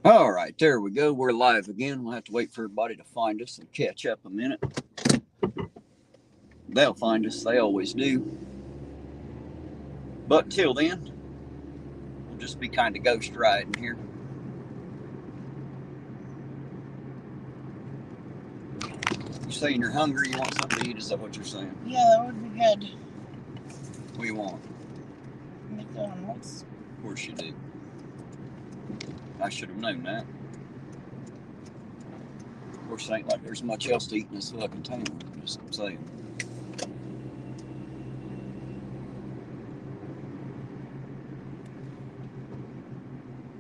All right, there we go. We're live again. We'll have to wait for everybody to find us and catch up a minute. They'll find us, they always do. But till then, we'll just be kind of ghost riding here. You're saying you're hungry, you want something to eat, is that what you're saying? Yeah, that would be good. What do you want? McDonald's. Of course you do. I should have known that. Of course, it ain't like there's much else to eat in this fucking town. Just saying.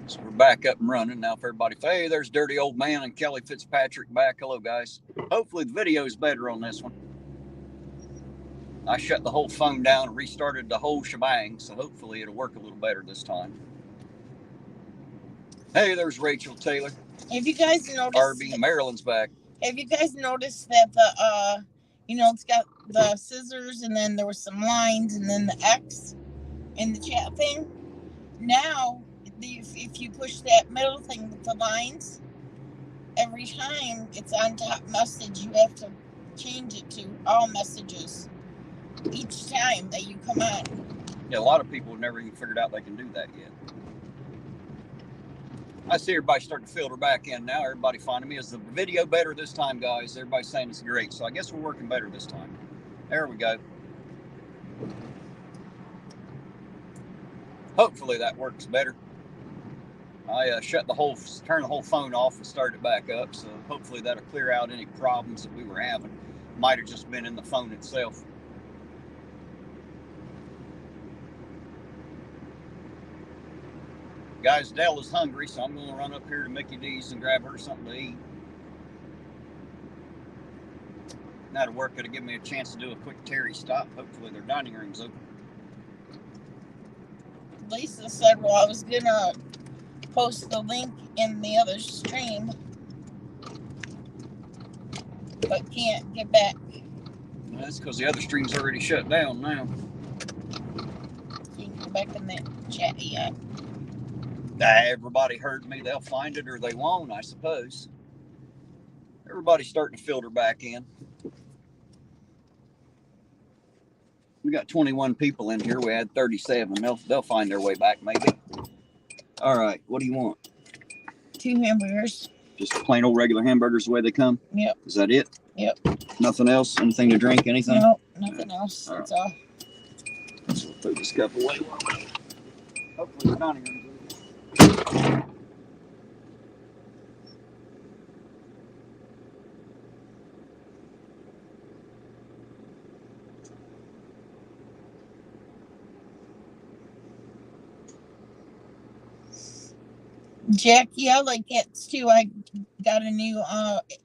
So we're back up and running now. For everybody, hey, there's Dirty Old Man and Kelly Fitzpatrick back. Hello, guys. Hopefully the video is better on this one. I shut the whole phone down and restarted the whole shebang, so hopefully it'll work a little better this time. Hey, there's Rachel Taylor. Have you guys noticed? RB Maryland's back. Have you guys noticed that it's got the scissors and then there was some lines and then the X in the chat thing? Now, if you push that middle thing with the lines, every time it's on top message, you have to change it to all messages each time that you come on. Yeah, a lot of people have never even figured out they can do that yet. I see everybody starting to filter back in now. Everybody finding me. Is the video better this time, guys? Everybody's saying it's great, so I guess we're working better this time. There we go. Hopefully that works better. I turned the whole phone off and started it back up, so hopefully that'll clear out any problems that we were having. Might have just been in the phone itself. Guys, Dell is hungry, so I'm going to run up here to Mickey D's and grab her something to eat. That'll work. It'll give me a chance to do a quick Terry stop. Hopefully their dining room's open. Lisa said, well, I was going to post the link in the other stream, but can't get back. Well, that's because the other stream's already shut down now. Can't get back in that chat yet. Everybody heard me. They'll find it or they won't, I suppose. Everybody's starting to filter back in. We got 21 people in here. We had 37. They'll find their way back, maybe. All right. What do you want? 2 hamburgers. Just plain old regular hamburgers the way they come? Yep. Is that it? Yep. Nothing else? Anything to drink? Anything? No, nothing else. All That's right. all. So we'll throw this cup away. Hopefully the dining room's open. Jackie, I like hats too. I got a new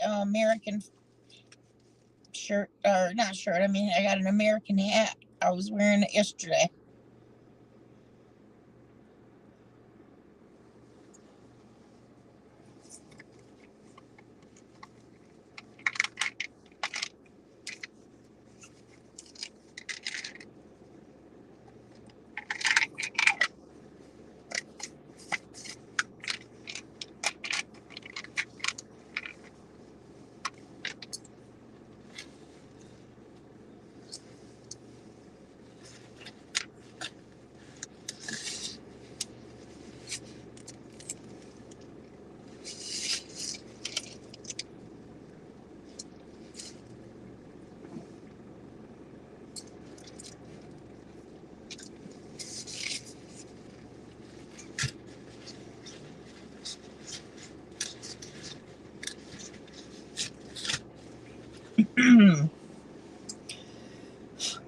American shirt, or not shirt. I mean, I got an American hat. I was wearing it yesterday.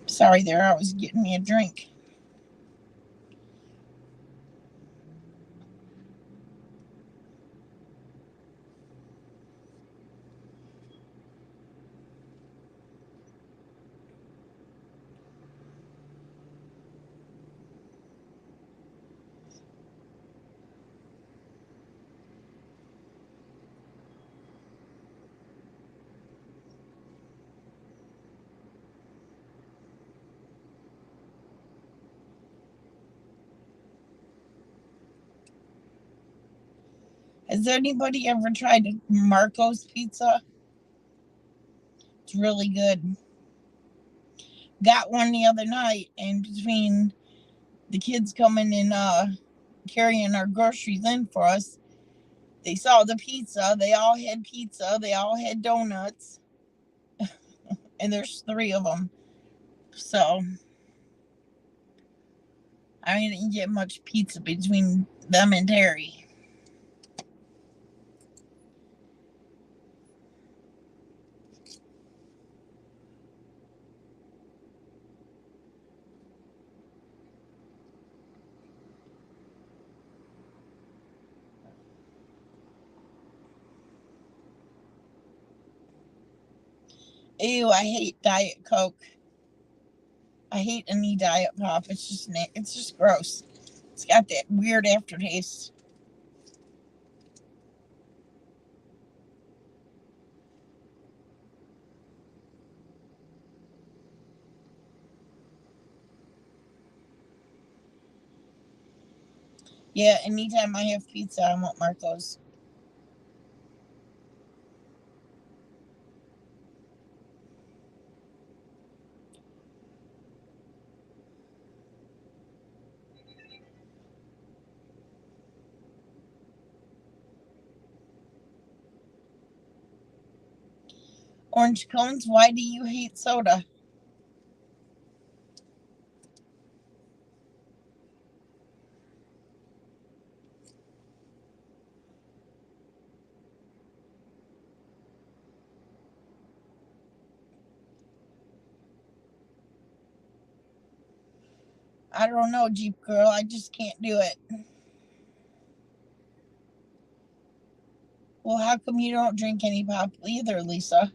Sorry there, I was getting me a drink. Has anybody ever tried Marco's pizza? It's really good. Got one the other night, and between the kids coming and carrying our groceries in for us, they saw the pizza. They all had pizza. They all had donuts. And there's 3 of them. So, I didn't get much pizza between them and Terry. Ew, I hate Diet Coke. I hate any Diet Pop. It's just gross. It's got that weird aftertaste. Yeah, anytime I have pizza, I want Marco's. Orange cones, why do you hate soda? I don't know, Jeep Girl. I just can't do it. Well, how come you don't drink any pop either, Lisa?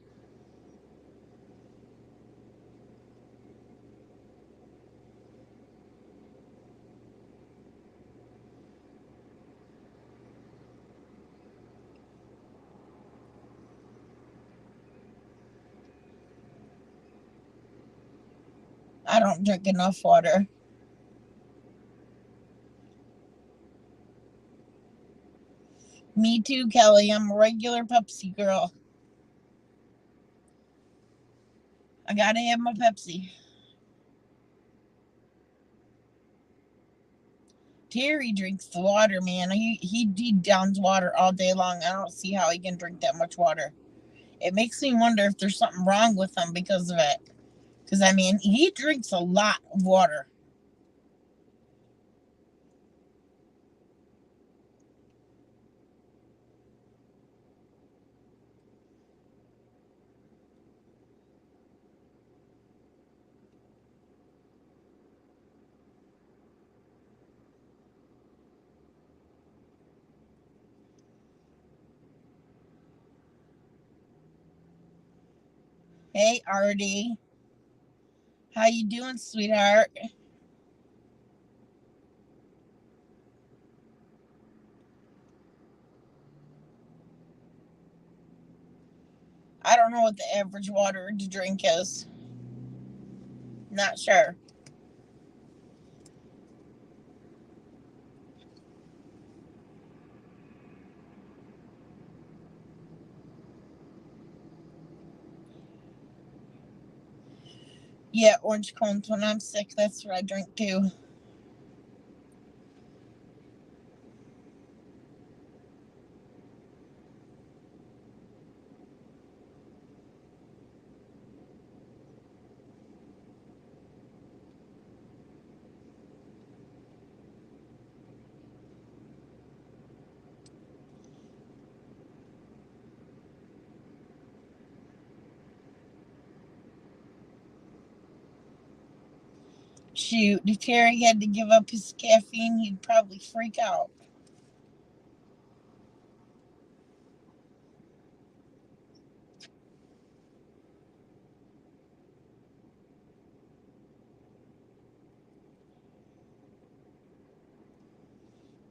I don't drink enough water. Me too, Kelly. I'm a regular Pepsi girl. I gotta have my Pepsi. Terry drinks the water, man. He downs water all day long. I don't see how he can drink that much water. It makes me wonder if there's something wrong with him because of it. Because, I mean, he drinks a lot of water. Hey, Artie. How you doing, sweetheart? I don't know what the average water to drink is. Not sure. Yeah, orange cones when I'm sick. That's what I drink too. Shoot, if Terry had to give up his caffeine, he'd probably freak out.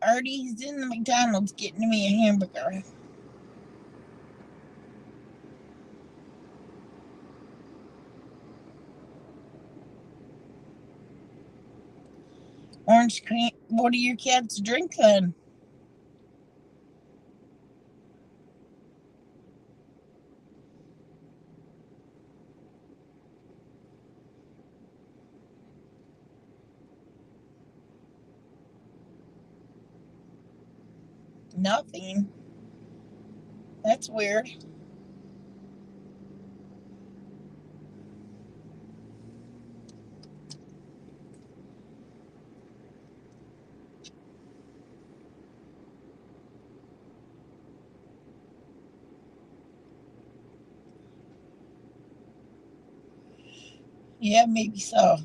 Artie's in the McDonald's getting me a hamburger. Orange cream. What do your cats drink then? Nothing. That's weird. Yeah, maybe so.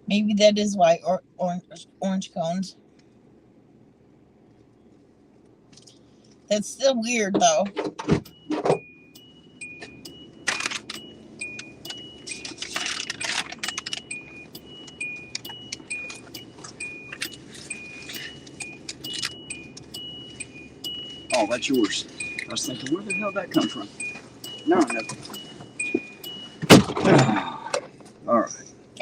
Maybe that is why orange cones. That's still weird, though. Oh, that's yours. I was thinking, where the hell did that come from? No, all right.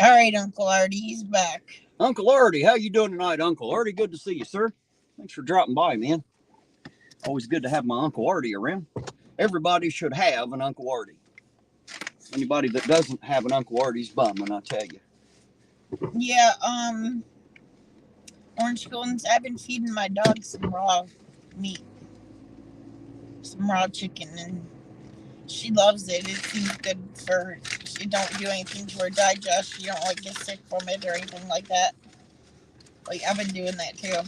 All right, Uncle Artie, he's back. Uncle Artie, how you doing tonight, Uncle Artie? Good to see you, sir. Thanks for dropping by, man. Always good to have my Uncle Artie around. Everybody should have an Uncle Artie. Anybody that doesn't have an Uncle Artie's bumming, I tell you. Yeah, orange cones. I've been feeding my dog some raw meat, some raw chicken, and she loves it. It seems good for her. She don't do anything to her digest. She don't like get sick from it or anything like that. Like I've been doing that too.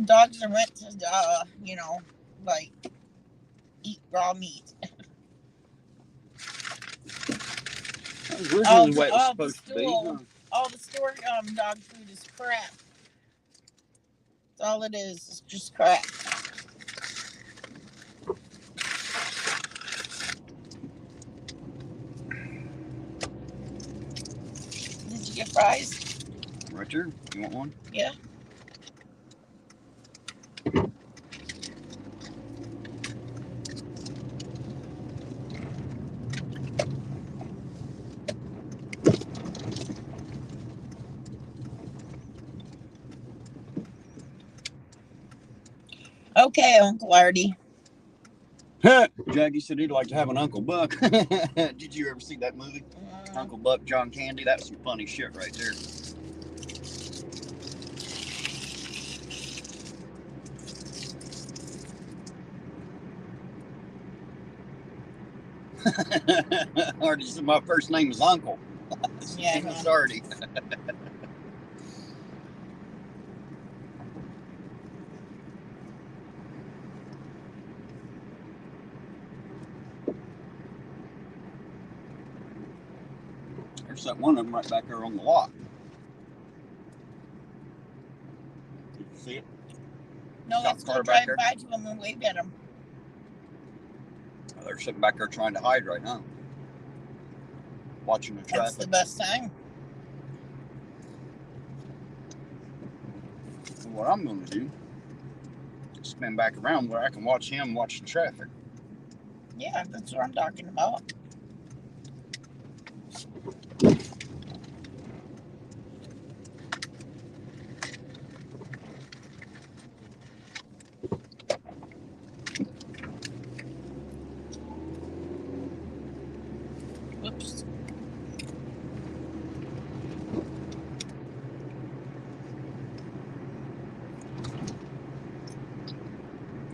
Dogs are meant to, like eat raw meat. That was originally the way it was supposed to be. Huh? All the store dog food is crap. That's all it is. It's just crap. Did you get fries? Right there. You want one? Yeah. Okay, Uncle Artie. Jackie said he'd like to have an Uncle Buck. Did you ever see that movie? Uncle Buck, John Candy? That's some funny shit right there. Artie said my first name is Uncle. Yeah, it's Artie. There's that one of them right back there on the lot. Did you see it? No, let's go drive by to them and wave at them. Oh, they're sitting back there trying to hide right now. Watching the traffic. That's the best time. So what I'm going to do is spin back around where I can watch him watch the traffic. Yeah, that's what I'm talking about. Whoops.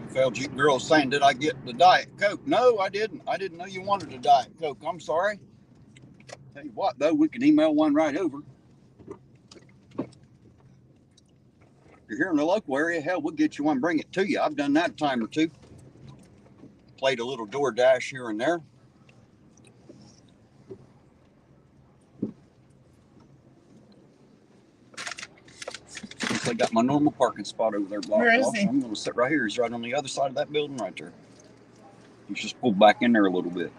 FLG girl saying, did I get the Diet Coke? No, I didn't. I didn't know you wanted a Diet Coke. I'm sorry. Tell you what, though, we can email one right over. If you're here in the local area, hell, we'll get you one, bring it to you. I've done that a time or two. Played a little DoorDash here and there. I got my normal parking spot over there blocked off. So I'm going to sit right here. He's right on the other side of that building right there. He's just pulled back in there a little bit.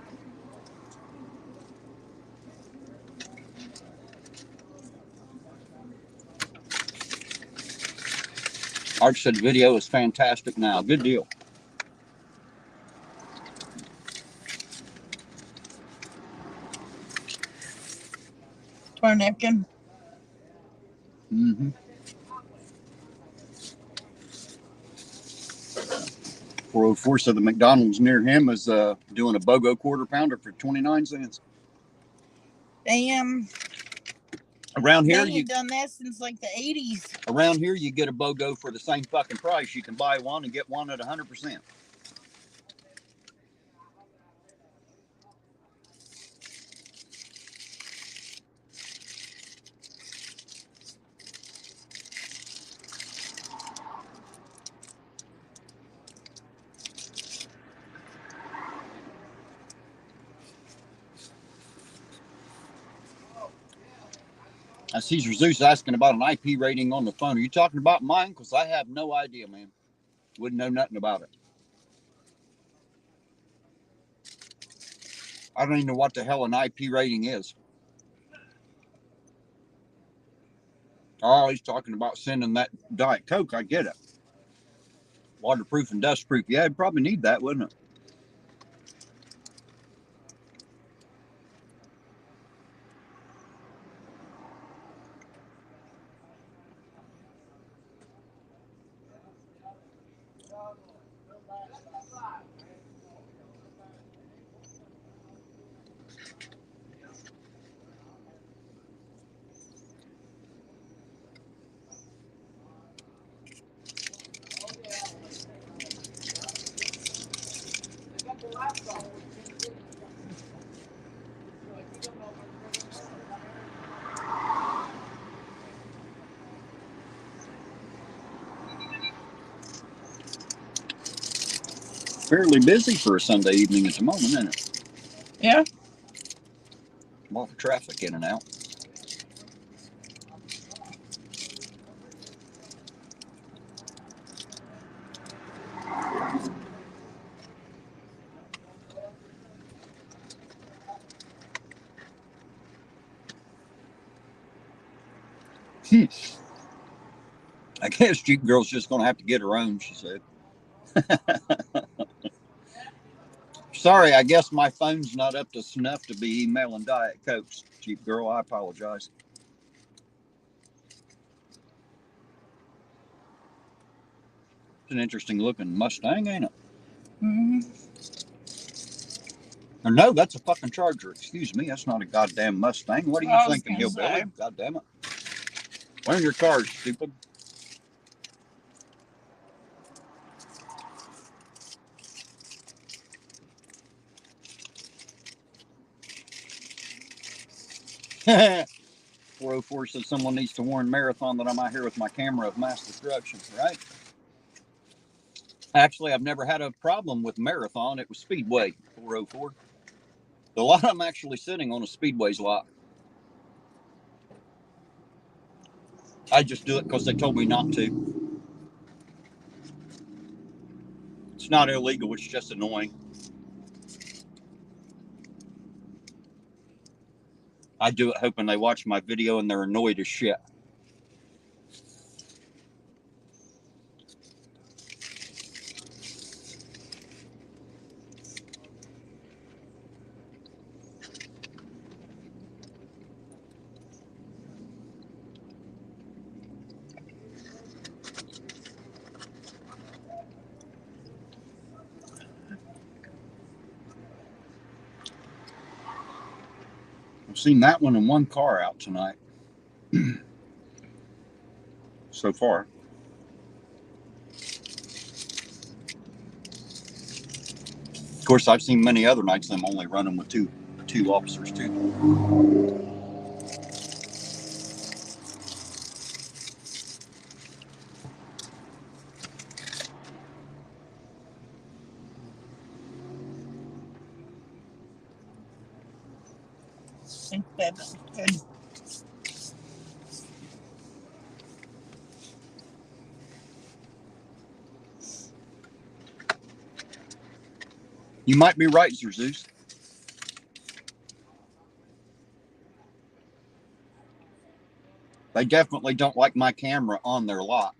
Arch said the video is fantastic now. Good deal. For a napkin. Mm-hmm. 404 said the McDonald's near him is doing a BOGO quarter pounder for 29 cents. Damn. Around here, They ain't done that since like the 80s. Around here, you get a BOGO for the same fucking price. You can buy one and get one at 100%. I see Zeus asking about an IP rating on the phone. Are you talking about mine? Because I have no idea, man. Wouldn't know nothing about it. I don't even know what the hell an IP rating is. Oh, he's talking about sending that Diet Coke. I get it. Waterproof and dustproof. Yeah, I'd probably need that, wouldn't it? Fairly busy for a Sunday evening at the moment, isn't it? Yeah. A lot of traffic in and out. I guess Jeep Girl's just going to have to get her own, she said. Sorry, I guess my phone's not up to snuff to be emailing Diet Cokes, Jeep Girl. I apologize. It's an interesting looking Mustang, ain't it? Mm-hmm. Or no, that's a fucking Charger. Excuse me, that's not a goddamn Mustang. What are you thinking, hillbilly? God damn it. Learn your cars, stupid. Haha. 404 says someone needs to warn Marathon that I'm out here with my camera of mass destruction, right? Actually, I've never had a problem with Marathon. It was Speedway, 404. A lot of them actually sitting on a Speedway's lot. I just do it because they told me not to. It's not illegal, it's just annoying. I do it hoping they watch my video and they're annoyed as shit. I've seen that one and one car out tonight. So far. Of course, I've seen many other nights them only running with two officers too. I think that's good. You might be right, Sir Zeus. They definitely don't like my camera on their lot.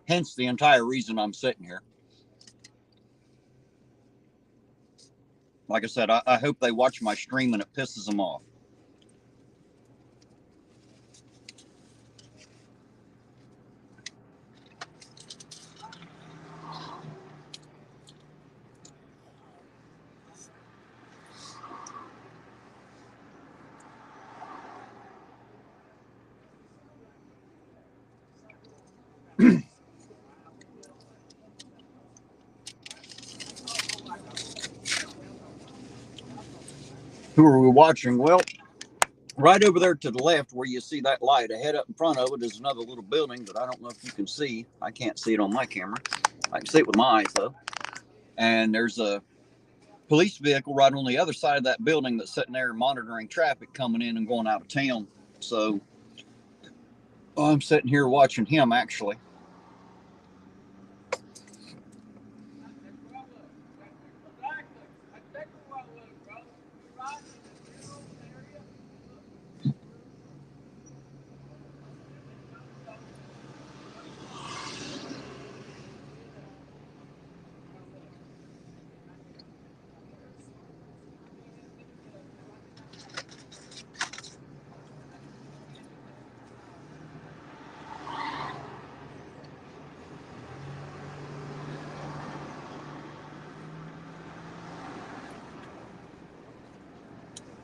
Hence the entire reason I'm sitting here. Like I said, I hope they watch my stream and it pisses them off. Who are we watching? Well, right over there to the left where you see that light ahead up in front of it is another little building that I don't know if you can see. I can't see it on my camera. I can see it with my eyes though. And there's a police vehicle right on the other side of that building that's sitting there monitoring traffic coming in and going out of town. So I'm sitting here watching him actually.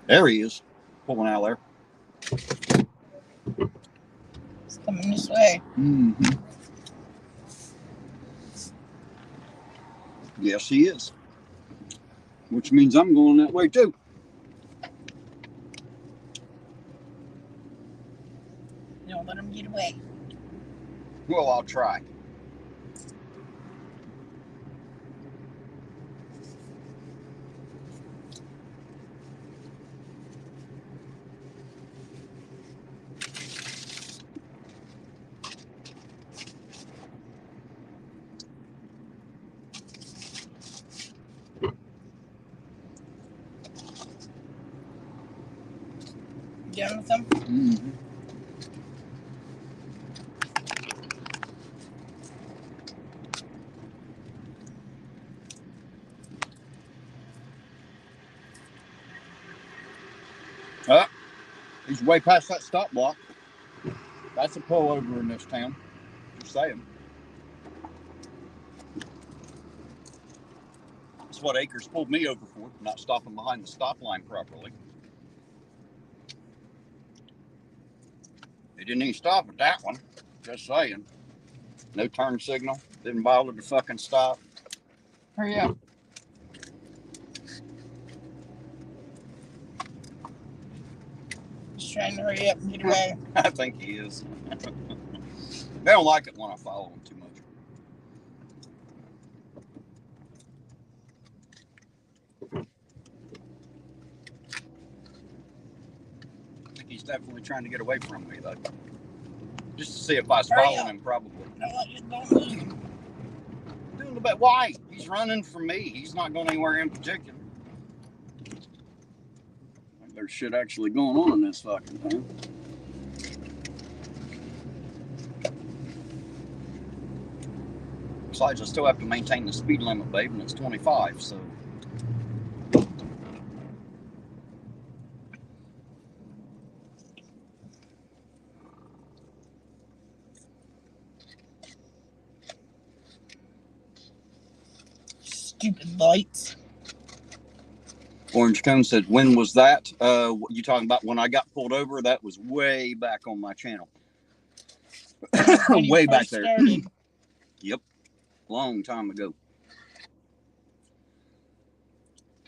There he is, pulling out there. It's coming this way. Mm-hmm. Yes, he is. Which means I'm going that way too. Don't let him get away. Well, I'll try. Done with him? Mm-hmm. He's way past that stop block. That's a pullover in this town. Just saying. That's what Akers pulled me over for, not stopping behind the stop line properly. He didn't even stop at that one. Just saying. No turn signal. Didn't bother to fucking stop. Hurry up. He's trying to hurry up and get away. I think he is. They don't like it when I follow them too much. I think he's definitely trying to get away from me, though. Just to see if I was following him, probably. Don't lose him. Doing a bit. Why? He's running from me. He's not going anywhere in particular. There's shit actually going on in this fucking thing. Besides, I still have to maintain the speed limit, babe, and it's 25, so. Stupid lights. Orange Cone said, when was that? You talking about when I got pulled over? That was way back on my channel. Way back there. Yep. Long time ago.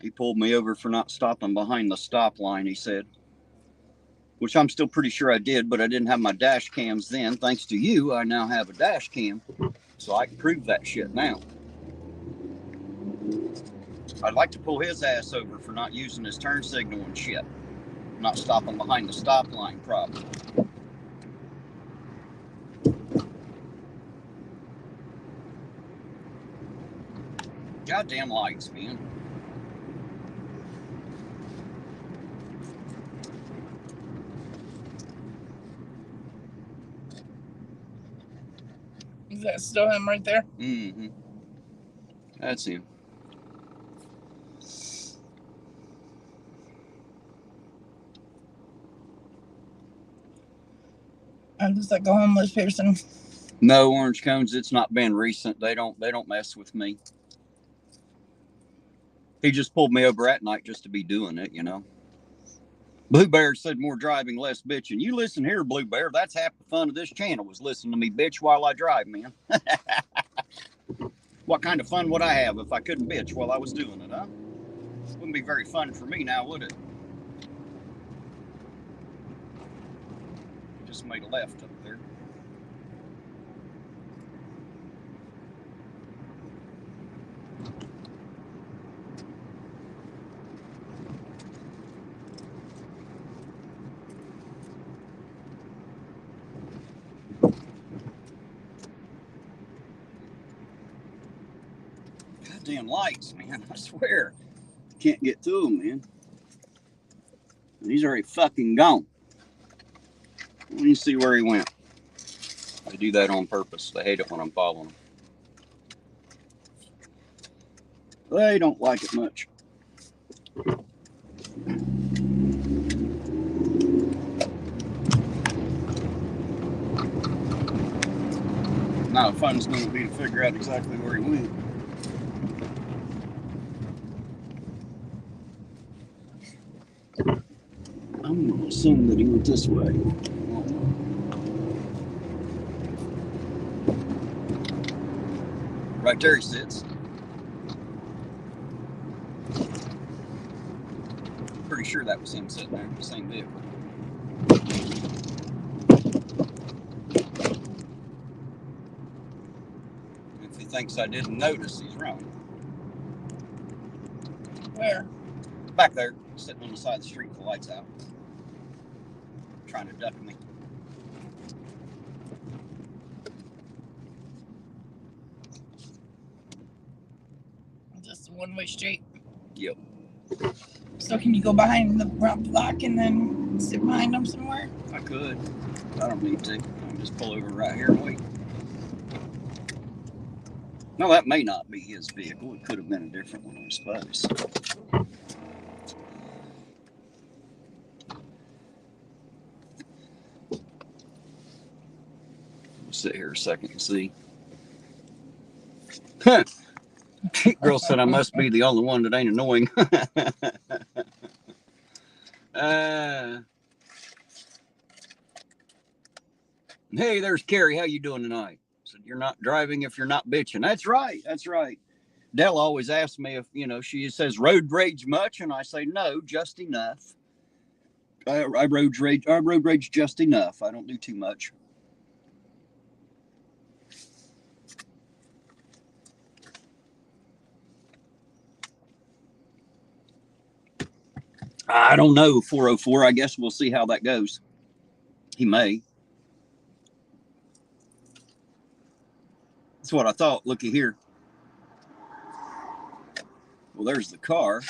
He pulled me over for not stopping behind the stop line, he said. Which I'm still pretty sure I did, but I didn't have my dash cams then. Thanks to you, I now have a dash cam. So I can prove that shit now. I'd like to pull his ass over for not using his turn signal and shit. Not stopping behind the stop line properly. Goddamn lights, man. Is that still him right there? Mm-hmm. That's him. Does that go homeless person? No, Orange Cones, it's not been recent. They don't mess with me. He just pulled me over at night just to be doing it, you know. Blue Bear said more driving, less bitching. You listen here, Blue Bear. That's half the fun of this channel was listening to me bitch while I drive, man. What kind of fun would I have if I couldn't bitch while I was doing it, huh? Wouldn't be very fun for me now, would it? Just made a left up there. Goddamn lights, man. I swear. Can't get through them, man. He's already fucking gone. Let me see where he went. They do that on purpose. They hate it when I'm following them. They don't like it much. Now the fun's going to be to figure out exactly where he went. I'm going to assume that he went this way. Right there he sits. Pretty sure that was him sitting there in the same vehicle. If he thinks I didn't notice, he's wrong. Where? Back there, sitting on the side of the street with the lights out. Trying to duck me. Just a one-way street. Yep. So can you go behind the front block and then sit behind them somewhere? I could. I don't need to. I can just pull over right here and wait. No, that may not be his vehicle. It could have been a different one, I suppose. We'll sit here a second and see. Girl said I must be the only one that ain't annoying. Hey, there's Carrie. How you doing tonight? Said, you're not driving if you're not bitching. That's right. That's right. Della always asks me if, she says road rage much, and I say no, just enough. I road rage just enough. I don't do too much. I don't know, 404. I guess we'll see how that goes. He may. That's what I thought. Looky here. Well, there's the car.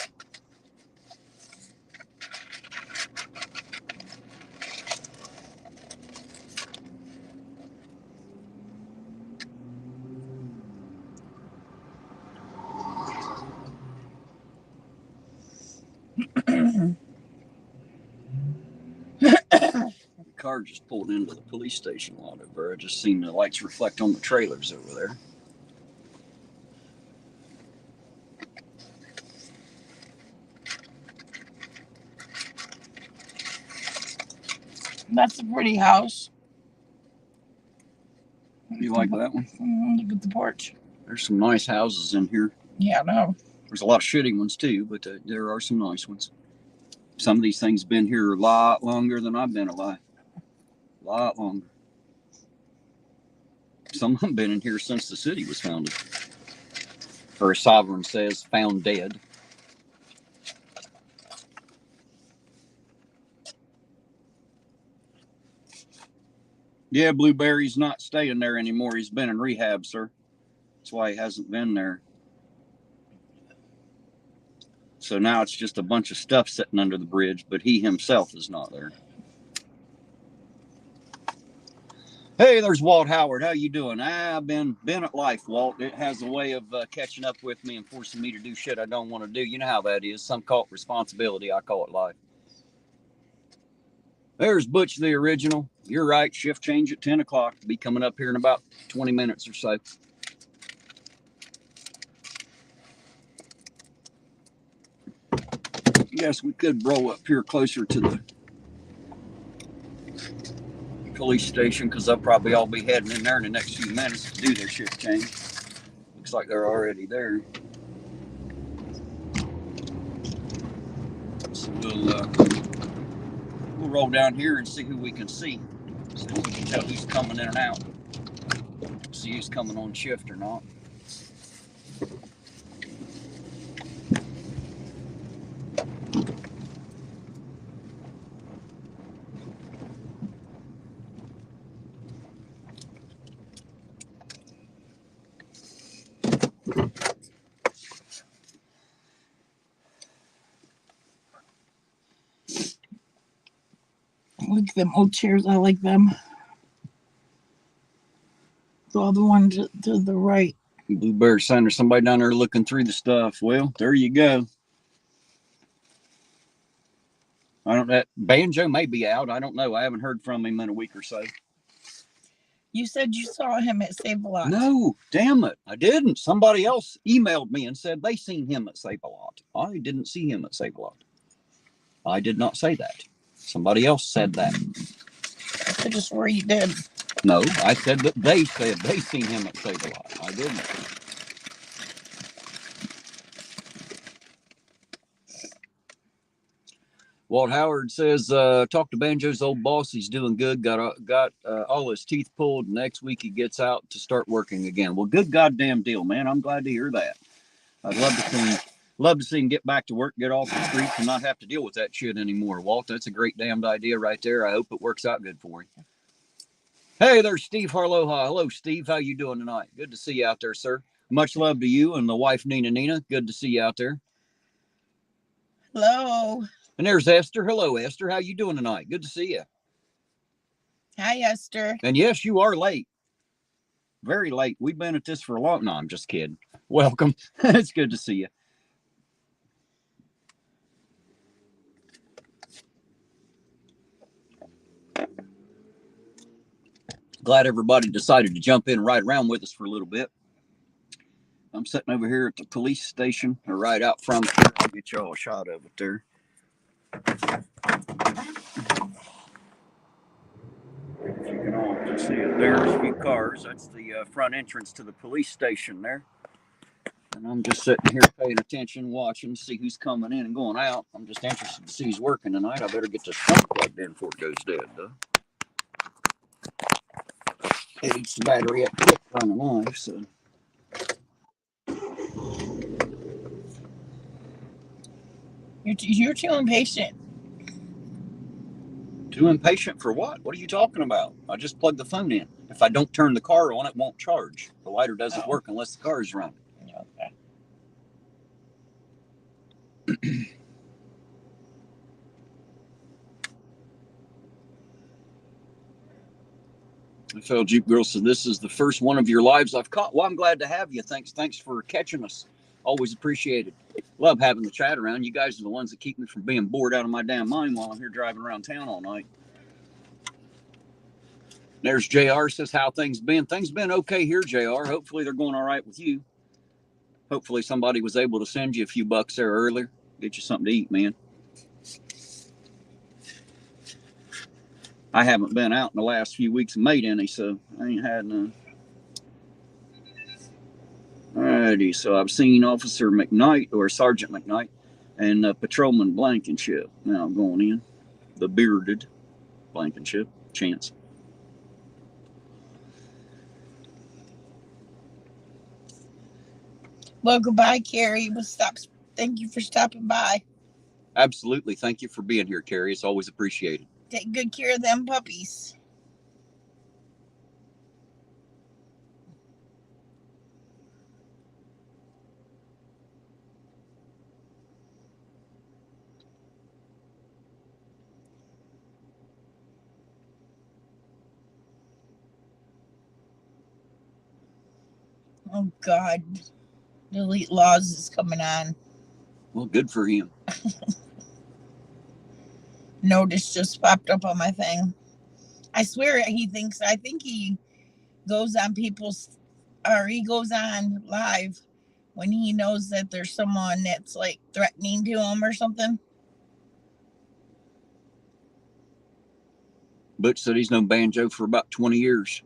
The car just pulled into the police station a lot over. I just seen the lights reflect on the trailers over there. That's a pretty house. You like that one? Look at the porch. There's some nice houses in here. Yeah, I know. There's a lot of shitty ones too, but there are some nice ones. Some of these things been here a lot longer than I've been alive. A lot longer. Some of them been in here since the city was founded. Or as Sovereign says, found dead. Yeah, Blueberry's not staying there anymore. He's been in rehab, sir. That's why he hasn't been there. So now it's just a bunch of stuff sitting under the bridge, but he himself is not there. Hey, there's Walt Howard. How you doing? I've been at life, Walt. It has a way of catching up with me and forcing me to do shit I don't want to do. You know how that is. Some call it responsibility. I call it life. There's Butch the original. You're right. Shift change at 10 o'clock. Be coming up here in about 20 minutes or so. I guess we could roll up here closer to the police station because they'll probably all be heading in there in the next few minutes to do their shift change. Looks like they're already there. So we'll roll down here and see who we can see. So we can tell who's coming in and out. See who's coming on shift or not. Look at them old chairs. I like them. All the ones to the right. Blueberry Center, somebody down there looking through the stuff. Well, there you go. I don't know. Banjo may be out. I don't know. I haven't heard from him in a week or so. You said you saw him at Save-A-Lot. No, damn it. I didn't. Somebody else emailed me and said they seen him at Save-A-Lot. I didn't see him at Save-A-Lot. I did not say that. Somebody else said that. I just swore you did. No, I said that they said they seen him at Save-A-Lot. I didn't. Walt Howard says, talk to Banjo's old boss. He's doing good. Got all his teeth pulled. Next week he gets out to start working again. Well, good goddamn deal, man. I'm glad to hear that. I'd love to see him get back to work, get off the streets, and not have to deal with that shit anymore. Walt, that's a great damned idea right there. I hope it works out good for him. Hey, there's Steve Harloha. Hello, Steve. How you doing tonight? Good to see you out there, sir. Much love to you and the wife, Nina. Good to see you out there. Hello. And there's Esther. Hello, Esther. How you doing tonight? Good to see you. Hi, Esther. And yes, you are late. Very late. We've been at this for a long time. No, I'm just kidding. Welcome. It's good to see you. Glad everybody decided to jump in and ride around with us for a little bit. I'm sitting over here at the police station, or right out from it. I'll get y'all a shot of it there. If you can all see it, there's a few cars. That's the front entrance to the police station there. And I'm just sitting here paying attention, watching, see who's coming in and going out. I'm just interested to see who's working tonight. I better get this phone plugged in before it goes dead, though. It eats the battery up quick running live, so. You're too impatient. Too impatient for what? What are you talking about? I just plugged the phone in. If I don't turn the car on, it won't charge. The lighter doesn't work unless the car is running. Okay. FL Jeep Girl said, this is the first one of your lives I've caught. Well, I'm glad to have you. Thanks for catching us. Always appreciated. Love having the chat around. You guys are the ones that keep me from being bored out of my damn mind while I'm here driving around town all night. There's JR says, how things been? Things been okay here, JR. Hopefully they're going all right with you. Hopefully somebody was able to send you a few bucks there earlier. Get you something to eat, man. I haven't been out in the last few weeks and made any, so I ain't had none. Alrighty, so I've seen Officer McKnight, or Sergeant McKnight, and Patrolman Blankenship. Now I'm going in. The bearded Blankenship. Chance. Well, goodbye, Carrie. Thank you for stopping by. Absolutely. Thank you for being here, Carrie. It's always appreciated. Take good care of them puppies. Oh, God. Delete Laws is coming on. Well, good for him. Notice just popped up on my thing. I swear I think he goes on he goes on live when he knows that there's someone that's like threatening to him or something. Butch said he's known Banjo for about 20 years.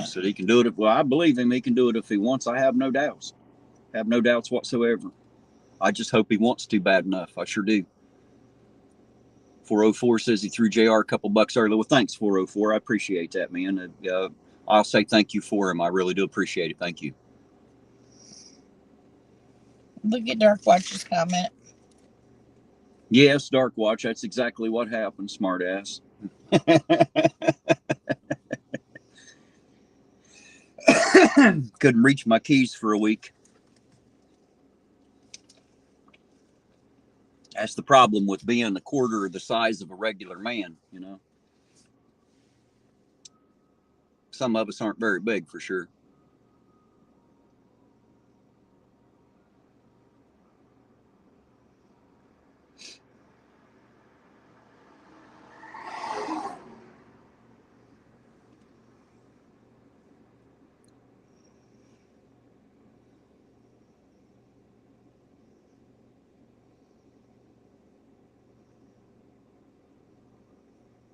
Said he can do it. Well, I believe him. He can do it if he wants. I have no doubts. Have no doubts whatsoever. I just hope he wants to bad enough. I sure do. 404 says he threw JR a couple bucks early. Well, thanks, 404. I appreciate that, man. I'll say thank you for him. I really do appreciate it. Thank you. Look at Dark Watch's comment. Yes, Dark Watch. That's exactly what happened, smartass. Couldn't reach my keys for a week. That's the problem with being a quarter of the size of a regular man, you know. Some of us aren't very big, for sure.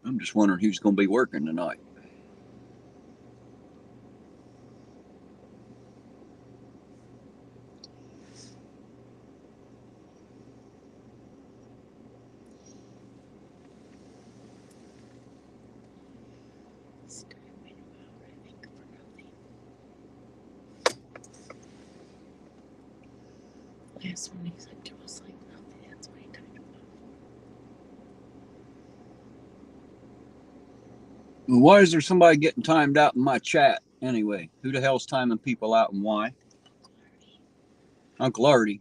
I'm just wondering who's going to be working tonight. Last one he said to us like nothing. That's what he talked about. Why is there somebody getting timed out in my chat anyway? Who the hell's timing people out and why? Uncle Artie.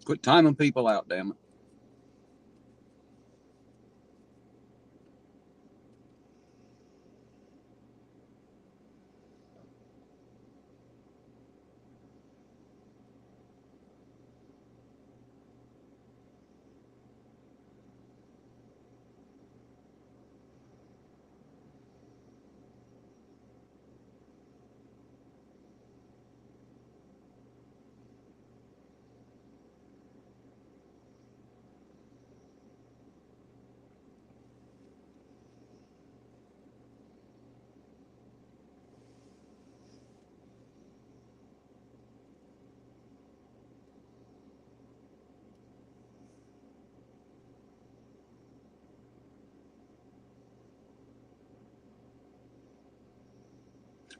Quit timing people out, damn it.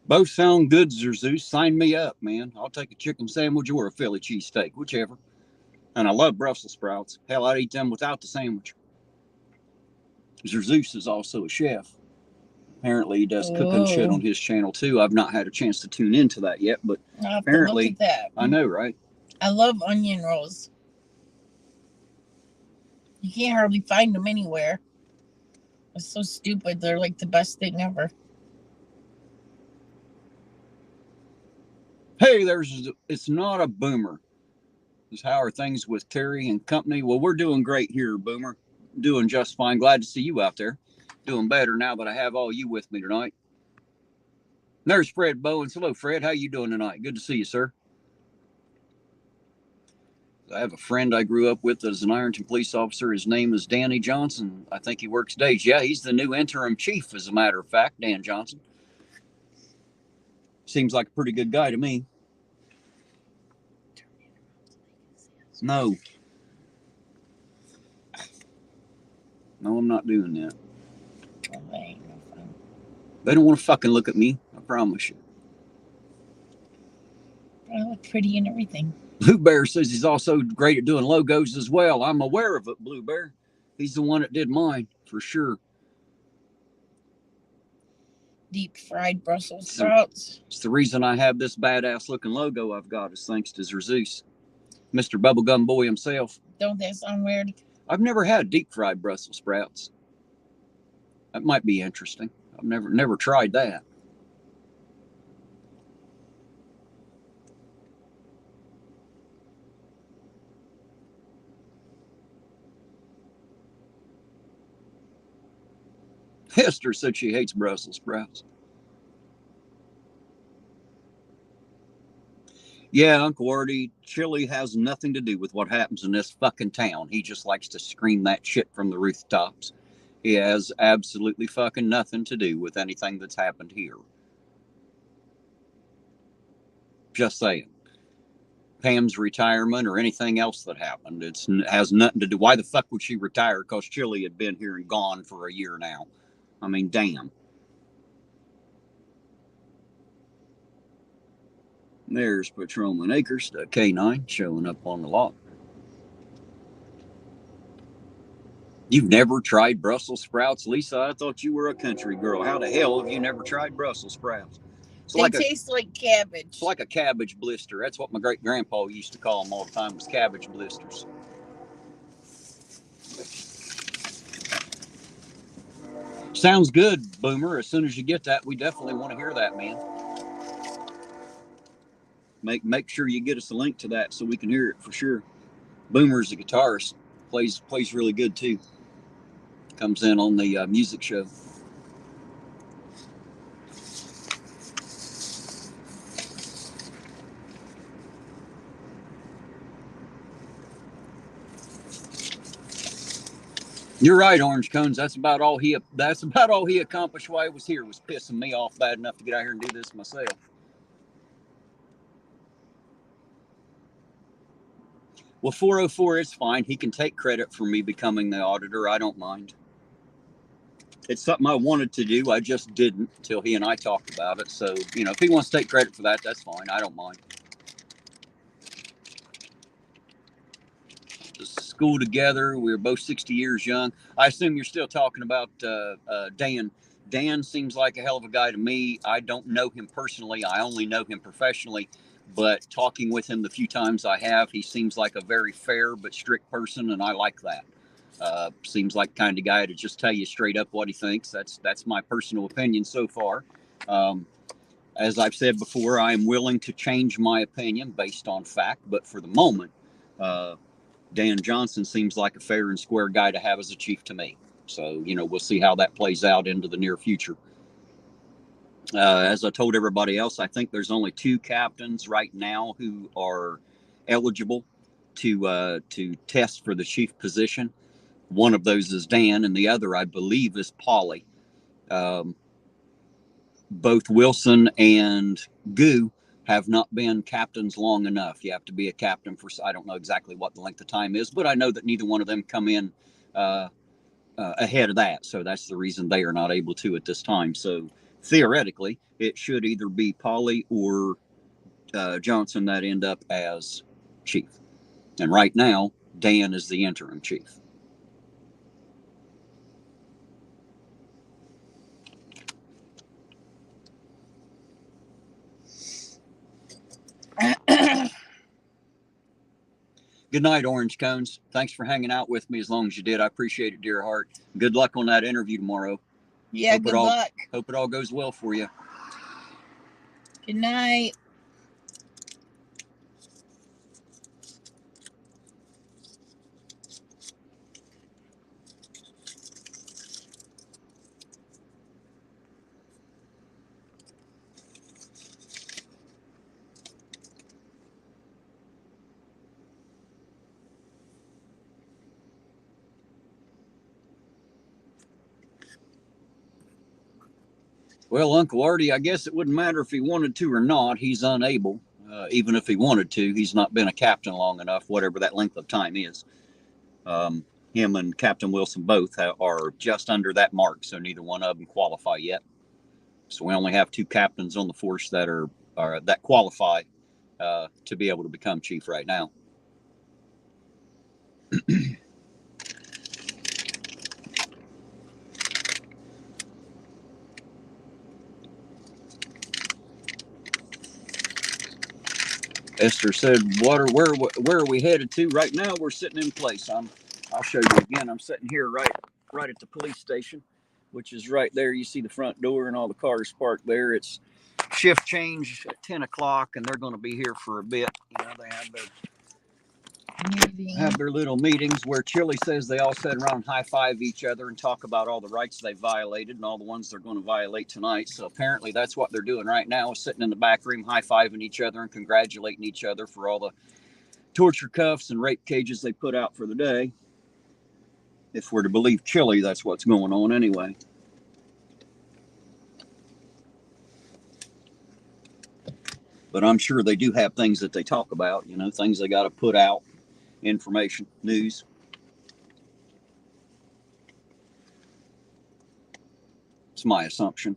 Both sound good, Zeus. Sign me up, man. I'll take a chicken sandwich or a Philly cheesesteak, whichever. And I love Brussels sprouts. Hell, I'd eat them without the sandwich. Zeus is also a chef. Apparently, he does cooking shit on his channel too. I've not had a chance to tune into that yet, but apparently, look at that. I know, right? I love onion rolls. You can't hardly find them anywhere. It's so stupid. They're like the best thing ever. Hey, it's not a boomer. How are things with Terry and company? Well, we're doing great here, Boomer. Doing just fine. Glad to see you out there. Doing better now that I have all you with me tonight. There's Fred Bowens. Hello, Fred. How you doing tonight? Good to see you, sir. I have a friend I grew up with as an Ironton police officer. His name is Danny Johnson. I think he works days. Yeah, he's the new interim chief, as a matter of fact, Dan Johnson. Seems like a pretty good guy to me. No. No, I'm not doing that. They don't want to fucking look at me. I promise you. I look pretty and everything. Blue Bear says he's also great at doing logos as well. I'm aware of it, Blue Bear. He's the one that did mine, for sure. Deep fried Brussels sprouts. It's the reason I have this badass looking logo I've got is thanks to Zeus, Mr. Bubblegum Boy himself. Don't that sound weird? I've never had deep fried Brussels sprouts. That might be interesting. I've never tried that. Hester said she hates Brussels sprouts. Yeah, Uncle Artie, chili has nothing to do with what happens in this fucking town. He just likes to scream that shit from the rooftops. He has absolutely fucking nothing to do with anything that's happened here. Just saying. Pam's retirement or anything else that happened. It has nothing to do. Why the fuck would she retire? Because Chili had been here and gone for a year now. I mean, damn. There's Patrolman Akers, the K9, showing up on the lot. You've never tried Brussels sprouts, Lisa? I thought you were a country girl. How the hell have you never tried Brussels sprouts? They taste like cabbage. It's like a cabbage blister. That's what my great-grandpa used to call them all the time, was cabbage blisters. Sounds good, Boomer. As soon as you get that, we definitely want to hear that, man. Make sure you get us a link to that so we can hear it for sure. Boomer's a guitarist. Plays really good, too. Comes in on the music show. You're right, Orange Cones. That's about all he accomplished while he was here, was pissing me off bad enough to get out here and do this myself. Well, 404 is fine. He can take credit for me becoming the auditor. I don't mind. It's something I wanted to do. I just didn't until he and I talked about it. So, you know, if he wants to take credit for that, that's fine. I don't mind. School together. We were both 60 years young. I assume you're still talking about Dan. Dan seems like a hell of a guy to me. I don't know him personally. I only know him professionally. But talking with him the few times I have, he seems like a very fair but strict person, and I like that. Seems like the kind of guy to just tell you straight up what he thinks. That's my personal opinion so far. As I've said before, I am willing to change my opinion based on fact, but for the moment, Dan Johnson seems like a fair and square guy to have as a chief to me. So, you know, we'll see how that plays out into the near future. As I told everybody else, I think there's only 2 captains right now who are eligible to test for the chief position. One of those is Dan, and the other, I believe, is Polly. Both Wilson and Goo have not been captains long enough. You have to be a captain for, I don't know exactly what the length of time is, but I know that neither one of them come in ahead of that. So that's the reason they are not able to at this time. So theoretically, it should either be Polly or Johnson that end up as chief. And right now, Dan is the interim chief. Good night, Orange Cones. Thanks for hanging out with me as long as you did. I appreciate it, dear heart. Good luck on that interview tomorrow. Yeah, good luck. Hope it all goes well for you. Good night. Well, Uncle Artie, I guess it wouldn't matter if he wanted to or not. He's unable. Even if he wanted to, he's not been a captain long enough, whatever that length of time is. Him and Captain Wilson both are just under that mark, so neither one of them qualify yet. So we only have 2 captains on the force that are that qualify to be able to become chief right now. Esther said, where are we headed to? Right now, we're sitting in place. I'll show you again. I'm sitting here right at the police station, which is right there. You see the front door and all the cars parked there. It's shift change at 10 o'clock, and they're going to be here for a bit. You know, they have their little meetings where Chili says they all sit around and high-five each other and talk about all the rights they violated and all the ones they're going to violate tonight. So apparently that's what they're doing right now, is sitting in the back room high-fiving each other and congratulating each other for all the torture cuffs and rape cages they put out for the day. If we're to believe Chili, that's what's going on anyway. But I'm sure they do have things that they talk about, you know, things they got to put out, information, news. It's my assumption.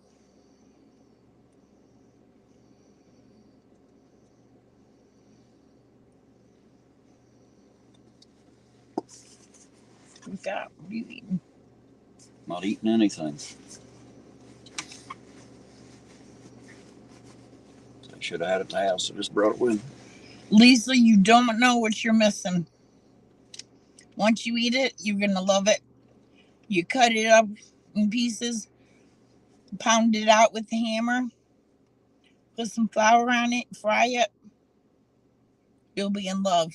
God, what are you eating? Not eating anything. I should have had it at the house. I just brought it with. Lisa, you don't know what you're missing. Once you eat it, you're going to love it. You cut it up in pieces, pound it out with the hammer, put some flour on it, fry it. You'll be in love.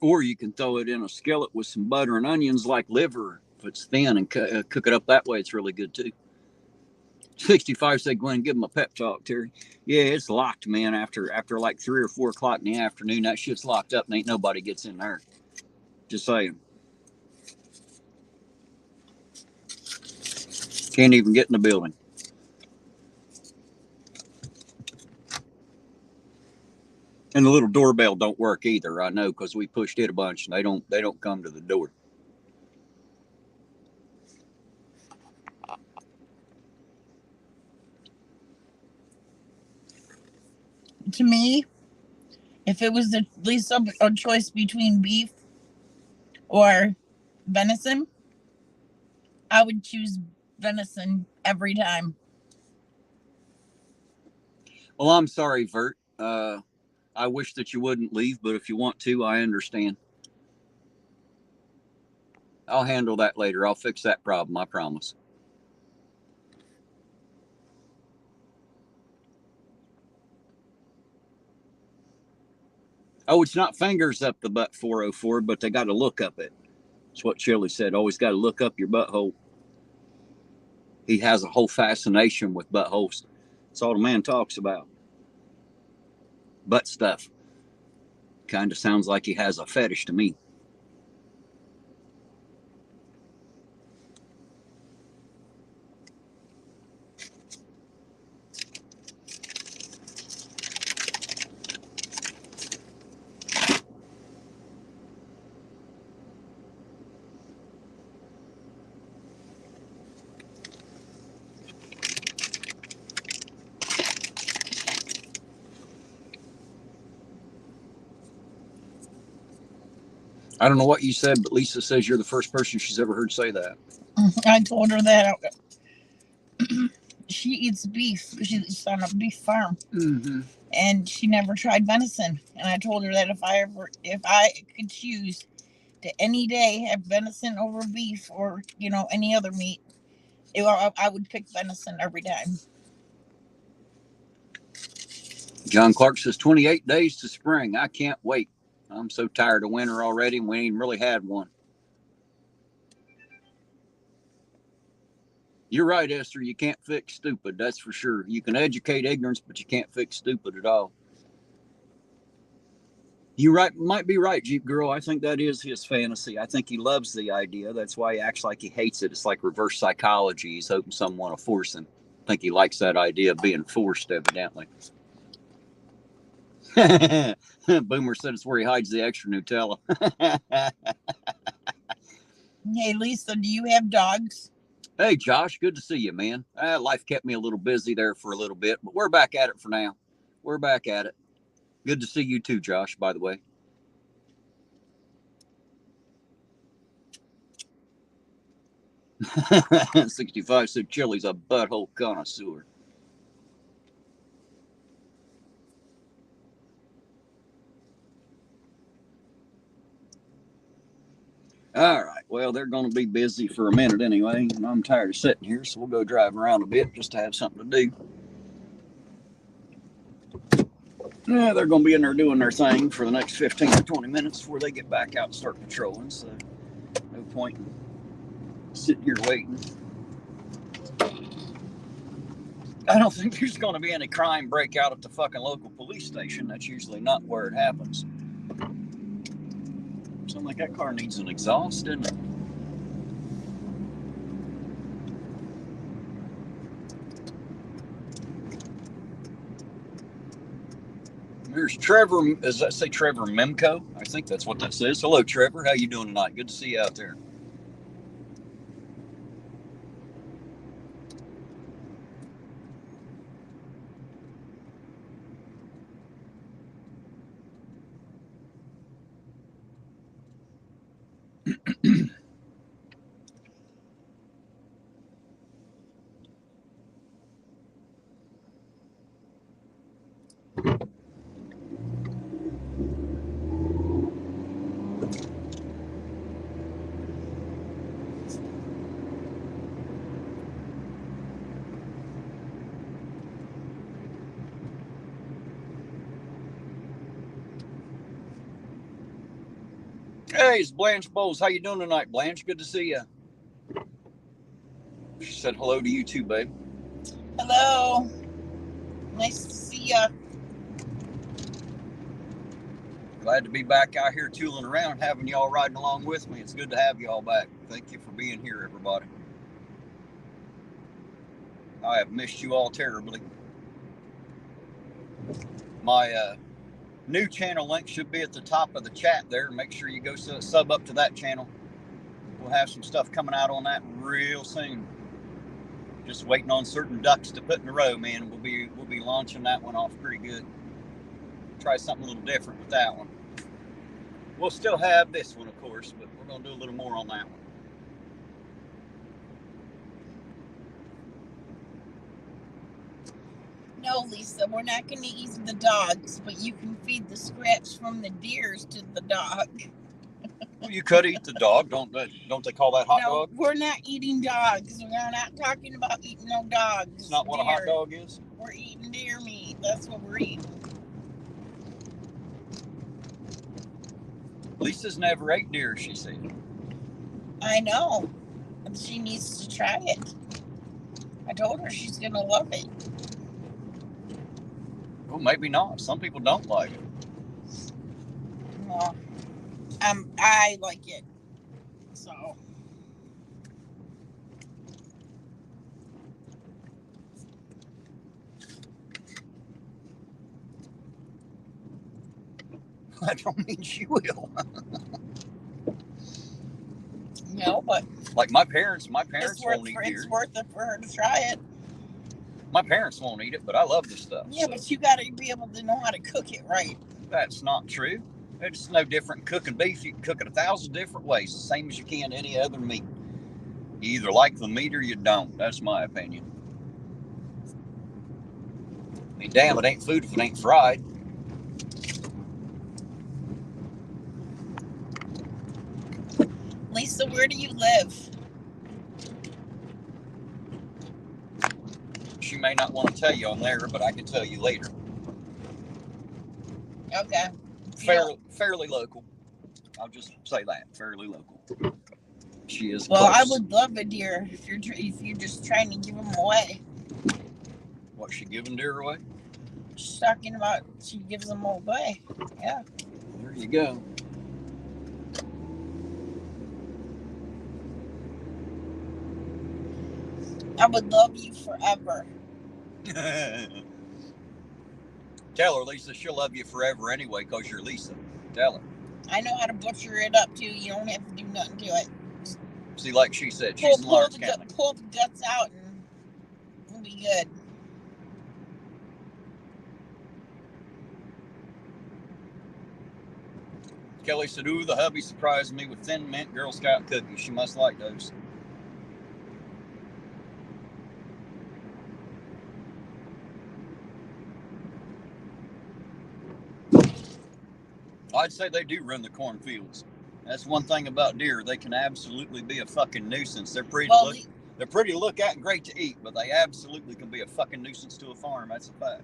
Or you can throw it in a skillet with some butter and onions like liver if it's thin, and cook it up that way. It's really good too. 65 said, go ahead and give him a pep talk, Terry. Yeah, it's locked, man. After like 3 or 4 o'clock in the afternoon, that shit's locked up and ain't nobody gets in there. Just saying. Can't even get in the building. And the little doorbell don't work either. I know, because we pushed it a bunch and they don't come to the door. To me, if it was at least a choice between beef or venison, I would choose venison every time. Well, I'm sorry, Vert. I wish that you wouldn't leave, but if you want to, I understand. I'll handle that later. I'll fix that problem, I promise. Oh, it's not fingers up the butt 404, but they got to look up it. That's what Chili said. Always got to look up your butthole. He has a whole fascination with buttholes. That's all the man talks about. Butt stuff. Kind of sounds like he has a fetish to me. I don't know what you said, but Lisa says you're the first person she's ever heard say that. I told her that she eats beef. She's on a beef farm. Mm-hmm. And she never tried venison. And I told her that if I could choose to any day have venison over beef or, you know, any other meat, I would pick venison every time. John Clark says 28 days to spring. I can't wait. I'm so tired of winter already, and we ain't really had one. You're right, Esther. You can't fix stupid, that's for sure. You can educate ignorance, but you can't fix stupid at all. You might be right, Jeep Girl. I think that is his fantasy. I think he loves the idea. That's why he acts like he hates it. It's like reverse psychology. He's hoping someone will force him. I think he likes that idea of being forced, evidently. Boomer said it's where he hides the extra Nutella. Hey, Lisa, do you have dogs? Hey, Josh, good to see you, man. Life kept me a little busy there for a little bit, but we're back at it for now. We're back at it. Good to see you too, Josh, by the way. $65 said Chili's a butthole connoisseur. All right. Well, they're going to be busy for a minute anyway, and I'm tired of sitting here, so we'll go drive around a bit just to have something to do. Yeah, they're going to be in there doing their thing for the next 15 to 20 minutes before they get back out and start patrolling, so no point in sitting here waiting. I don't think there's going to be any crime breakout at the fucking local police station. That's usually not where it happens. Sounds like that car needs an exhaust, doesn't it? There's Trevor. Does that say Trevor Memco? I think that's what that says. Hello, Trevor. How you doing tonight? Good to see you out there. Hey, it's Blanche Bowles. How you doing tonight, Blanche? Good to see you. She said hello to you too, babe. Hello. Nice to see ya. Glad to be back out here tooling around, having y'all riding along with me. It's good to have y'all back. Thank you for being here, everybody. I have missed you all terribly. My new channel link should be at the top of the chat there. Make sure you go sub up to that channel. We'll have some stuff coming out on that real soon. Just waiting on certain ducks to put in a row, man. We'll be launching that one off pretty good. Try something a little different with that one. We'll still have this one, of course, but we're going to do a little more on that one. No, Lisa, we're not going to eat the dogs, but you can feed the scraps from the deers to the dog. Well, you could eat the dog. Don't they call that hot dog? No, we're not eating dogs. We're not talking about eating no dogs. It's not what a hot dog is? We're eating deer meat. That's what we're eating. Lisa's never ate deer, she said. I know. She needs to try it. I told her she's going to love it. Well, maybe not. Some people don't like it. Well, I like it. So. I don't mean she will. No, but like my parents won't eat deer. It's worth it for her to try it. My parents won't eat it, but I love this stuff. Yeah, so. But you got to be able to know how to cook it right. That's not true. It's no different than cooking beef. You can cook it 1,000 different ways, the same as you can any other meat. You either like the meat or you don't. That's my opinion. I mean, damn, it ain't food if it ain't fried. Lisa, where do you live? She may not want to tell you on there, but I can tell you later. Okay. Fairly local. I'll just say that. Fairly local. She is well, close. I would love a deer if you're just trying to give them away. What's she giving deer away? She's talking about she gives them away. Yeah. There you go. I would love you forever. Tell her, Lisa, she'll love you forever anyway because you're Lisa. Tell her. I know how to butcher it up too. You don't have to do nothing to it. See, like she said, she's in Lawrence County. Pull the guts out and it'll be good. Kelly said, ooh, the hubby surprised me with Thin Mint Girl Scout cookies. She must like those. I'd say they do run the cornfields. That's one thing about deer. They can absolutely be a fucking nuisance. They're pretty to look at and great to eat, but they absolutely can be a fucking nuisance to a farm. That's a fact.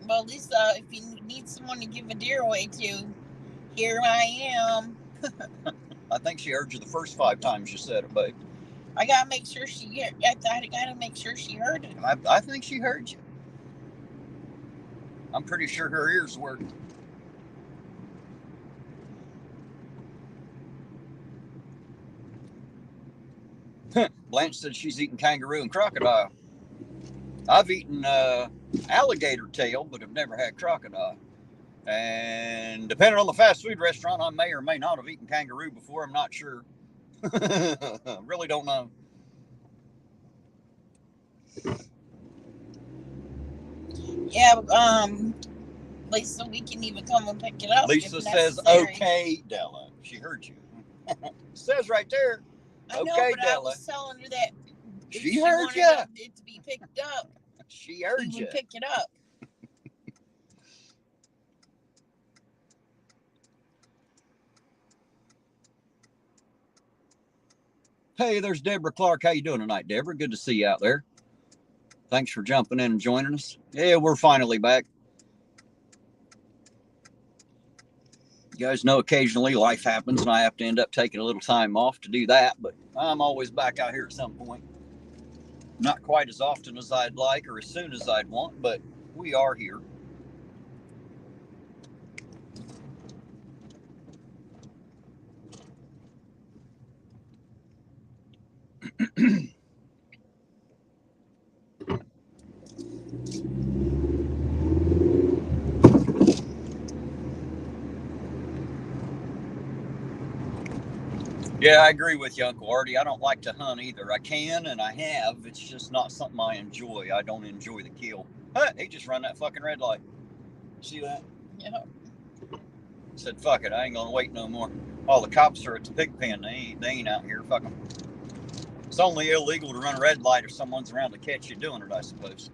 Well, Lisa, if you need someone to give a deer away to, here I am. I think she heard you the first 5 times you said it, babe. I gotta make sure I gotta make sure she heard it. I think she heard you. I'm pretty sure her ears worked. Blanche said she's eating kangaroo and crocodile. I've eaten alligator tail, but I've never had crocodile. And depending on the fast food restaurant, I may or may not have eaten kangaroo before. I'm not sure. Really don't know. Yeah, Lisa, we can even come and pick it up. Lisa says, okay, Della. She heard you. It says right there. I know, okay, but Della. I was telling her that if she heard you. It to be picked up. She heard you. We would pick it up. Hey, there's Deborah Clark. How you doing tonight, Deborah? Good to see you out there. Thanks for jumping in and joining us. Yeah, we're finally back. You guys know occasionally life happens and I have to end up taking a little time off to do that, but I'm always back out here at some point. Not quite as often as I'd like or as soon as I'd want, but we are here. Yeah, I agree with you, Uncle Artie. I don't like to hunt either. I can and I have. It's just not something I enjoy. I don't enjoy the kill. Huh, he just run that fucking red light. See that? Yeah. Said, fuck it, I ain't gonna wait no more. All the cops are at the pig pen. They ain't out here. Fuck them. It's only illegal to run a red light if someone's around to catch you doing it, I suppose.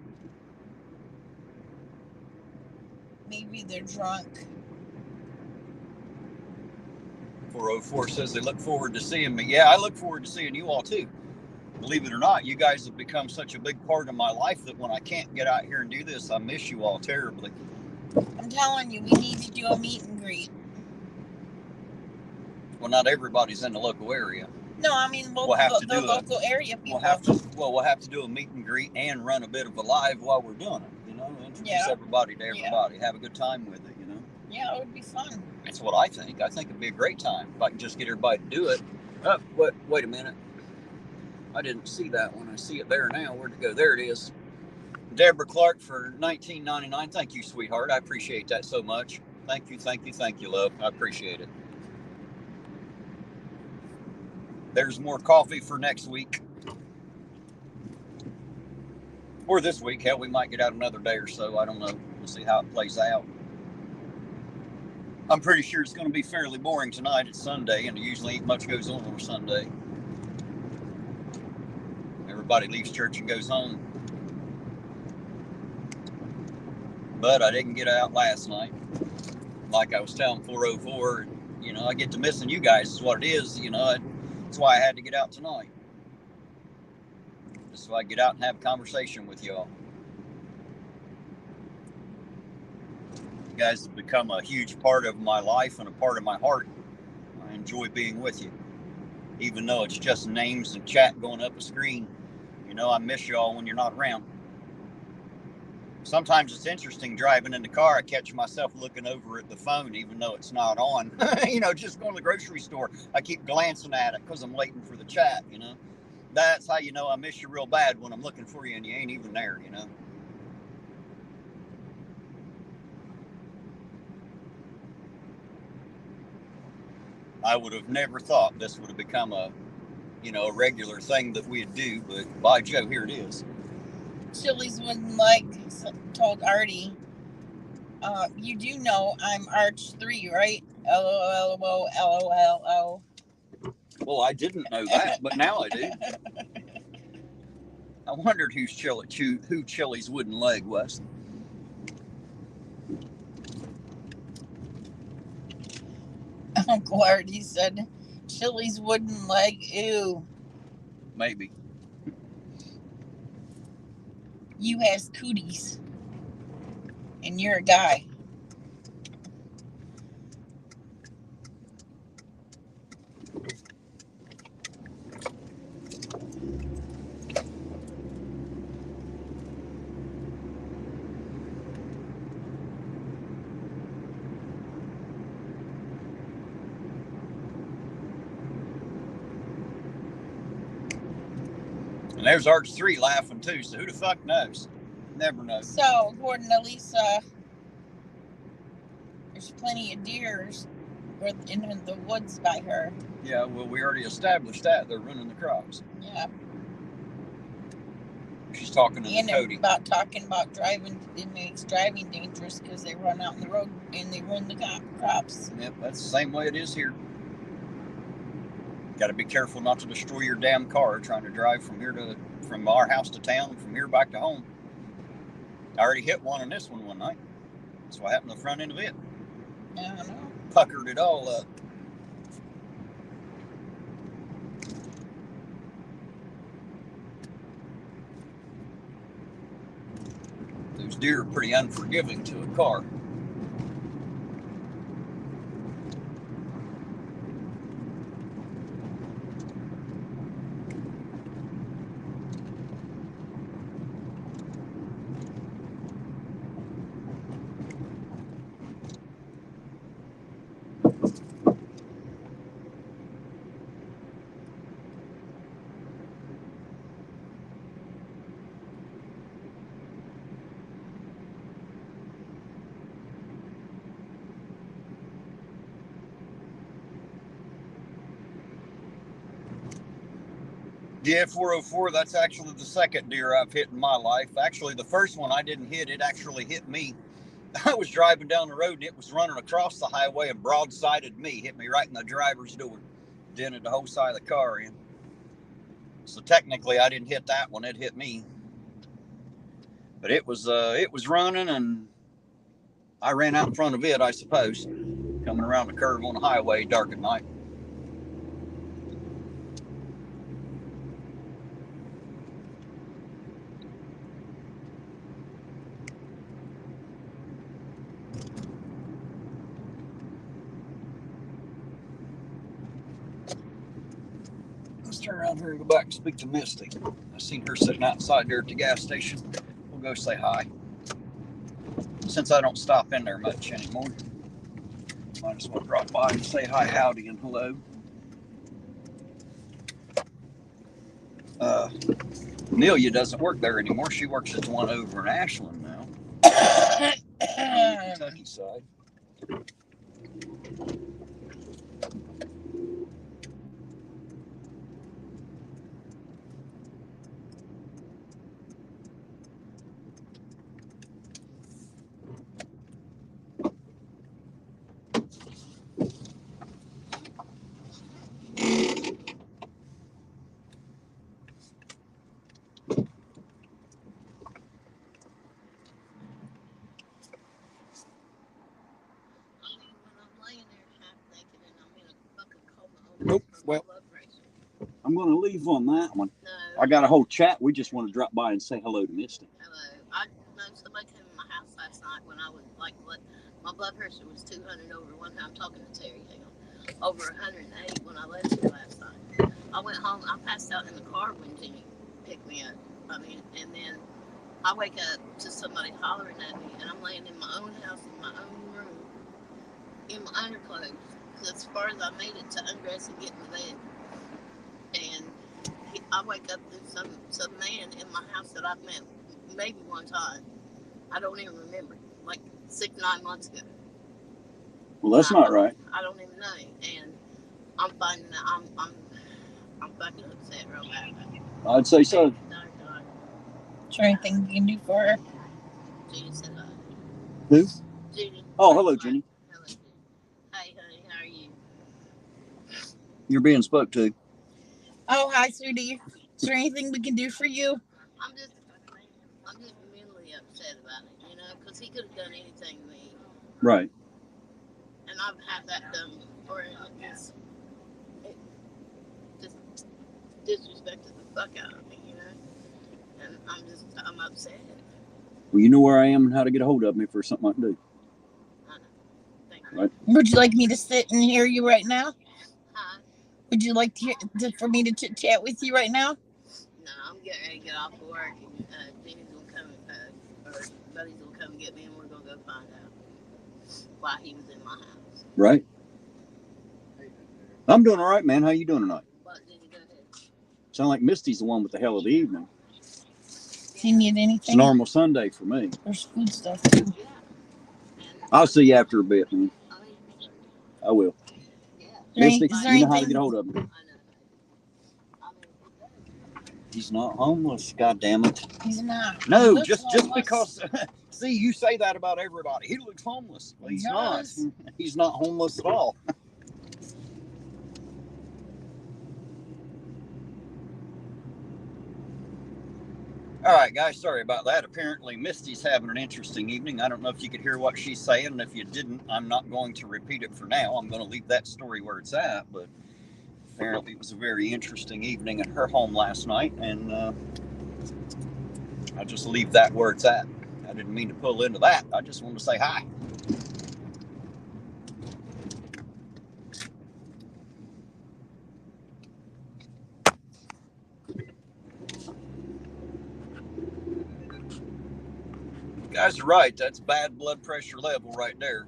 Maybe they're drunk. 404 says they look forward to seeing me. Yeah, I look forward to seeing you all too. Believe it or not, you guys have become such a big part of my life that when I can't get out here and do this, I miss you all terribly. I'm telling you, we need to do a meet and greet. Well, not everybody's in the local area. No, I mean, we'll have to do local area people. We'll have to do a meet and greet and run a bit of a live while we're doing it. You know, introduce everybody to everybody. Yeah. Have a good time with it. You know. Yeah, it would be fun. That's what I think. I think it'd be a great time if I can just get everybody to do it. Oh, wait a minute. I didn't see that one. I see it there now. Where'd it go? There it is. Deborah Clark for $19.99. Thank you, sweetheart. I appreciate that so much. Thank you, love. I appreciate it. There's more coffee for next week. Or this week. Hell, we might get out another day or so. I don't know. We'll see how it plays out. I'm pretty sure it's going to be fairly boring tonight. It's Sunday, and usually ain't much goes on Sunday. Everybody leaves church and goes home. But I didn't get out last night. Like I was telling 404, you know, I get to missing you guys is what it is. You know, that's why I had to get out tonight. Just so I get out and have a conversation with y'all. You guys have become a huge part of my life and a part of my heart. I enjoy being with you. Even though it's just names and chat going up a screen. You know, I miss y'all when you're not around. Sometimes it's interesting driving in the car. I catch myself looking over at the phone, even though it's not on. You know, just going to the grocery store. I keep glancing at it because I'm waiting for the chat, you know. That's how you know I miss you real bad, when I'm looking for you and you ain't even there, you know. I would have never thought this would have become a regular thing that we'd do, but by Joe, here it is. Chili's wouldn't like, told Artie, you do know I'm Arch 3, right? LOLO. Well, I didn't know that, but now I do. I wondered who Chili's wooden leg was. Uncle Artie said, Chili's wooden leg, ew. Maybe. You has cooties. And you're a guy. And there's Arch 3 laughing too, so who the fuck knows? Never knows. So, according to Lisa, There's plenty of deers in the woods by her. Yeah, well, we already established that. They're running the crops. Yeah. She's talking to Cody. About talking about driving. It makes driving dangerous because they run out in the road and they ruin the crops. Yep, that's the same way it is here. Got to be careful not to destroy your damn car trying to drive from our house to town and from here back to home. I already hit one on this one night. That's what happened to the front end of it. Yeah, I know. Puckered it all up. Those deer are pretty unforgiving to a car. Yeah, 404, that's actually the second deer I've hit in my life. Actually, the first one I didn't hit, it actually hit me. I was driving down the road and it was running across the highway and broadsided me, hit me right in the driver's door, dented the whole side of the car in. So technically I didn't hit that one, it hit me. But it was running and I ran out in front of it, I suppose, coming around the curve on the highway dark at night. Turn around here and go back and speak to Misty. I seen her sitting outside there at the gas station. We'll go say hi. Since I don't stop in there much anymore, might as well drop by and say hi, howdy, and hello. Amelia doesn't work there anymore. She works at the one over in Ashland now, on the Kentucky side. Nope. Well, I'm going to leave on that one. No. I got a whole chat. We just want to drop by and say hello to Misty. Hello. I know somebody came in my house last night when I was like, my blood pressure was 200 over one time. I'm talking to Terry. Hang on. Over 108 when I left here last night. I went home. I passed out in the car when Jenny picked me up. And then I wake up to somebody hollering at me, and I'm laying in my own house in my own room in my underclothes. As far as I made it to undress and get in the bed, and I wake up to some man in my house that I've met maybe one time. I don't even remember, like 6-9 months ago. Well, that's not right. I don't even know, and I'm finding that I'm fucking upset real bad. I'd say so. Is there anything you can do for her? Judy said hi. Who? Judy. Oh, hello, Jenny. Hello, Judy. Hey, honey, how are you? You're being spoke to. Oh, hi, sweetie. Is there anything we can do for you? I'm just mentally upset about it, because he could have done anything to me. Right. And I've had that done before, and it just disrespected the fuck out of me, And I'm upset. Well, you know where I am and how to get a hold of me for something I can do. I know. Thank you. Right. Would you like me to sit and hear you right now? Huh? Would you like for me to chit chat with you right now? No, I'm getting ready to get off work, and Jenny's gonna come, or Buddy's gonna come get me, and we're gonna go find out why he was in my house. Right. I'm doing all right, man. How you doing tonight? What, Jenny, go ahead. Sound like Misty's the one with the hell of the evening. Do you need anything? It's a normal Sunday for me. There's food stuff too. Yeah. And I'll see you after a bit, man. I will. Misty, you know how to get a hold of him. He's not homeless. God damn it. He's not. No, just because. See, you say that about everybody. He looks homeless. Well, he's not. He's not homeless at all. All right, guys, sorry about that. Apparently, Misty's having an interesting evening. I don't know if you could hear what she's saying, and if you didn't, I'm not going to repeat it for now. I'm going to leave that story where it's at, but apparently it was a very interesting evening at her home last night, and I'll just leave that where it's at. I didn't mean to pull into that. I just wanted to say hi. You guys are right. That's bad blood pressure level right there.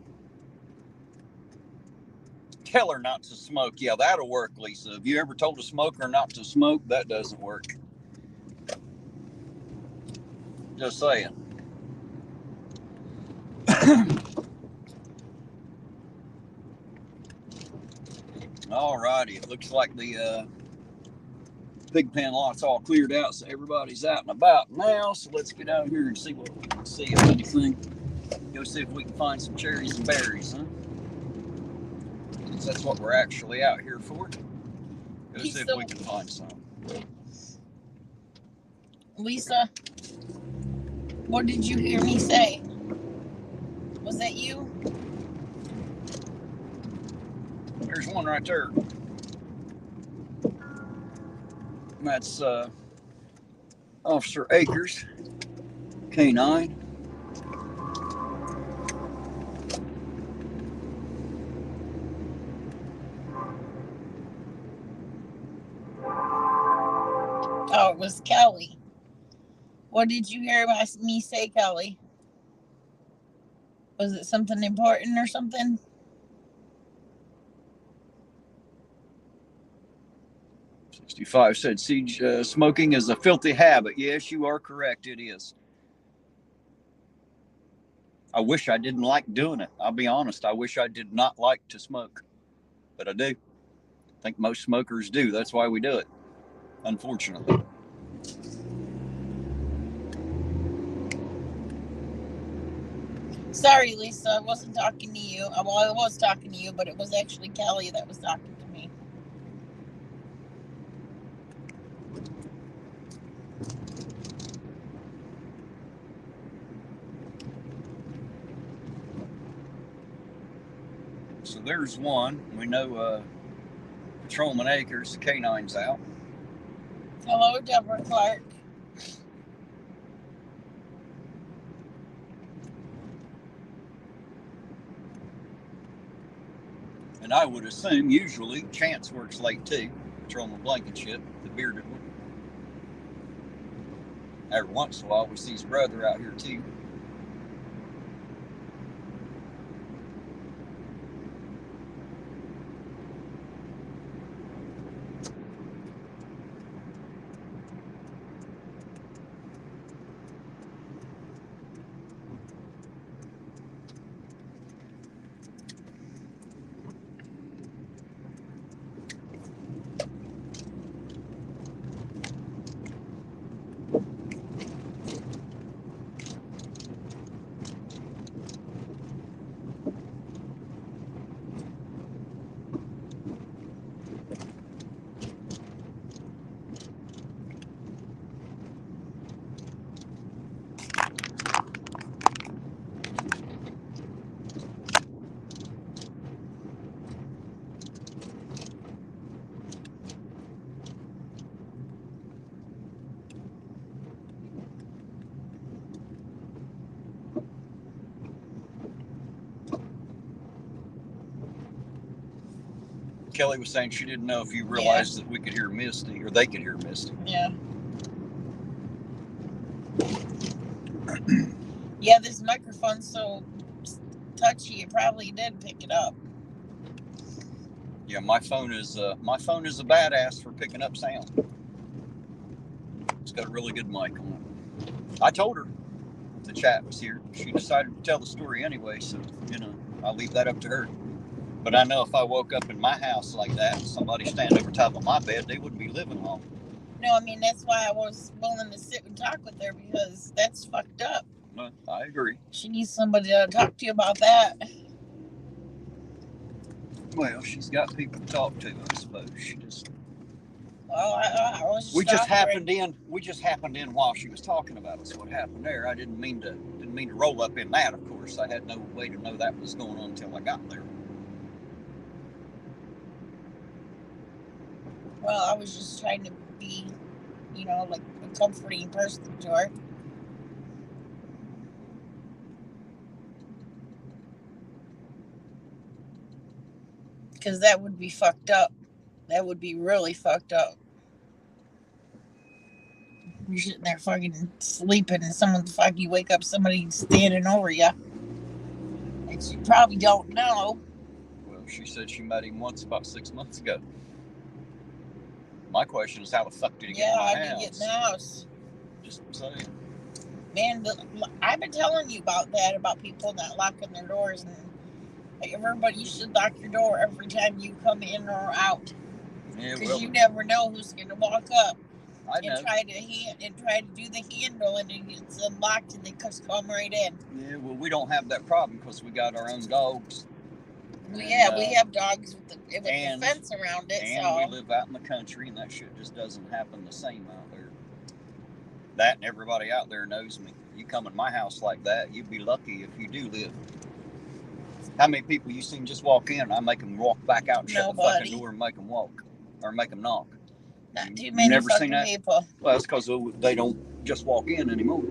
Tell her not to smoke. Yeah, that'll work, Lisa. Have you ever told a smoker not to smoke? That doesn't work. Just saying. All righty. It looks like the pig pen lot's all cleared out, so everybody's out and about now. So let's get out here and see what we can see, if anything. Go see if we can find some cherries and berries, huh? Because that's what we're actually out here for. Go see if we can find some. Lisa, what did you hear me say? Was that you? There's one right there. That's Officer Akers, K9. Oh, it was Kelly. What did you hear me say, Kelly? Was it something important or something? '65 said, Siege, smoking is a filthy habit. Yes, you are correct. It is. I wish I didn't like doing it. I'll be honest. I wish I did not like to smoke. But I do. I think most smokers do. That's why we do it, unfortunately. Sorry, Lisa. I wasn't talking to you. Well, I was talking to you, but it was actually Kelly that was talking to me. So there's one. We know Patrolman Akers, K9's out. Hello, Deborah Clark. And I would assume usually Chance works late too. Patrolman Blankenship, the bearded one. Every once in a while we see his brother out here too. Kelly was saying she didn't know if you realized that we could hear Misty, or they could hear Misty. Yeah. Yeah, this microphone's so touchy, it probably did pick it up. Yeah, my phone is a badass for picking up sound. It's got a really good mic on it. I told her. the chat was here. She decided to tell the story anyway, so, you know, I'll leave that up to her. But I know if I woke up in my house like that and somebody stand over top of my bed, they wouldn't be living long. No, I mean, that's why I was willing to sit and talk with her, because that's fucked up. Well, I agree. She needs somebody to talk to you about that. Well, she's got people to talk to, I suppose. She just... Well, I was just we just happened in while she was talking about us. What happened there? I didn't mean to roll up in that. Of course, I had no way to know that was going on until I got there. Well, I was just trying to be, you know, like a comforting person to her. Because that would be fucked up. That would be really fucked up. You're sitting there fucking sleeping and you wake up, somebody standing over you. And you probably don't know. Well, she said she met him once about 6 months ago. My question is, how the fuck did he get in my house? Yeah, I did get in the house. Just saying. Man, I've been telling you about that, about people not locking their doors, and everybody, you should lock your door every time you come in or out. Yeah, because you never know who's going to walk up and try to do the handle, and it gets unlocked and they just come right in. Yeah, well, we don't have that problem because we got our own dogs. We have dogs with the fence around it. And we live out in the country, and that shit just doesn't happen the same out there. That and everybody out there knows me. You come in my house like that, you'd be lucky if you do live. How many people you seen just walk in and I make them walk back out and shut the fucking door and make them walk? Or make them knock? Not too many fucking people. Well, that's because they don't just walk in anymore.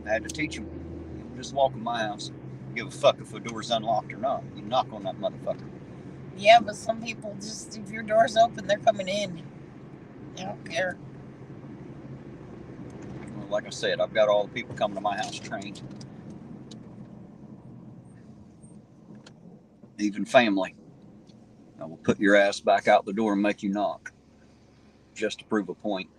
I had to teach them. Just walk in my house. Give a fuck if the door's unlocked or not. You knock on that motherfucker. Yeah, but some people just, if your door's open, they're coming in. They don't care. Well, like I said, I've got all the people coming to my house trained. Even family. I will put your ass back out the door and make you knock. Just to prove a point.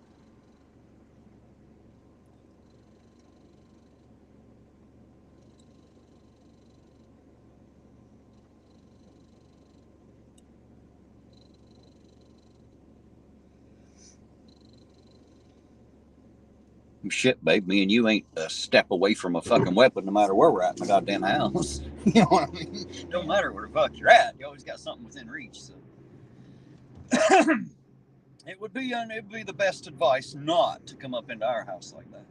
Shit, babe, me and you ain't a step away from a fucking weapon no matter where we're at in the goddamn house. You know what I mean? Don't matter where the fuck you're at. You always got something within reach. So it would be the best advice not to come up into our house like that.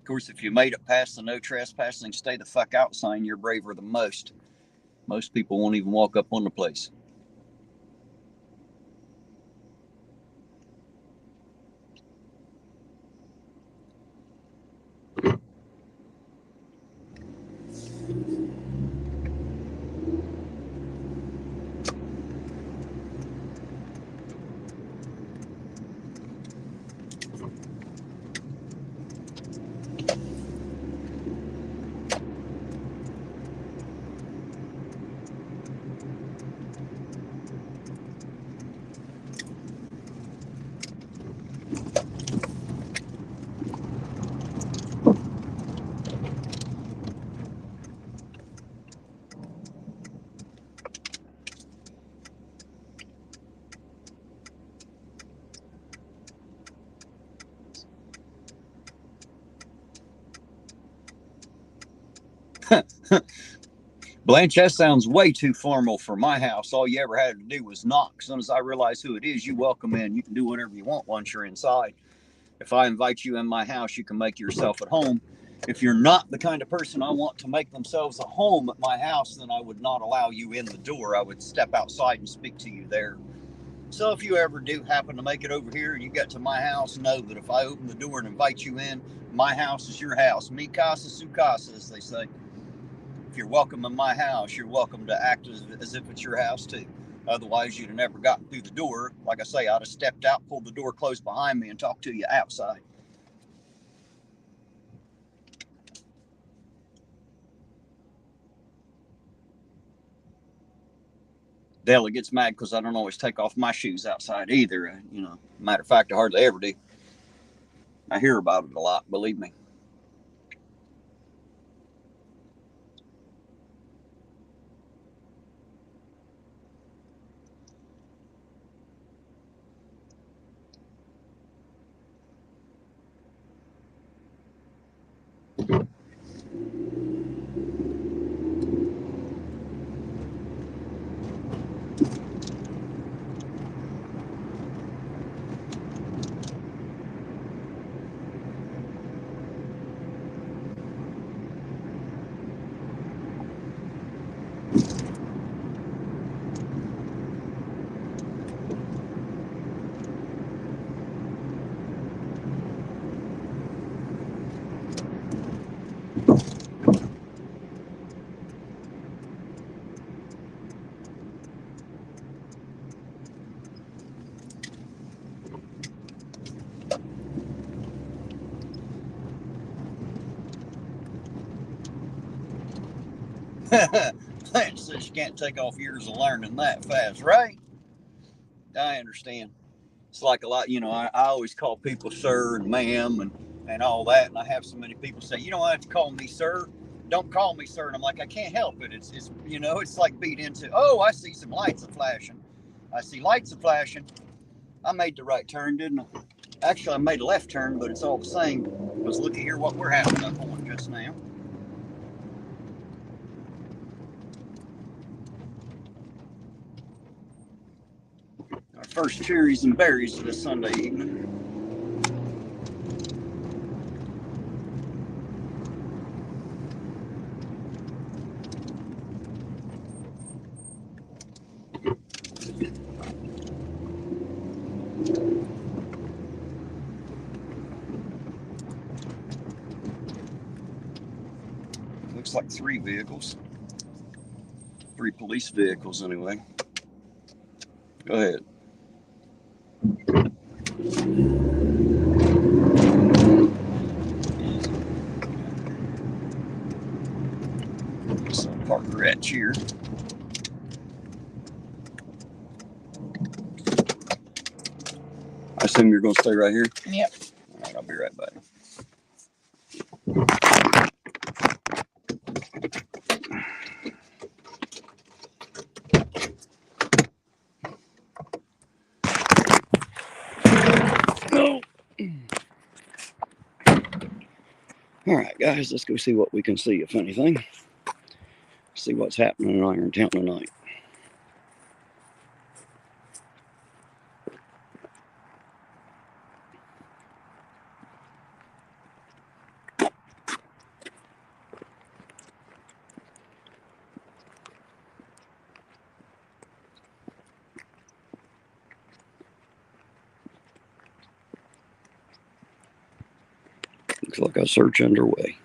Of course, if you made it past the no trespassing, stay the fuck out sign, you're braver than most. Most people won't even walk up on the place. Blanche, that sounds way too formal for my house. All you ever had to do was knock. As soon as I realize who it is, you welcome in. You can do whatever you want once you're inside. If I invite you in my house, you can make yourself at home. If you're not the kind of person I want to make themselves at home at my house, then I would not allow you in the door. I would step outside and speak to you there. So if you ever do happen to make it over here and you get to my house, know that if I open the door and invite you in, my house is your house. Mi casa, su casa, as they say. If you're welcome in my house, you're welcome to act as if it's your house too. Otherwise, you'd have never gotten through the door. Like I say, I'd have stepped out, pulled the door closed behind me, and talked to you outside. Della gets mad because I don't always take off my shoes outside either. Matter of fact, I hardly ever do. I hear about it a lot, believe me. Lance says you can't take off years of learning that fast, right? I understand. It's like a lot, I always call people sir and ma'am and all that, and I have so many people say, you don't have to call me sir. Don't call me sir. And I'm like, I can't help it. It's it's like beat into, oh, I see some lights are flashing. I see lights are flashing. I made the right turn, didn't I? Actually, I made a left turn, but it's all the same. Because look at here what we're having up on just now. Our first cherries and berries this Sunday evening. Looks like 3 vehicles. 3 police vehicles anyway. Go ahead. So park wretch here. I assume you're going to stay right here? Yep. All right, I'll be right back. No. All right, guys, let's go see what we can see, if anything. See what's happening in Irontown tonight. Looks like a search underway.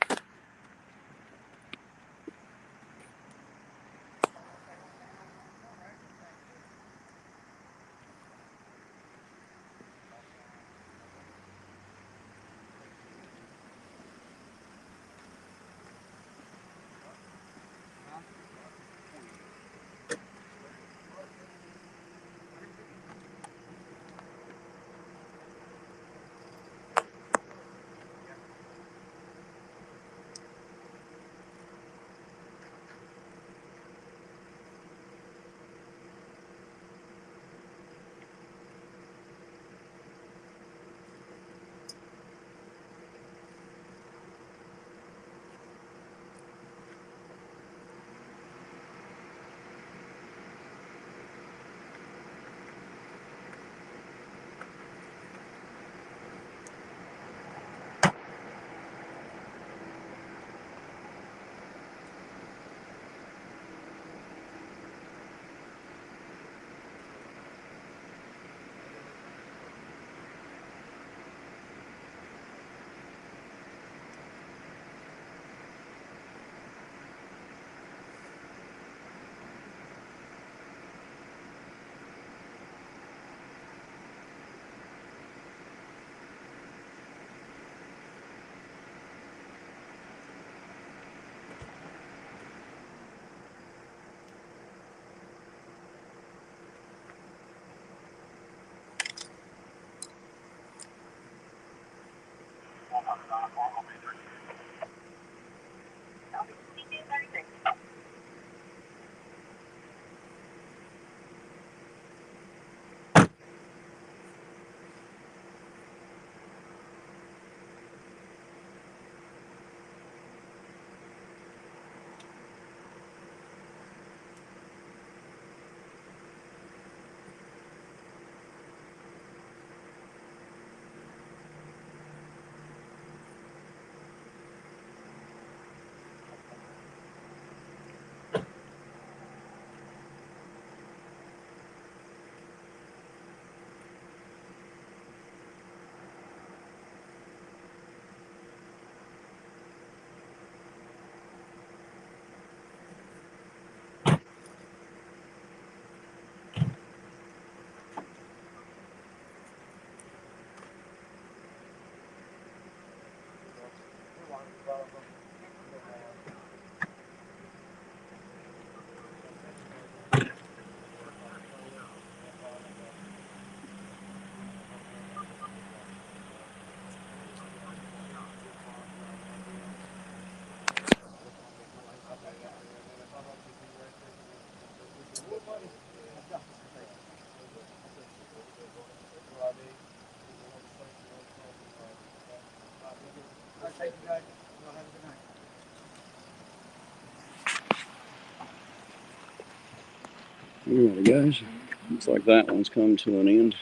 Alrighty, guys. Looks like that one's come to an end.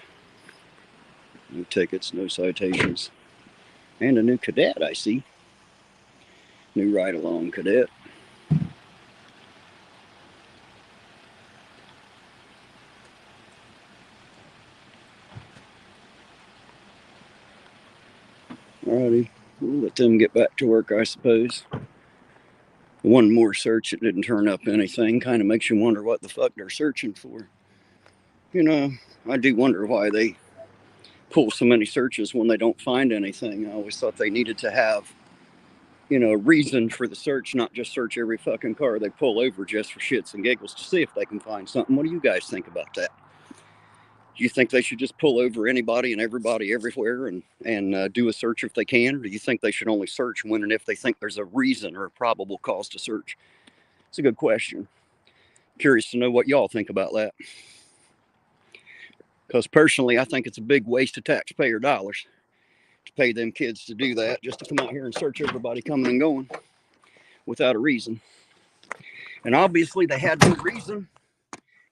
No tickets, no citations. And a new cadet, I see. New ride-along cadet. Alrighty, we'll let them get back to work, I suppose. One more search, it didn't turn up anything. Kind of makes you wonder what the fuck they're searching for. You know, I do wonder why they pull so many searches when they don't find anything. I always thought they needed to have, you know, a reason for the search, not just search every fucking car they pull over just for shits and giggles to see if they can find something. What do you guys think about that? Do you think they should just pull over anybody and everybody everywhere and do a search if they can? Or do you think they should only search when and if they think there's a reason or a probable cause to search? It's a good question. Curious to know what y'all think about that. Because personally, I think it's a big waste of taxpayer dollars to pay them kids to do that, just to come out here and search everybody coming and going without a reason. And obviously they had no reason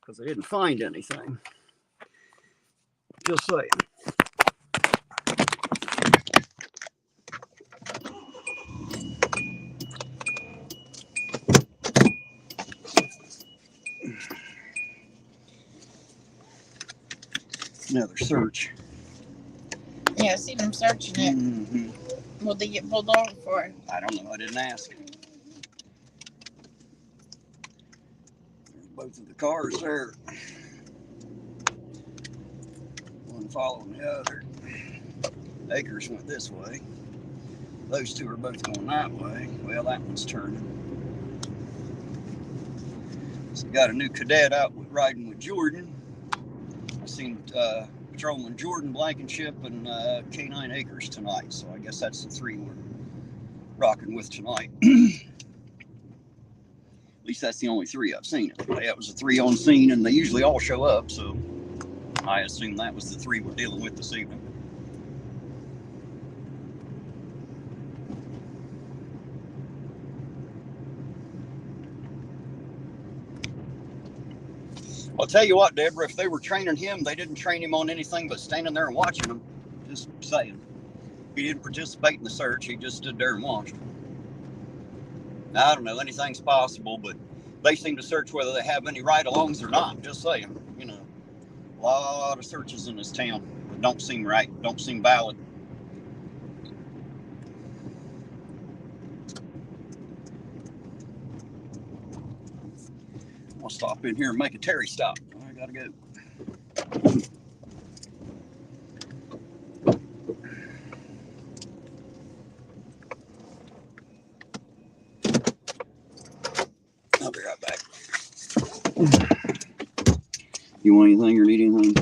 because they didn't find anything. Just saying. Another search. Yeah, I seen them searching it. Mm-hmm. What'd they get pulled over for? I don't know. I didn't ask. There's both of the cars there. One following the other. Acres went this way. Those two are both going that way. Well, that one's turning. So got a new cadet out riding with Jordan. I seen patrolman Jordan, Blankenship, and K9 Acres tonight. So I guess that's the three we're rocking with tonight. At least that's the only three I've seen. That was the three on scene, and they usually all show up. So I assume that was the three we're dealing with this evening. I'll tell you what, Deborah, if they were training him, they didn't train him on anything but standing there and watching him. Just saying. He didn't participate in the search. He just stood there and watched. Now, I don't know. Anything's possible, but they seem to search whether they have any ride-alongs or not. Just saying. You know, a lot of searches in this town that don't seem right, don't seem valid. I'll stop in here and make a Terry stop. I gotta go. I'll be right back. You want anything or need anything?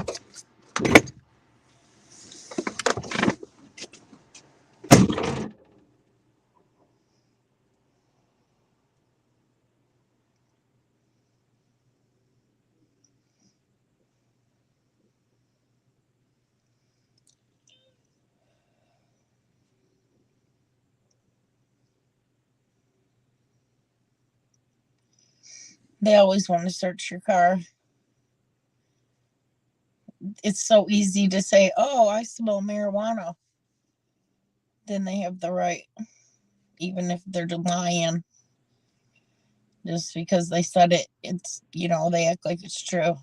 They always want to search your car. It's so easy to say, oh, I smell marijuana. Then they have the right, even if they're lying. Just because they said it, it's, you know, they act like it's true.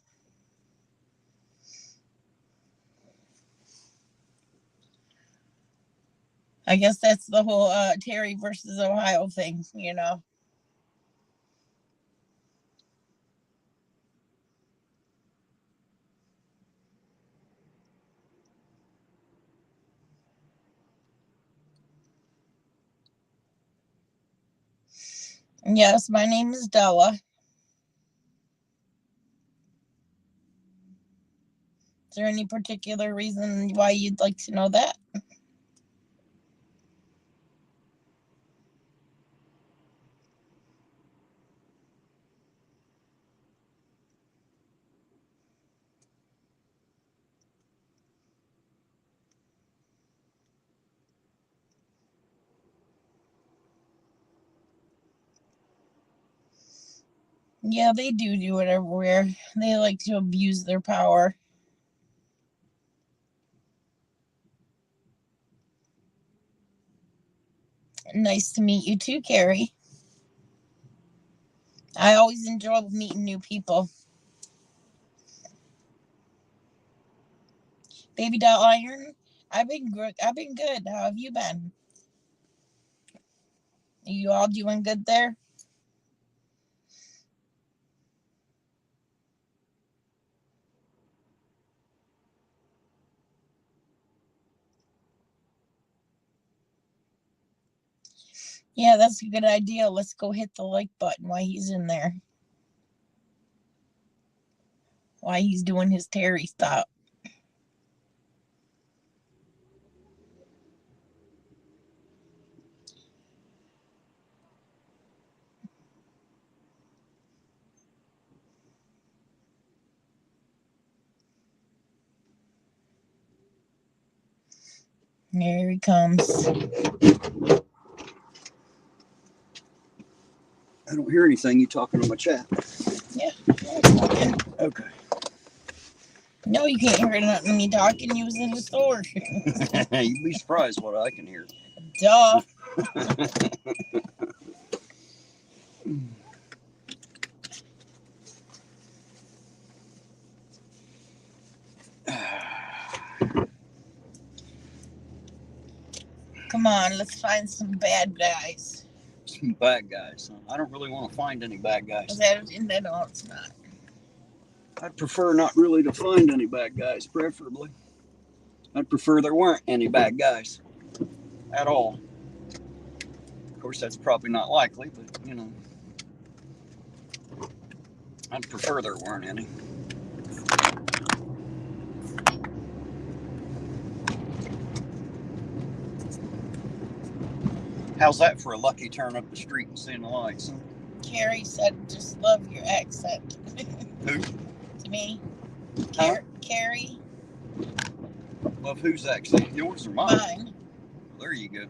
I guess that's the whole Terry versus Ohio thing, you know. Yes, my name is Della. Is there any particular reason why you'd like to know that? Yeah, they do it everywhere. They like to abuse their power. Nice to meet you too, Carrie. I always enjoy meeting new people. Baby Doll Iron, I've been good. How have you been? Are you all doing good there? Yeah, that's a good idea. Let's go hit the like button while he's in there. While he's doing his Terry stop. Here he comes. I don't hear anything. You talking on my chat? Yeah. Okay. No, you can't hear nothing me talking. You was in the store. You'd be surprised what I can hear. Duh. Come on, let's find some bad guys. Some bad guys. I don't really want to find any bad guys. No, it's not. I'd prefer not really to find any bad guys, preferably. I'd prefer there weren't any bad guys at all. Of course, that's probably not likely, but, you know, I'd prefer there weren't any. How's that for a lucky turn up the street and seeing the lights? Huh? Carrie said, just love your accent. Who? To me. Huh? Carrie. Love whose accent? Yours or mine? Mine. Well, there you go.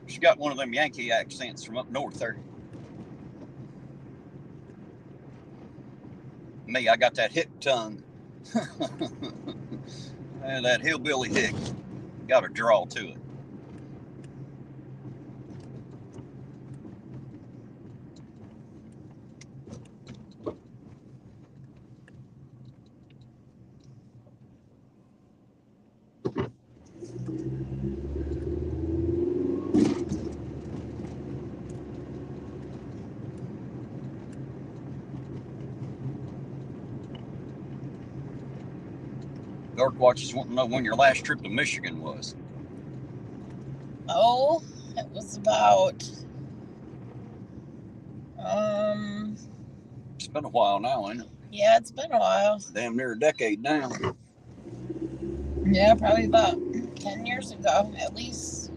She got one of them Yankee accents from up north there. Me, I got that hick tongue. And that hillbilly hick. Got a draw to it. Dark Watchers want to know when your last trip to Michigan was. Oh, it was about It's been a while now, ain't it? Yeah, it's been a while. Damn near a decade now. Yeah, probably about 10 years ago, at least.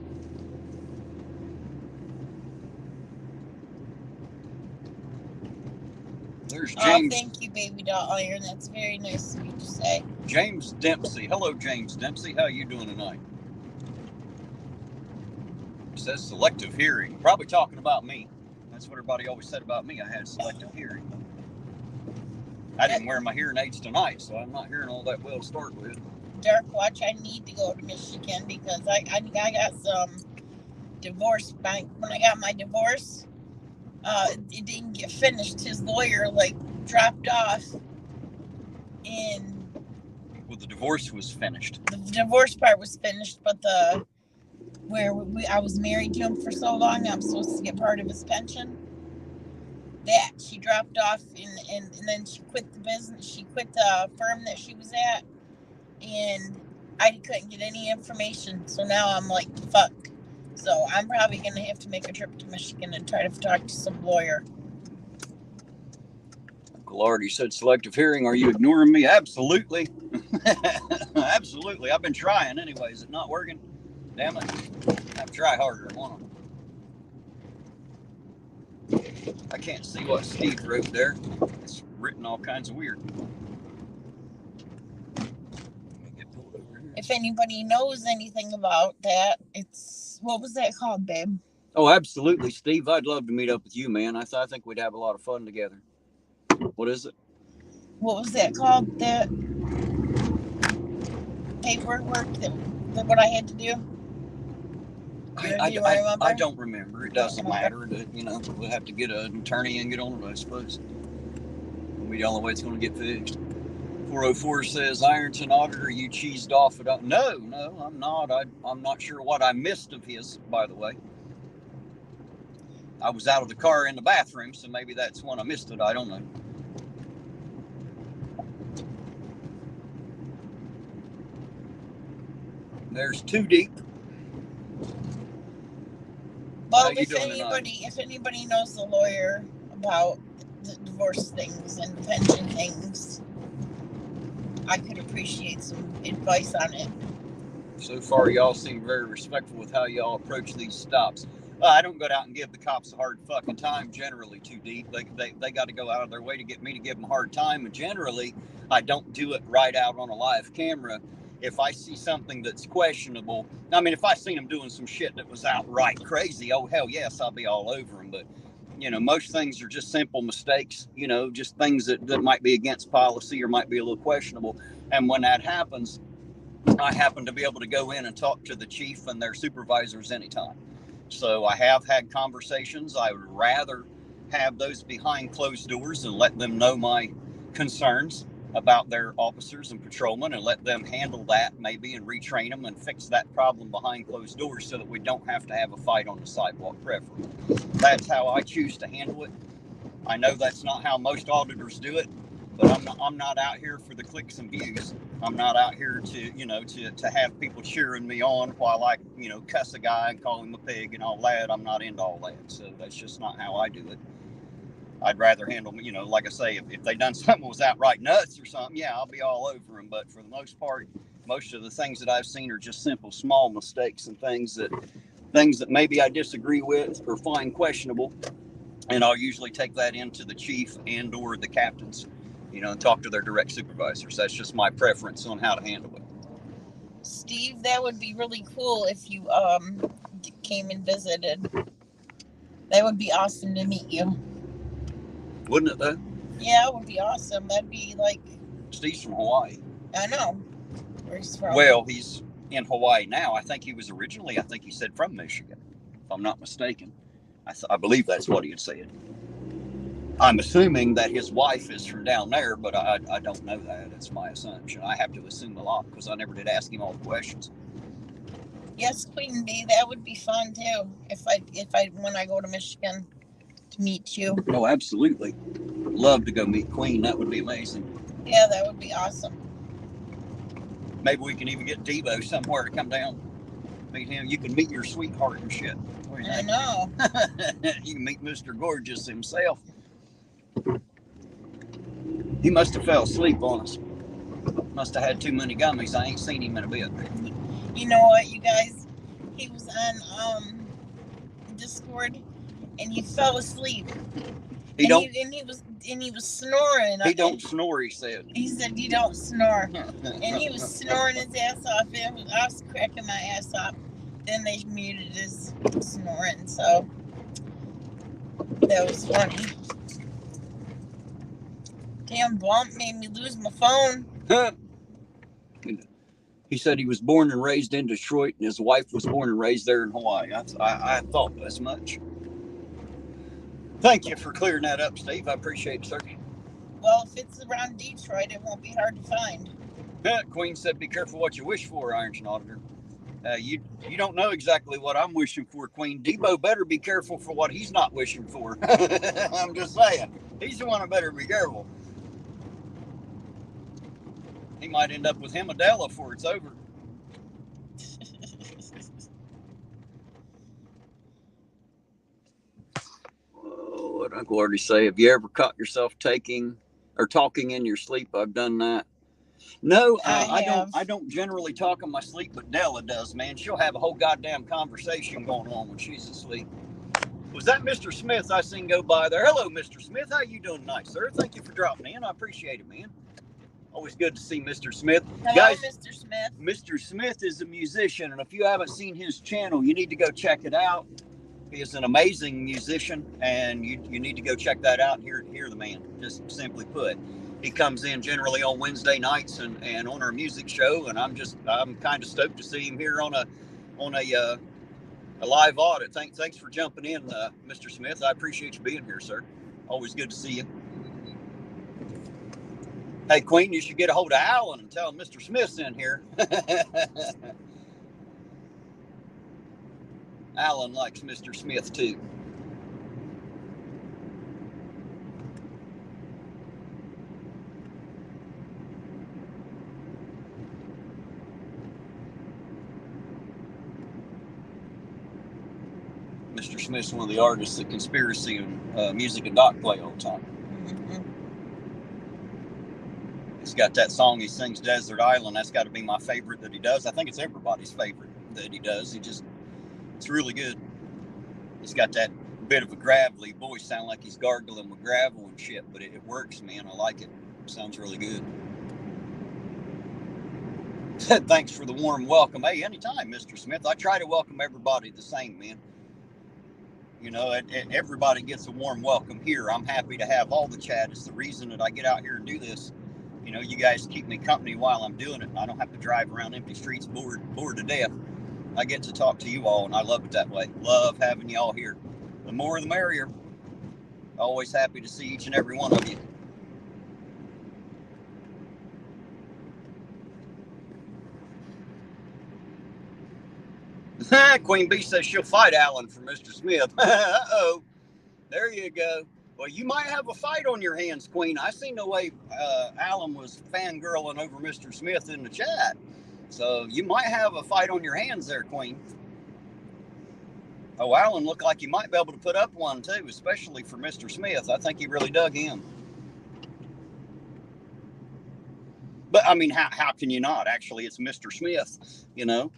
There's James. Oh, thank you, Baby Doll Iron. That's very nice of you to say. James Dempsey. Hello, James Dempsey. How you doing tonight? It says selective hearing. Probably talking about me. That's what everybody always said about me. I had selective hearing. I didn't wear my hearing aids tonight, so I'm not hearing all that well to start with. Dark Watch, I need to go to Michigan because I got some divorce bank. When I got my divorce, it didn't get finished. His lawyer dropped off, and well, the divorce was finished. The divorce part was finished, but I was married to him for so long, I'm supposed to get part of his pension. That she dropped off, and then she quit the business. She quit the firm that she was at, and I couldn't get any information. So now I'm like, fuck. So I'm probably going to have to make a trip to Michigan and try to talk to some lawyer. Uncle Artie said selective hearing. Are you ignoring me? Absolutely. Absolutely. I've been trying anyway. Is it not working? Damn it. I have to try harder. I can't see what Steve wrote there. It's written all kinds of weird. If anybody knows anything about that, it's, what was that called, babe? Oh, absolutely, Steve. I'd love to meet up with you, man. I think we'd have a lot of fun together. What is it? What was that called? That paperwork that what I had to do? I don't remember. It doesn't matter. We'll have to get an attorney and get on it, I suppose. It'll be the only way it's going to get fixed. 404 says, Ironton Auditor, you cheesed off it. No, I'm not. I'm not sure what I missed of his, by the way. I was out of the car in the bathroom, so maybe that's when I missed it. I don't know. There's Too Deep. Well, if anybody knows the lawyer about the divorce things and the pension things, I could appreciate some advice on it. So far, y'all seem very respectful with how y'all approach these stops. I don't go out and give the cops a hard fucking time generally, Too Deep. They got to go out of their way to get me to give them a hard time. And generally, I don't do it right out on a live camera. If I see something that's questionable, I mean, if I seen them doing some shit that was outright crazy, oh, hell yes, I'll be all over them. But, most things are just simple mistakes, just things that might be against policy or might be a little questionable. And when that happens, I happen to be able to go in and talk to the chief and their supervisors anytime. So I have had conversations. I would rather have those behind closed doors and let them know my concerns about their officers and patrolmen and let them handle that maybe and retrain them and fix that problem behind closed doors so that we don't have to have a fight on the sidewalk, preferably. That's how I choose to handle it. I know that's not how most auditors do it, but I'm not out here for the clicks and views. I'm not out here to have people cheering me on while I, cuss a guy and call him a pig and all that. I'm not into all that. So that's just not how I do it. I'd rather handle, like I say, if they done something that was outright nuts or something, yeah, I'll be all over them. But for the most part, most of the things that I've seen are just simple, small mistakes and things that maybe I disagree with or find questionable. And I'll usually take that into the chief and or the captains, and talk to their direct supervisors. That's just my preference on how to handle it. Steve, that would be really cool if you came and visited. That would be awesome to meet you. Wouldn't it, though? Yeah, it would be awesome. That'd be like... Steve's from Hawaii. I know. Where's he from? Well, he's in Hawaii now. I think he was originally, he said from Michigan, if I'm not mistaken. I believe that's what he had said. I'm assuming that his wife is from down there, but I don't know that. It's my assumption. I have to assume a lot because I never did ask him all the questions. Yes, Queen Bee, that would be fun too. If I when I go to Michigan to meet you. Oh, absolutely. Love to go meet Queen. That would be amazing. Yeah, that would be awesome. Maybe we can even get Devo somewhere to come down. Meet him. You can meet your sweetheart and shit. I know. You can meet Mr. Gorgeous himself. He must have fell asleep on us. Must have had too many gummies. I ain't seen him in a bit. You know what, you guys? He was on Discord and he fell asleep. He was snoring. He don't snore, he said. He said you don't snore. And he was snoring his ass off. I was cracking my ass off. Then they muted his snoring, so that was funny. Damn bump made me lose my phone. He said he was born and raised in Detroit, and his wife was born and raised there in Hawaii. I thought as much. Thank you for clearing that up, Steve. I appreciate it, sir. Well, if it's around Detroit, it won't be hard to find. Queen said, be careful what you wish for, Ironton Auditor. You don't know exactly what I'm wishing for, Queen. Debo better be careful for what he's not wishing for. I'm just saying. He's the one who better be careful. He might end up with him Adela before it's over. What Uncle Artie say? Have you ever caught yourself taking or talking in your sleep? I've done that. No, I don't generally talk in my sleep, but Della does, man. She'll have a whole goddamn conversation going on when she's asleep. Was that Mr. Smith I seen go by there? Hello, Mr. Smith. How you doing tonight, sir? Thank you for dropping in. I appreciate it, man. Always good to see Mr. Smith. Hello, guys, Mr. Smith. Mr. Smith is a musician, and if you haven't seen his channel, you need to go check it out. He is an amazing musician, and you need to go check that out and hear the man, just simply put. He comes in generally on Wednesday nights and on our music show, and I'm kind of stoked to see him here on a live audit. Thanks for jumping in, Mr. Smith. I appreciate you being here, sir. Always good to see you. Hey, Queen, you should get a hold of Alan and tell him Mr. Smith's in here. Alan likes Mr. Smith, too. Mr. Smith's one of the artists that Conspiracy and Music and Doc play all the time. Mm-hmm. He's got that song he sings, Desert Island. That's got to be my favorite that he does. I think it's everybody's favorite that he does. It's really good. He's got that bit of a gravelly voice, sound like he's gargling with gravel and shit, but it works, man. I like it. Sounds really good. Thanks for the warm welcome. Hey, anytime, Mr. Smith. I try to welcome everybody the same, man. You know, everybody gets a warm welcome here. I'm happy to have all the chat. It's the reason that I get out here and do this. You know, you guys keep me company while I'm doing it. I don't have to drive around empty streets bored to death. I get to talk to you all, and I love it that way. Love having you all here. The more the merrier. Always happy to see each and every one of you. Queen Bee says she'll fight Alan for Mr. Smith. Uh-oh. There you go. Well, you might have a fight on your hands, Queen. I seen the way Alan was fangirling over Mr. Smith in the chat. So you might have a fight on your hands there, Queen. Oh, Alan looked like he might be able to put up one, too, especially for Mr. Smith. I think he really dug him. But, I mean, how can you not? Actually, it's Mr. Smith, you know.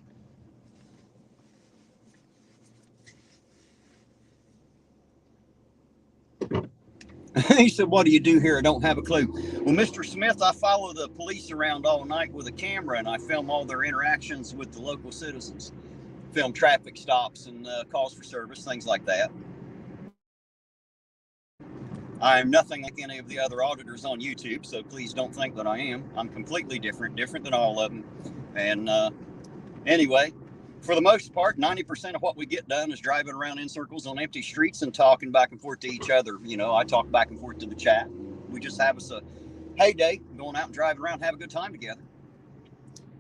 He said, what do you do here? I don't have a clue. Well, Mr. Smith, I follow the police around all night with a camera, and I film all their interactions with the local citizens. Film traffic stops and calls for service, things like that. I'm nothing like any of the other auditors on YouTube, so please don't think that I am. I'm completely different than all of them. And anyway, for the most part, 90% of what we get done is driving around in circles on empty streets and talking back and forth to each other. You know, I talk back and forth to the chat. We just have us a heyday, going out and driving around, have a good time together.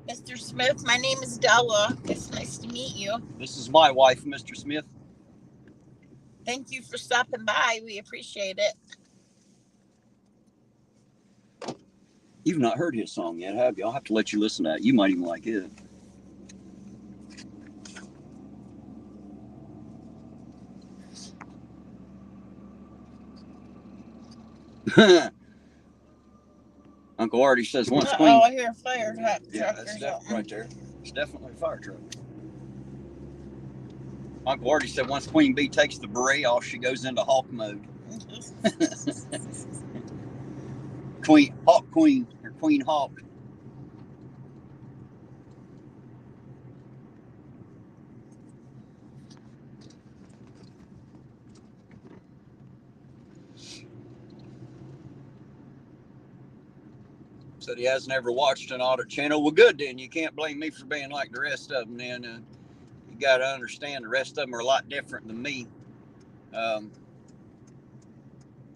Mr. Smith, my name is Della. It's nice to meet you. This is my wife, Mr. Smith. Thank you for stopping by. We appreciate it. You've not heard his song yet, have you? I'll have to let you listen to it. You might even like it. Uncle Artie says once Queen. Oh, I hear a fire truck. Yeah, that's definitely right there. It's definitely a fire truck. Uncle Artie said once Queen Bee takes the beret off, she goes into Hawk mode. Queen Hawk. Said he hasn't ever watched an audit channel. Well, good then. You can't blame me for being like the rest of them then. You got to understand the rest of them are a lot different than me. A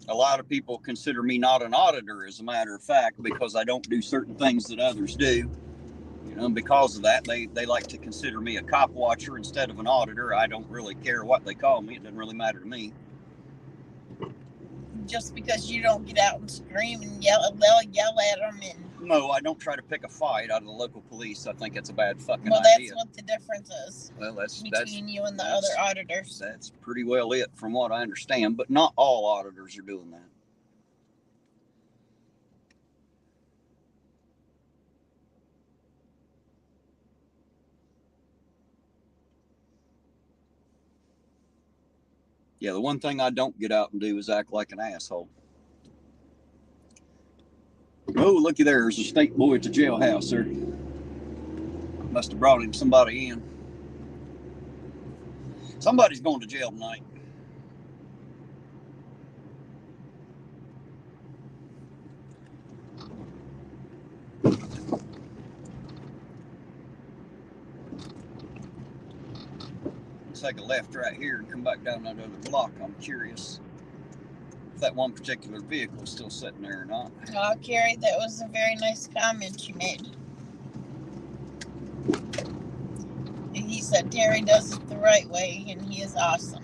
lot of people consider me not an auditor, as a matter of fact, because I don't do certain things that others do. You know, and because of that, they like to consider me a cop watcher instead of an auditor. I don't really care what they call me. It doesn't really matter to me. Just because you don't get out and scream and yell at them and No, I don't try to pick a fight out of the local police. I think it's a bad fucking Well, that's idea. what the difference is. Well, between you and the other auditors. That's pretty well it from what I understand, but not all auditors are doing that. Yeah, the one thing I don't get out and do is act like an asshole. Oh, looky there. There's a state boy at the jailhouse there. Must have brought him somebody in. Somebody's going to jail tonight. Let's take a left right here and come back down that other block. I'm curious if that one particular vehicle is still sitting there or not. Oh, Carrie, that was a very nice comment you made. He said Terry does it the right way, and he is awesome.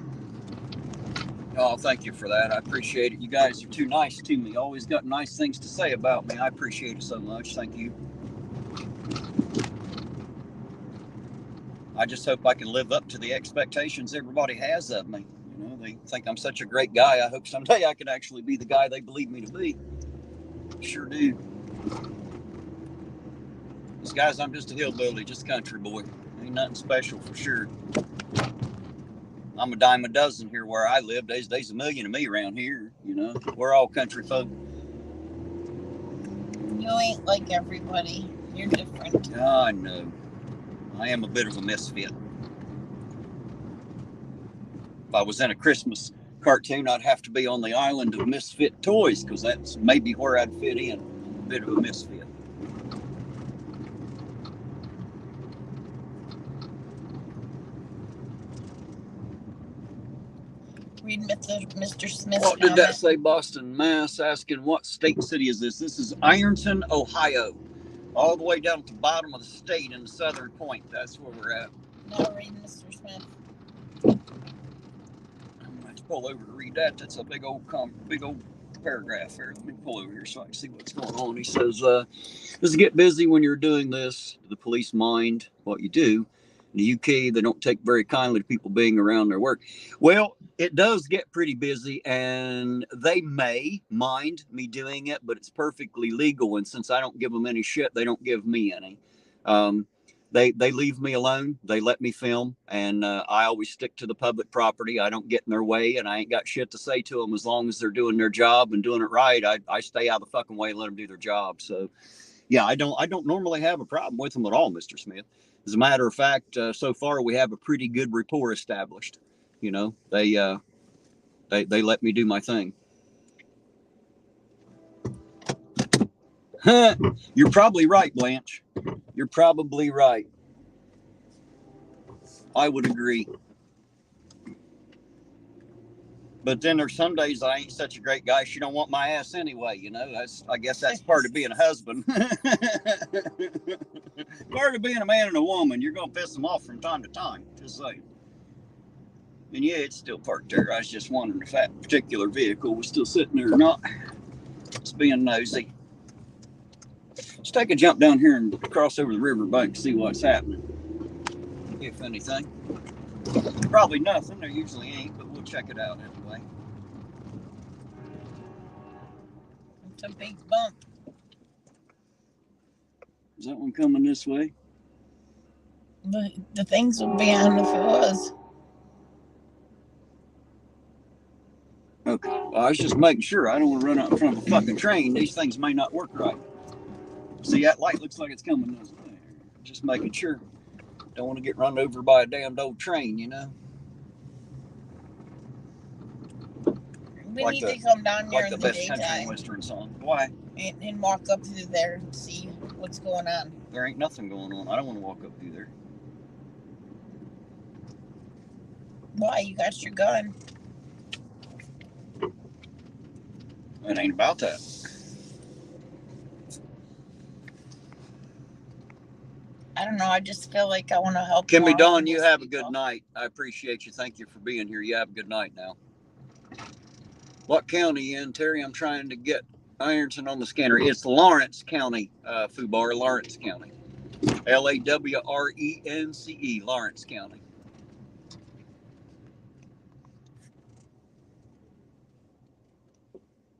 Oh, thank you for that. I appreciate it. You guys are too nice to me. Always got nice things to say about me. I appreciate it so much. Thank you. I just hope I can live up to the expectations everybody has of me. You know, they think I'm such a great guy. I hope someday I can actually be the guy they believe me to be. Sure do. These guys, I'm just a hillbilly, just a country boy. Ain't nothing special for sure. I'm a dime a dozen here where I live. There's a million of me around here, you know. We're all country folk. You ain't like everybody. You're different. I know. I am a bit of a misfit. If I was in a Christmas cartoon, I'd have to be on the island of misfit toys, because that's maybe where I'd fit in. I'm a bit of a misfit. Read Mr. Smith's What did comment. that say? Boston, Mass. Asking what state city is this? This is Ironton, Ohio. All the way down at the bottom of the state in the southern point. That's where we're at. Now read Mr. Smith. I'm going to have to pull over to read that. That's a big old paragraph here. Let me pull over here so I can see what's going on. He says, does it get busy when you're doing this? Do the police mind what you do? In the UK, they don't take very kindly to people being around their work. Well, it does get pretty busy, and they may mind me doing it, but it's perfectly legal. And since I don't give them any shit, they don't give me any. They leave me alone. They let me film, and I always stick to the public property. I don't get in their way, and I ain't got shit to say to them as long as they're doing their job and doing it right. I stay out of the fucking way and let them do their job. So, yeah, I don't normally have a problem with them at all, Mr. Smith. As a matter of fact, so far we have a pretty good rapport established. You know, they let me do my thing. You're probably right, Blanche. You're probably right. I would agree. But then there's some days I ain't such a great guy. She don't want my ass anyway, you know. I guess that's part of being a husband. Part of being a man and a woman. You're gonna piss them off from time to time. Just saying. And yeah, it's still parked there. I was just wondering if that particular vehicle was still sitting there or not. Just being nosy. Let's take a jump down here and cross over the riverbank and see what's happening. If anything. Probably nothing. There usually ain't, but we'll check it out anyway. It's a big bump. Is that one coming this way? The things would be on if it was. Okay. Well, I was just making sure. I don't want to run out in front of a fucking train. These things may not work right. See, that light looks like it's coming this way. Just making sure. Don't want to get run over by a damned old train, you know? We need to come down here in the best daytime. country western song. Why? And walk up through there and see what's going on. There ain't nothing going on. I don't want to walk up through there. Why? You got your gun. It ain't about that. I don't know. I just feel like I want to help. Kimmy Dawn, you have a good night. I appreciate you. Thank you for being here. You have a good night now. What county you in, Terry? I'm trying to get Ironton on the scanner. It's Lawrence County, FUBAR, Lawrence County. Lawrence, Lawrence County.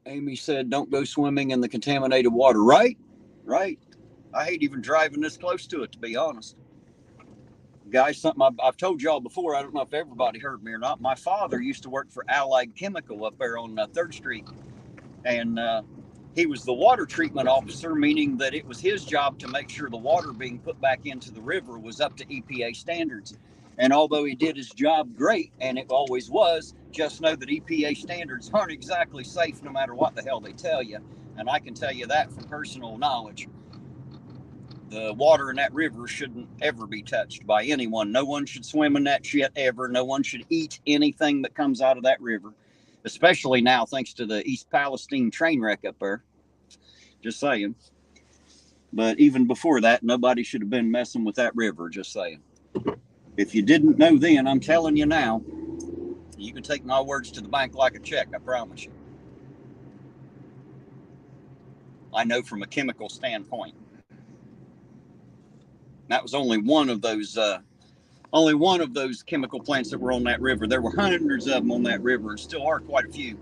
Amy said, don't go swimming in the contaminated water. Right? Right. I hate even driving this close to it, to be honest. Guys, something I've told y'all before, I don't know if everybody heard me or not. My father used to work for Allied Chemical up there on 3rd Street. And he was the water treatment officer, meaning that it was his job to make sure the water being put back into the river was up to EPA standards. And although he did his job great, and it always was, just know that EPA standards aren't exactly safe no matter what the hell they tell you. And I can tell you that from personal knowledge. The water in that river shouldn't ever be touched by anyone. No one should swim in that shit ever. No one should eat anything that comes out of that river. Especially now, thanks to the East Palestine train wreck up there. Just saying. But even before that, nobody should have been messing with that river, just saying. If you didn't know then, I'm telling you now, you can take my words to the bank like a check, I promise you. I know from a chemical standpoint. That was only one of those chemical plants that were on that river. There were hundreds of them on that river, and still are quite a few.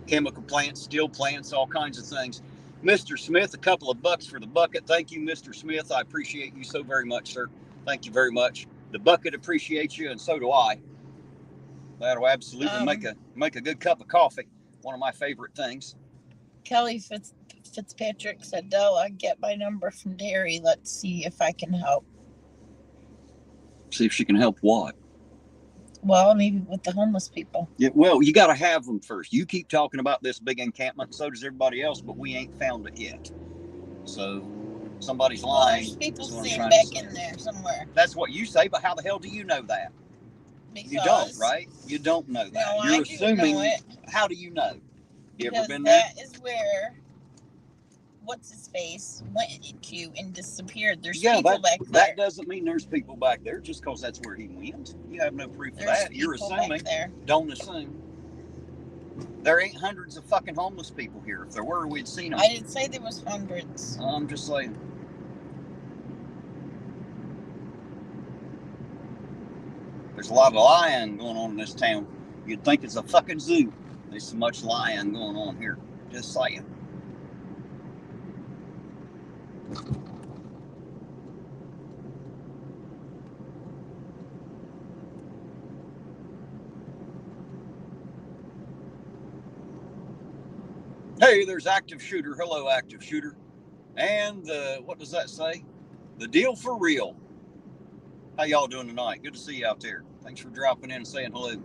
Chemical plants, steel plants, all kinds of things. Mr. Smith, a couple of bucks for the bucket. Thank you, Mr. Smith. I appreciate you so very much, sir. Thank you very much. The bucket appreciates you, and so do I. That'll absolutely make a good cup of coffee. One of my favorite things. Kelly Fitzpatrick said, Della, get my number from Terry. Let's see if I can help. See if she can help what? Well, maybe with the homeless people. Yeah, well, you got to have them first. You keep talking about this big encampment, so does everybody else, but we ain't found it yet. So somebody's lying. There's people sitting back in there somewhere. That's what you say, but how the hell do you know that? Because you don't, right? You don't know that. No, You're I assuming. Know it. How do you know? You because ever been there? That is where what's his face went into and disappeared. There's people back there. That doesn't mean there's people back there just because that's where he went. You have no proof of that. You're assuming. Don't assume. There ain't hundreds of fucking homeless people here. If there were, we'd seen them. I didn't say there was hundreds. I'm just saying. There's a lot of lying going on in this town. You'd think it's a fucking zoo. There's so much lying going on here. Just saying. Hey, there's Active Shooter. Hello, Active Shooter. And what does that say? The deal for real. How y'all doing tonight? Good to see you out there. Thanks for dropping in and saying hello.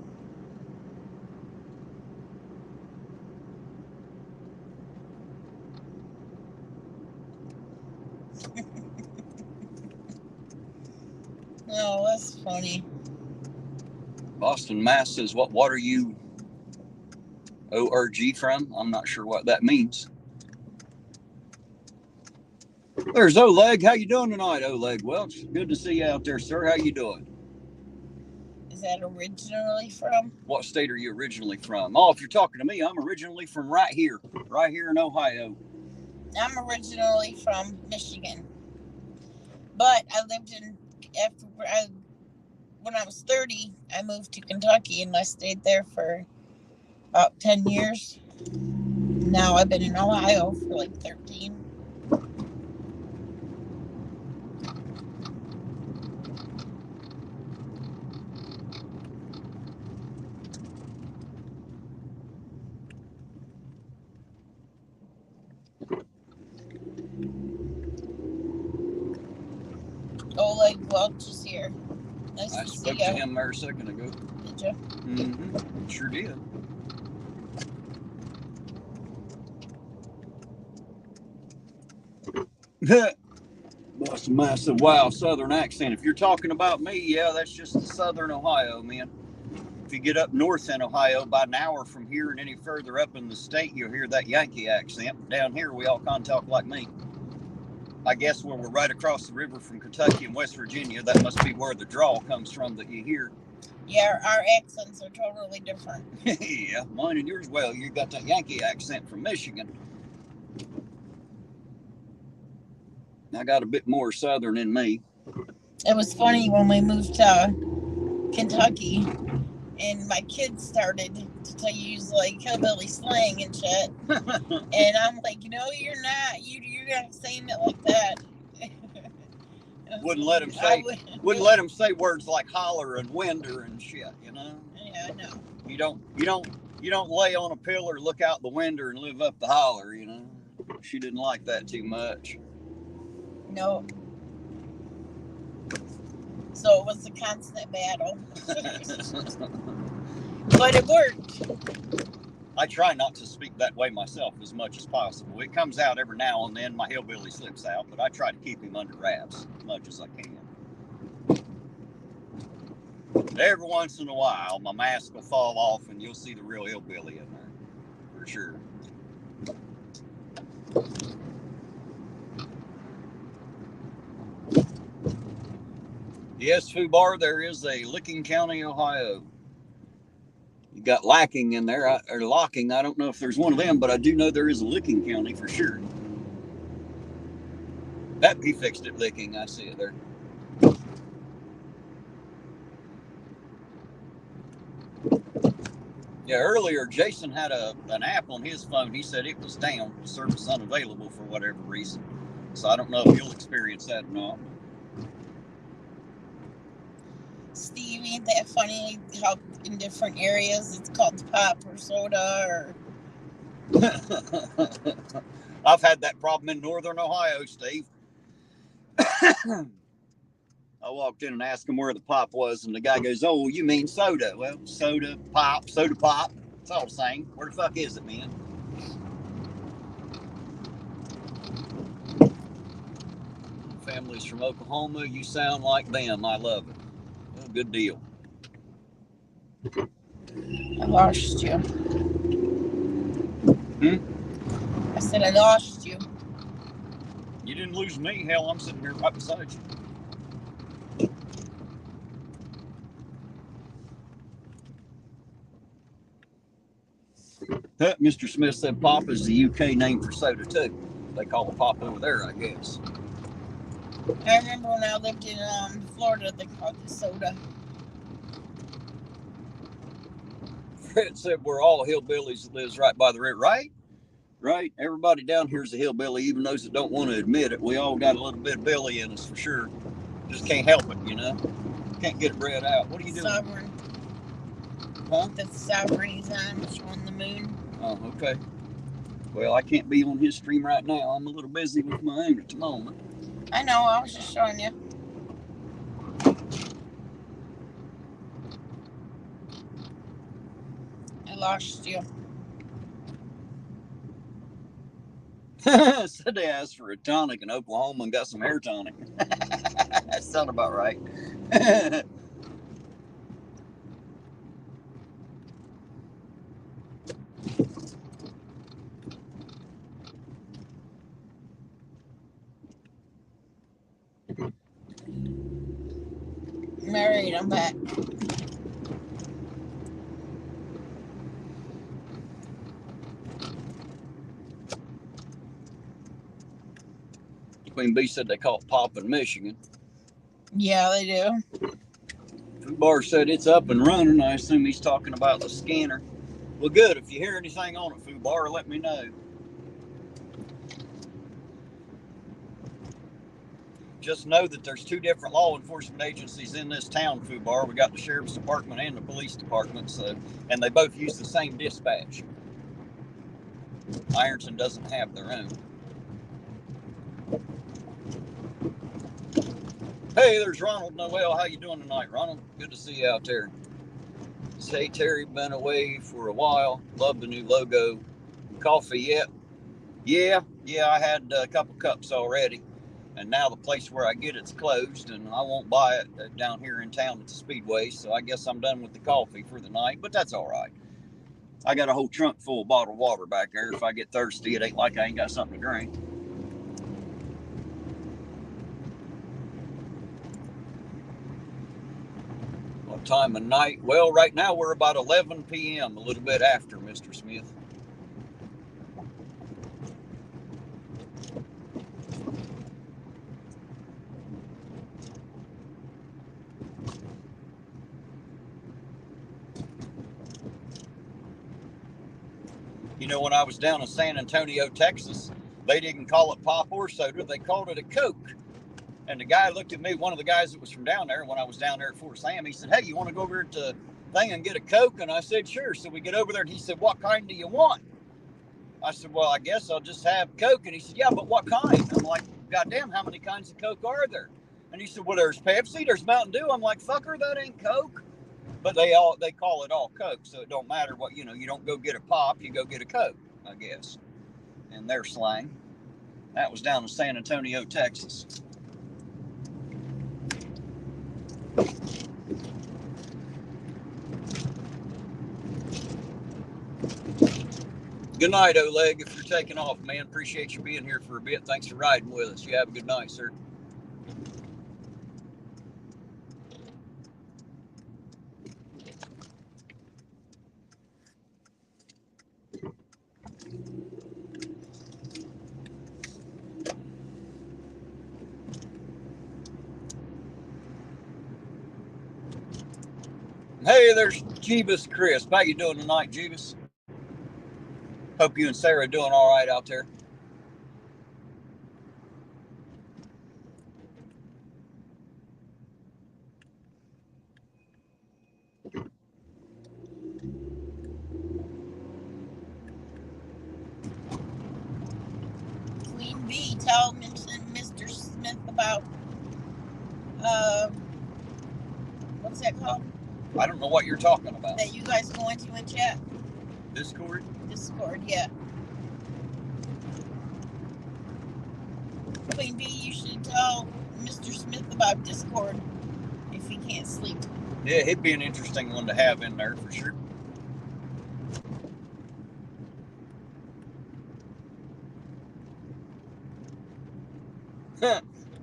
Oh, that's funny. Boston Mass says, what water you ORG from? I'm not sure what that means. There's Oleg. How you doing tonight, Oleg Welch? Good to see you out there, sir. How you doing? Is that originally from? What state are you originally from? Oh, if you're talking to me, I'm originally from right here in Ohio. I'm originally from Michigan. But I lived in, when I was 30, I moved to Kentucky and I stayed there for about 10 years. Now I've been in Ohio for like 13. Oleg Welch is here. Nice to see you. I spoke to him there a second ago. Did you? Mm-hmm. Sure did. That's a massive, wow, southern accent. If you're talking about me, yeah, that's just southern Ohio, man. If you get up north in Ohio, about an hour from here and any further up in the state, you'll hear that Yankee accent. Down here, we all kind of talk like me. I guess where we're right across the river from Kentucky and West Virginia, that must be where the drawl comes from that you hear. Yeah, our accents are totally different. Yeah, mine and yours, well, you got that Yankee accent from Michigan. I got a bit more Southern in me. It was funny when we moved to Kentucky and my kids started to use like hillbilly slang and shit. And I'm like, you're not. You're not saying it like that. Wouldn't let them say words like holler and winder and shit, Yeah, no. You don't lay on a pillar, look out the window, and live up the holler, She didn't like that too much. No. So it was a constant battle. But it worked. I try not to speak that way myself as much as possible. It comes out every now and then. My hillbilly slips out, but I try to keep him under wraps as much as I can. But every once in a while, my mask will fall off and you'll see the real hillbilly in there, for sure. Yes, Fubar, there is a Licking County, Ohio. You got lacking in there, or locking. I don't know if there's one of them, but I do know there is a Licking County for sure. That he fixed it, Licking. I see it there. Yeah, earlier Jason had an app on his phone. He said it was down, service unavailable for whatever reason. So I don't know if you'll experience that or not. Steve, ain't that funny how in different areas it's called pop or soda or... I've had that problem in northern Ohio, Steve. I walked in and asked him where the pop was, and the guy goes, "Oh, you mean soda?" Well, soda pop. It's all the same. Where the fuck is it, man? Families from Oklahoma, you sound like them. I love it. Well, good deal. I lost you. I said I lost you. You didn't lose me. Hell, I'm sitting here right beside you. Mr. Smith said pop is the UK name for soda, too. They call it pop over there, I guess. I remember when I lived in Florida, they called it soda. Fred said we're all hillbillies that lives right by the river. Right? Everybody down here's a hillbilly, even those that don't want to admit it. We all got a little bit of Billy in us for sure. Just can't help it, Can't get it bred out. What are you doing? Sovereign. Huh? That's Sovereign. He's on the moon. Oh, okay. Well, I can't be on his stream right now. I'm a little busy with my own at the moment. I know. I was just showing you. I lost you. Said they asked for a tonic in Oklahoma and got some hair tonic. That sounded about right. Married, I'm back. Queen Bee said they call it pop in Michigan. Yeah, they do. Fubar said it's up and running. I assume he's talking about the scanner. Well, good. If you hear anything on it, Fubar, let me know. Just know that there's two different law enforcement agencies in this town, Fubar. We got the sheriff's department and the police department, and they both use the same dispatch. Ironton doesn't have their own. Hey, there's Ronald Noel. How you doing tonight, Ronald? Good to see you out there. Say, Terry, been away for a while. Love the new logo. Coffee yet? Yeah, I had a couple cups already. And now the place where I get it's closed, and I won't buy it down here in town at the Speedway, so I guess I'm done with the coffee for the night, but that's all right. I got a whole trunk full of bottled water back there. If I get thirsty, it ain't like I ain't got something to drink. What time of night? Well, right now we're about 11 p.m., a little bit after, Mr. Smith. You know, when I was down in San Antonio, Texas, they didn't call it pop or soda. They called it a Coke. And the guy looked at me, one of the guys that was from down there, when I was down there at Fort Sam, he said, hey, you want to go over to thing and get a Coke? And I said, sure. So we get over there, and he said, what kind do you want? I said, well, I guess I'll just have Coke. And he said, yeah, but what kind? I'm like, goddamn, how many kinds of Coke are there? And he said, well, there's Pepsi, there's Mountain Dew. I'm like, fucker, that ain't Coke. But they call it all Coke, so it don't matter what, you don't go get a pop, you go get a Coke, I guess, in their slang. That was down in San Antonio, Texas. Good night, Oleg, if you're taking off, man. Appreciate you being here for a bit. Thanks for riding with us. You have a good night, sir. Hey, there's Jeebus Crisp. How you doing tonight, Jeebus? Hope you and Sarah are doing all right out there. Queen Bee, tell Mr. Smith about what's that called? I don't know what you're talking about. That you guys go into in chat. Discord? Discord, yeah. Queen Bee, you should tell Mr. Smith about Discord if he can't sleep. Yeah, he'd be an interesting one to have in there for sure.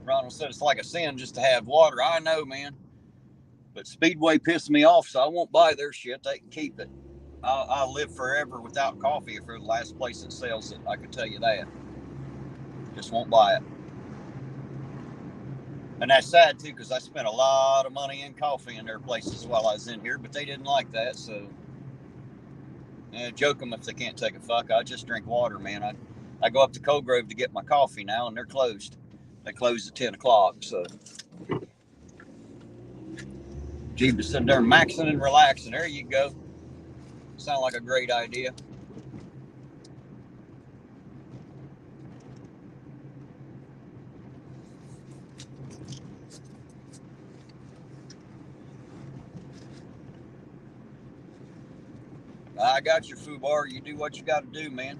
Ronald said it's like a sin just to have water. I know, man. But Speedway pissed me off, so I won't buy their shit. They can keep it. I'll live forever without coffee if they're the last place that sells it. I can tell you that. Just won't buy it. And that's sad, too, because I spent a lot of money in coffee in their places while I was in here, but they didn't like that, so... joke them if they can't take a fuck. I just drink water, man. I go up to Cold Grove to get my coffee now, and they're closed. They close at 10 o'clock, so... Jeebus said they're maxing and relaxing. There you go. Sound like a great idea. I got your FUBAR. You do what you got to do, man.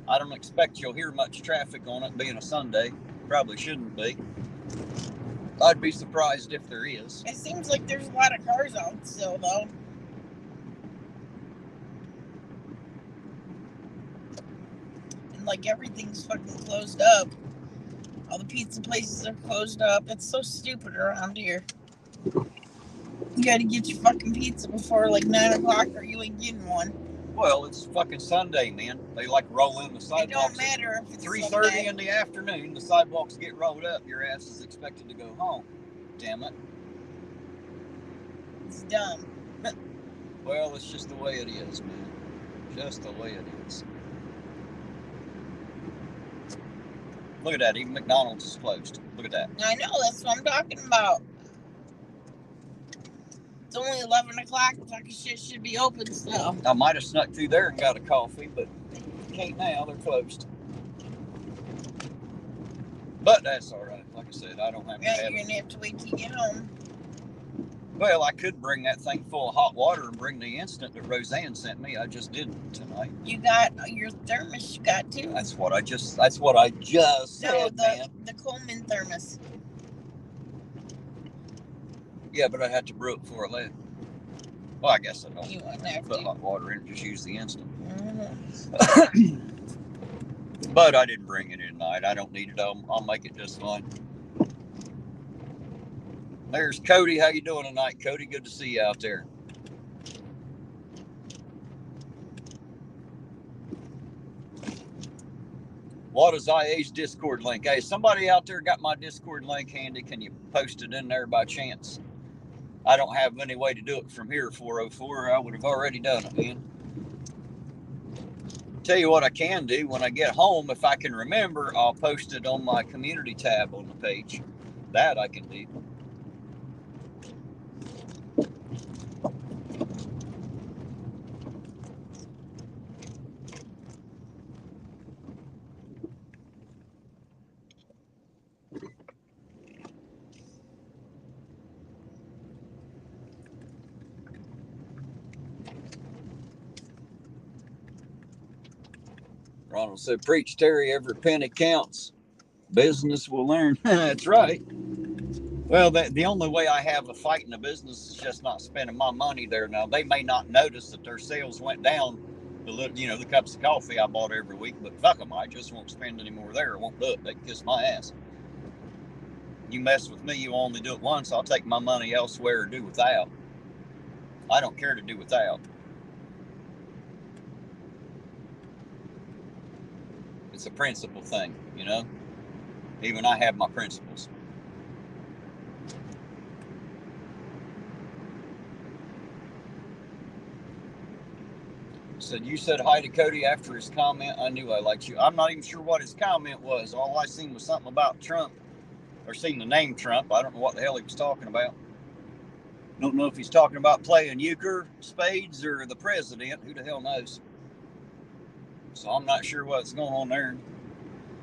I don't expect you'll hear much traffic on it being a Sunday. Probably shouldn't be. I'd be surprised if there is. It seems like there's a lot of cars out still, though. And like everything's fucking closed up. All the pizza places are closed up. It's so stupid around here. You gotta get your fucking pizza before like 9 o'clock or you ain't getting one. Well, it's fucking Sunday, man. They like roll in the sidewalks. It don't matter if it's 3:30 in the afternoon, the sidewalks get rolled up. Your ass is expected to go home. Damn it. It's dumb. Well, it's just the way it is, man. Just the way it is. Look at that. Even McDonald's is closed. Look at that. I know. That's what I'm talking about. It's only 11 o'clock. The fucking shit should be open still. I might have snuck through there and got a coffee, but can't now. They're closed. But that's all right. Like I said, I don't have to have you're going to have to wait till you get home. Well, I could bring that thing full of hot water and bring the instant that Roseanne sent me. I just didn't tonight. You got your thermos. You got too. That's what I just said, man. The Coleman thermos. Yeah, but I had to brew it before I left. Well, I guess I don't. You wouldn't have put to. hot water in it. Just use the instant. Mm-hmm. But I didn't bring it in tonight. I don't need it. I'll make it just fine. There's Cody. How you doing tonight, Cody? Good to see you out there. What is IA's Discord link? Hey, somebody out there got my Discord link handy. Can you post it in there by chance? I don't have any way to do it from here, 404. I would have already done it, man. Tell you what I can do when I get home, if I can remember, I'll post it on my community tab on the page. That I can do. Ronald said, preach, Terry, every penny counts. Business will learn. That's right. Well, the only way I have a fight in the business is just not spending my money there. Now, they may not notice that their sales went down, the cups of coffee I bought every week, but fuck them. I just won't spend any more there. I won't do it. They can kiss my ass. You mess with me, you only do it once. I'll take my money elsewhere or do without. I don't care to do without. It's a principle thing, Even I have my principles. Said, you said hi to Cody after his comment. I knew I liked you. I'm not even sure what his comment was. All I seen was something about Trump, or seen the name Trump. I don't know what the hell he was talking about. Don't know if he's talking about playing euchre, spades, or the president. Who the hell knows? So I'm not sure what's going on there.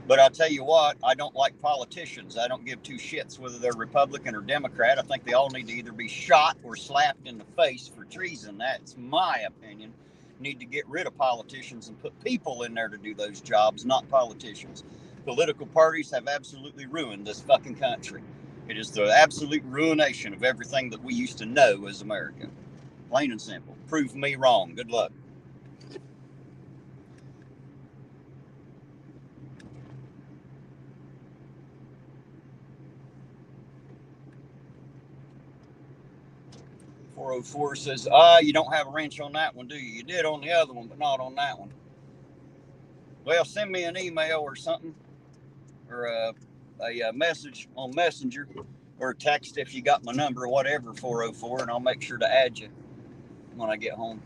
But I'll tell you what, I don't like politicians. I don't give two shits whether they're Republican or Democrat. I think they all need to either be shot or slapped in the face for treason. That's my opinion. Need to get rid of politicians and put people in there to do those jobs, not politicians. Political parties have absolutely ruined this fucking country. It is the absolute ruination of everything that we used to know as America. Plain and simple. Prove me wrong. Good luck. .404 says, you don't have a wrench on that one, do you? You did on the other one, but not on that one. Well, send me an email or something, or a message on Messenger, or a text if you got my number or whatever, 404, and I'll make sure to add you when I get home.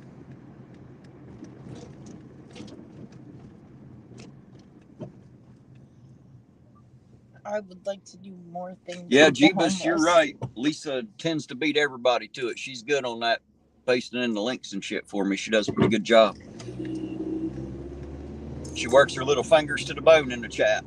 I would like to do more things. Yeah, Jeebus, you're right. Lisa tends to beat everybody to it. She's good on that, pasting in the links and shit for me. She does a pretty good job. She works her little fingers to the bone in the chat.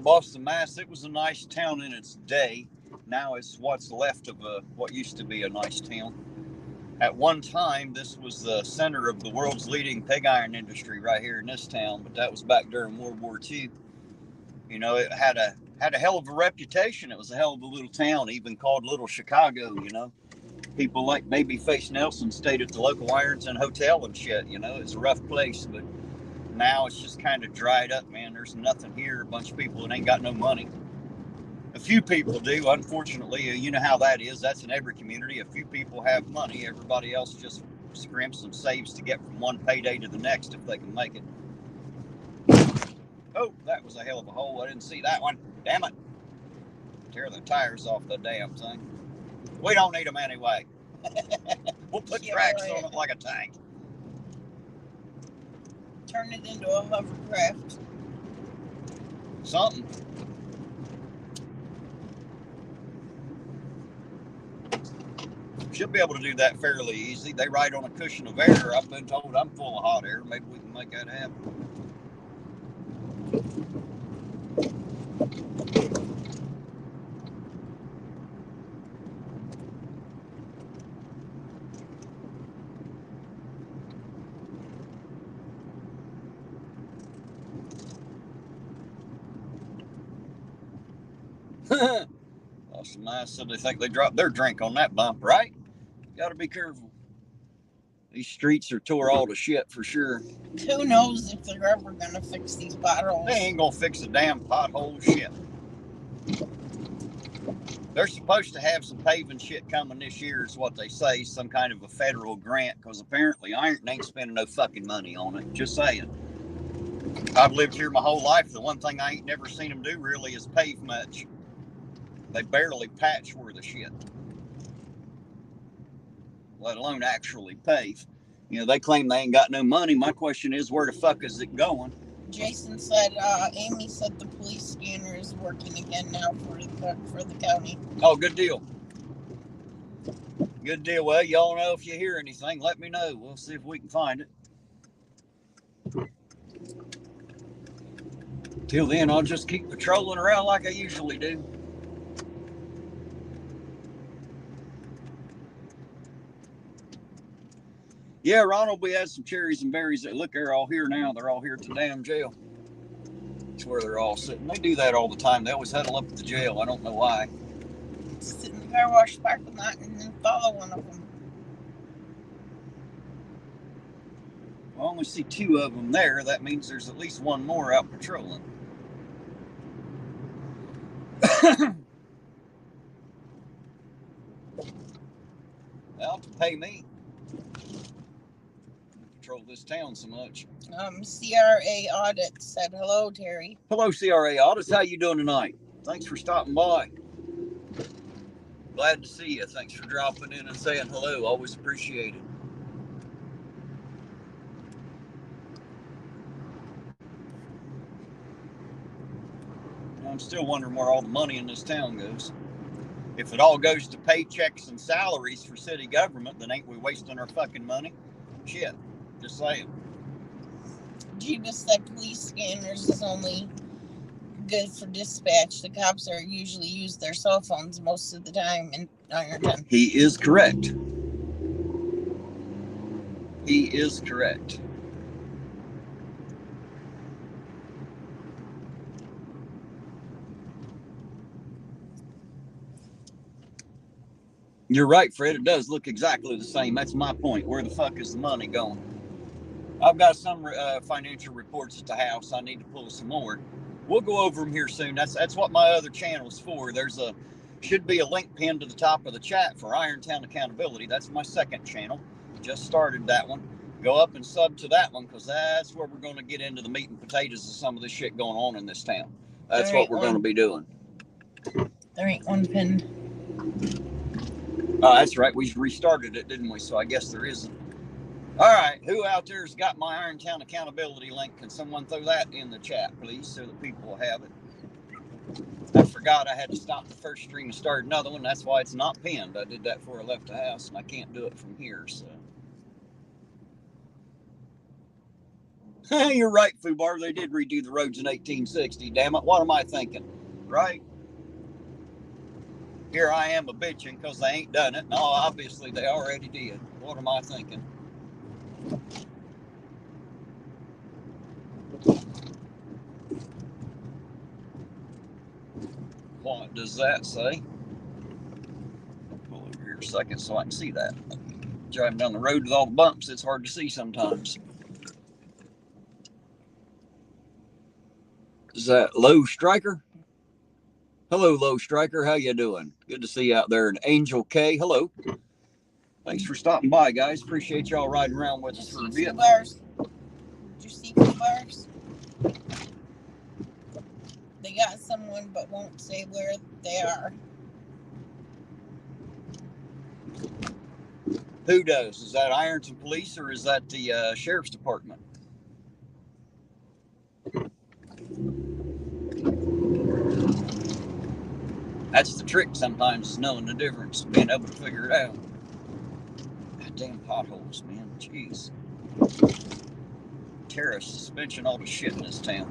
Boston, Mass. It was a nice town in its day. Now it's what's left of what used to be a nice town. At one time, this was the center of the world's leading pig iron industry right here in this town, but that was back during World War II. It had a hell of a reputation. It was a hell of a little town, even called Little Chicago. People like Babyface Nelson stayed at the local Ironton Hotel and shit. It's a rough place, but now it's just kind of dried up, man. There's nothing here. A bunch of people that ain't got no money. A few people do, unfortunately. You know how that is. That's in every community. A few people have money. Everybody else just scrimps and saves to get from one payday to the next if they can make it. Oh, that was a hell of a hole. I didn't see that one. Damn it. Tear the tires off the damn thing. We don't need them anyway. We'll put tracks on it like a tank. Turn it into a hovercraft. Something. Should be able to do that fairly easy. They ride on a cushion of air. I've been told I'm full of hot air. Maybe we can make that happen. Some nice, so they think they dropped their drink on that bump, right? Got to be careful. These streets are tore all to shit for sure. Who knows if they're ever gonna fix these potholes? They ain't gonna fix a damn pothole shit. They're supposed to have some paving shit coming this year, is what they say, some kind of a federal grant, because apparently Ironton ain't spending no fucking money on it. Just saying. I've lived here my whole life. The one thing I ain't never seen them do really is pave much. They barely patch worth of shit, let alone actually pave. You know, they claim they ain't got no money. My question is, where the fuck is it going? Jason said, Amy said the police scanner is working again now for the county. Oh, good deal. Good deal. Well, y'all know if you hear anything, let me know. We'll see if we can find it. Till then, I'll just keep patrolling around like I usually do. Yeah, Ronald, we had some cherries and berries. Look, they're all here now. They're all here at the damn jail. That's where they're all sitting. They do that all the time. They always huddle up at the jail. I don't know why. Sit in the car wash parking lot and then follow one of them. I only see 2 of them there. That means there's at least one more out patrolling. Well, to pay me. Patrol this town so much. CRA Audit said hello, Terry. Hello, CRA Audits. How you doing tonight? Thanks for stopping by. Glad to see you. Thanks for dropping in and saying hello. Always appreciate it. I'm still wondering where all the money in this town goes. If it all goes to paychecks and salaries for city government, then ain't we wasting our fucking money? Shit. Just saying. Jeebus said police scanners is only good for dispatch. The cops are usually use their cell phones most of the time in Ironton. He is correct. He is correct. You're right, Fred. It does look exactly the same. That's my point. Where the fuck is the money going? I've got some financial reports at the house. I need to pull some more. We'll go over them here soon. That's what my other channel's for. Should be a link pinned to the top of the chat for Irontown Accountability. That's my second channel. Just started that one. Go up and sub to that one, because that's where we're going to get into the meat and potatoes of some of this shit going on in this town. That's what we're going to be doing. There ain't one pinned. Oh, that's right. We restarted it, didn't we? So I guess there isn't. All right. Who out there's got my Irontown Accountability link? Can someone throw that in the chat, please, so that people will have it? I forgot I had to stop the first stream and start another one. That's why it's not pinned. I did that before I left the house, and I can't do it from here. So you're right, Fubar. They did redo the roads in 1860. Damn it. What am I thinking? Right? Here I am a bitching because they ain't done it. No, obviously they already did. What am I thinking? What does that say? Pull over here a second so I can see that. Driving down the road with all the bumps, it's hard to see sometimes. Is that low striker? Hello, Low Striker. How you doing? Good to see you out there. And Angel K. Hello. Thanks for stopping by, guys. Appreciate y'all riding around with us for a bit. Did you see food bars? They got someone but won't say where they are. Who does? Is that Ironton Police or is that the Sheriff's Department? That's the trick sometimes, is knowing the difference, being able to figure it out. Goddamn potholes, man. Jeez. Terrace, suspension, all the shit in this town.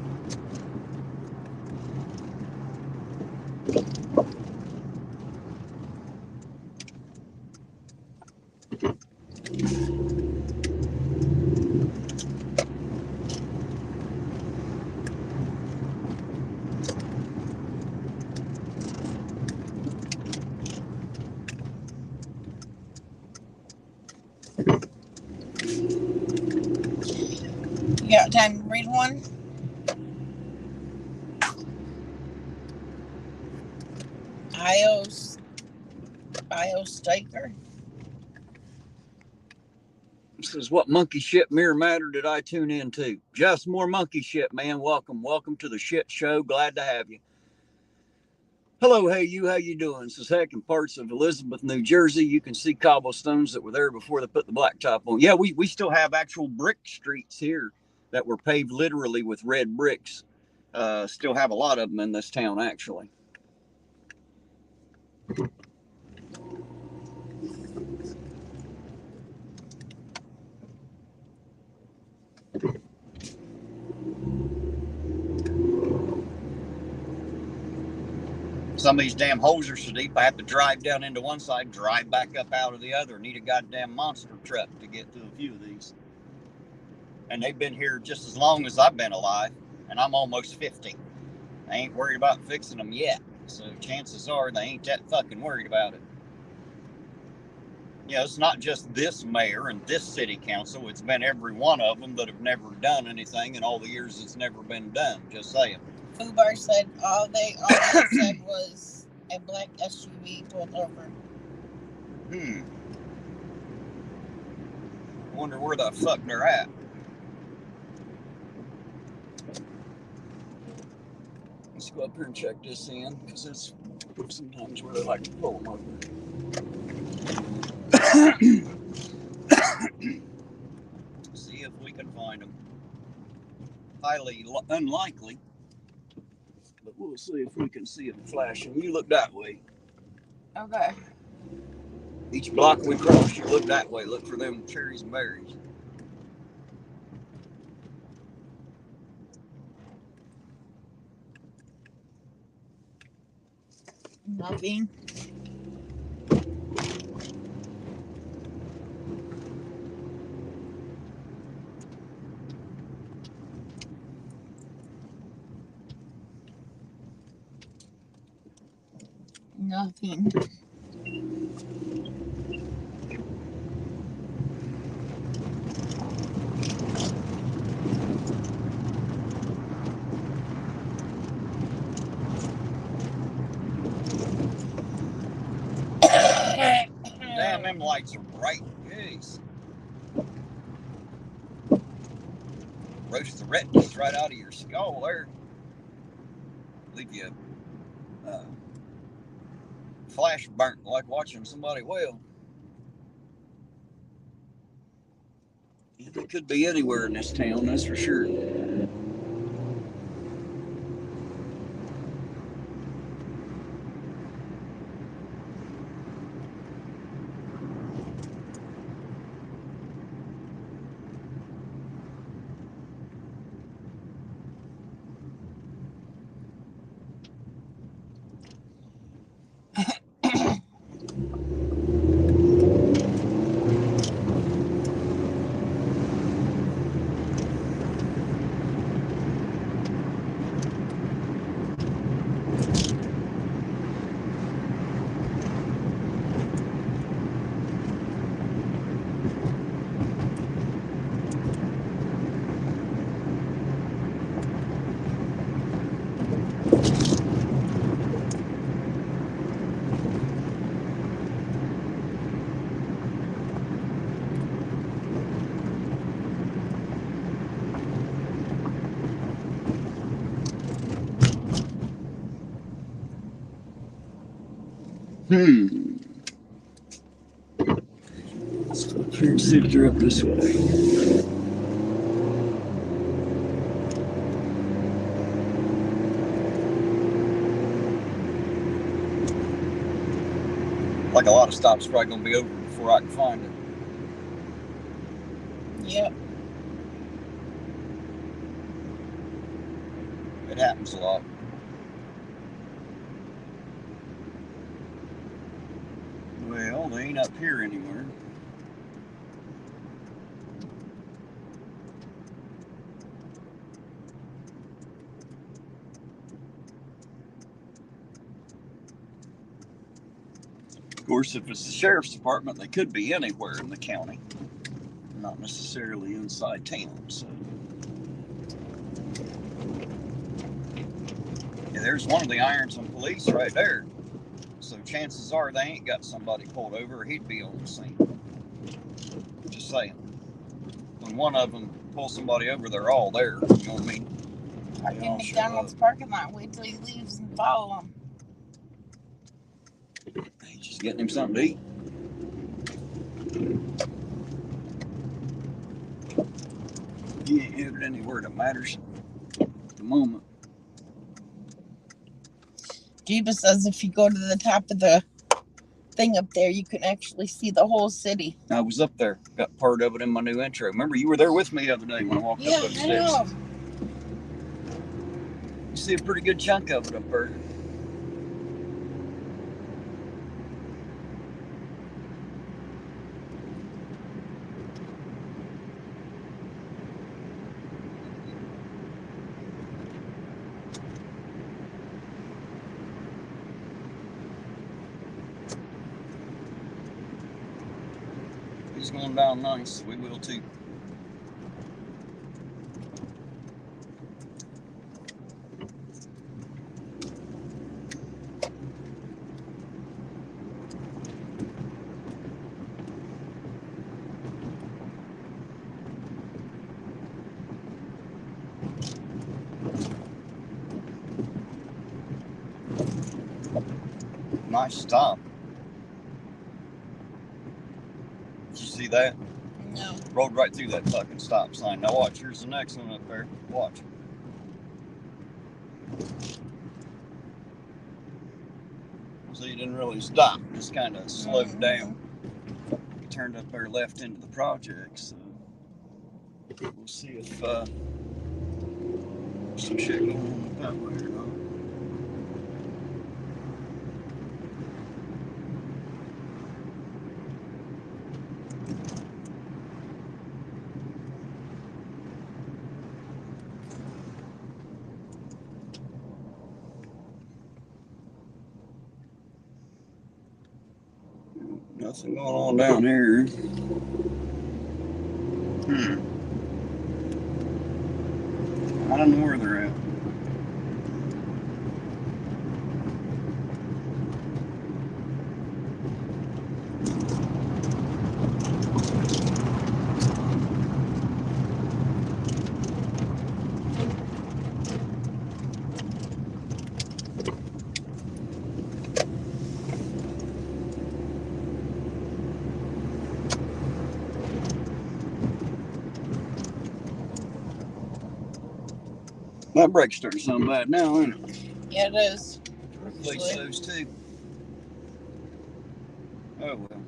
You got time to read one? IO Stiker. This is what monkey shit mirror matter did I tune into? Just more monkey shit, man. Welcome to the shit show. Glad to have you. Hello, hey you, how you doing? This is Heck in parts of Elizabeth, New Jersey. You can see cobblestones that were there before they put the blacktop on. Yeah, we still have actual brick streets here that were paved literally with red bricks. Still have a lot of them in this town, actually. Some of these damn holes are so deep, I have to drive down into one side, drive back up out of the other. Need a goddamn monster truck to get through a few of these. And they've been here just as long as I've been alive, and I'm almost 50. I ain't worried about fixing them yet, so chances are they ain't that fucking worried about it. You know, it's not just this mayor and this city council, it's been every one of them that have never done anything in all the years it's never been done, just saying. Fubar said all they said was a black SUV pulled over. Wonder where the fuck they're at. Let's go up here and check this in, because it's sometimes where they like to pull them over. See if we can find them. Highly unlikely, but we'll see if we can see them flashing. You look that way. Okay. Each block we cross, you look that way. Look for them cherries and berries. Nothing. Nothing. Damn, them lights are bright. Jeez. Roast the retinas right out of your skull there. Leave you flash burnt like watching somebody whale. It could be anywhere in this town, that's for sure. Let's go up here and see if they're up this way. Like a lot of stops probably gonna be over before I can find it. Yep. It happens a lot. Well, they ain't up here anywhere. Of course, if it's the sheriff's department, they could be anywhere in the county, not necessarily inside town. So, yeah, there's one of the Ironton police right there. So chances are they ain't got somebody pulled over, or he'd be on the scene. Just saying. When one of them pulls somebody over, they're all there. You know what I mean? Park in McDonald's parking lot. Wait till he leaves and follow him. He's just getting him something to eat. He ain't headed anywhere that matters at the moment. Jeeba says if you go to the top of the thing up there, you can actually see the whole city. I was up there. Got part of it in my new intro. Remember, you were there with me the other day when I walked up those steps. Yeah, I know. You see a pretty good chunk of it up there. He's going down nice. We will too. Nice stop. Did you see that? No. Rolled right through that fucking stop sign. Now watch, here's the next one up there. Watch. So you didn't really stop, just kind of slowed down. You turned up there left into the project, so we'll see if some shit going on that way or not. Nothing going on down here. I don't know where they're at. That brake's starting to sound bad now, ain't it? Yeah, it is. Replace those too. Oh well.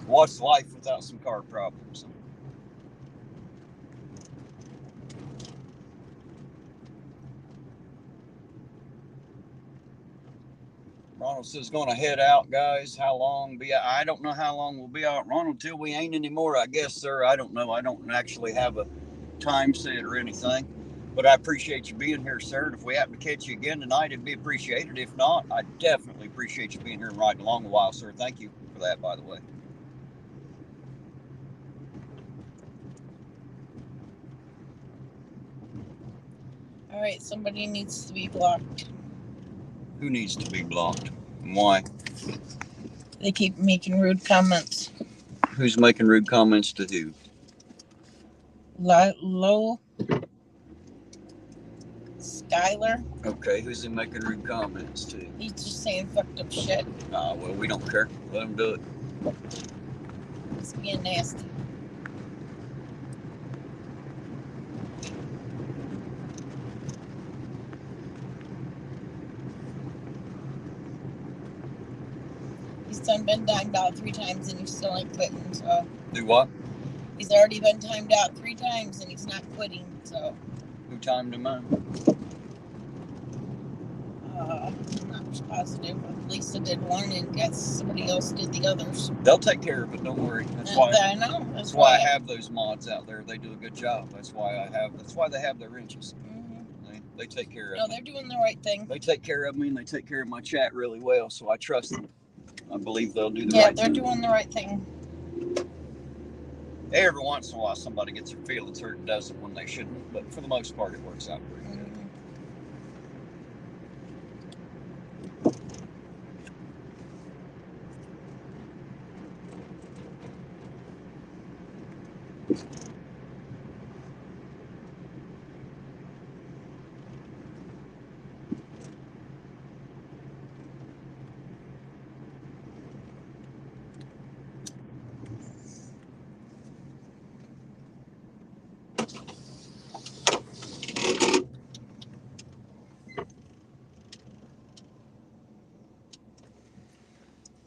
What's life without some car problems? Ronald says going to head out, guys. How long? I don't know how long we'll be out, Ronald, till we ain't anymore, I guess, sir. I don't know. I don't actually have a time set or anything. But I appreciate you being here, sir. And if we happen to catch you again tonight, it'd be appreciated. If not, I definitely appreciate you being here and riding along a while, sir. Thank you for that, by the way. All right, somebody needs to be blocked. Who needs to be blocked? And why? They keep making rude comments. Who's making rude comments to who? Skylar. Okay, who's he making rude comments to? He's just saying fucked up shit. Well, we don't care. Let him do it. He's being nasty. He's been timed out 3 times and he's still ain't quitting, so. Do what? He's already been timed out 3 times and he's not quitting, so. Who timed him out? I'm not positive. Lisa did one and guess somebody else did the others. They'll take care of it, don't worry. That's why I know. That's why I have those mods out there. They do a good job. That's why they have their wrenches. Mm-hmm. They take care of me. No, they're doing the right thing. They take care of me and they take care of my chat really well, so I trust them. I believe they'll do the right thing. Yeah, they're doing the right thing. Every once in a while somebody gets their feelings hurt and does it when they shouldn't, but for the most part it works out pretty good.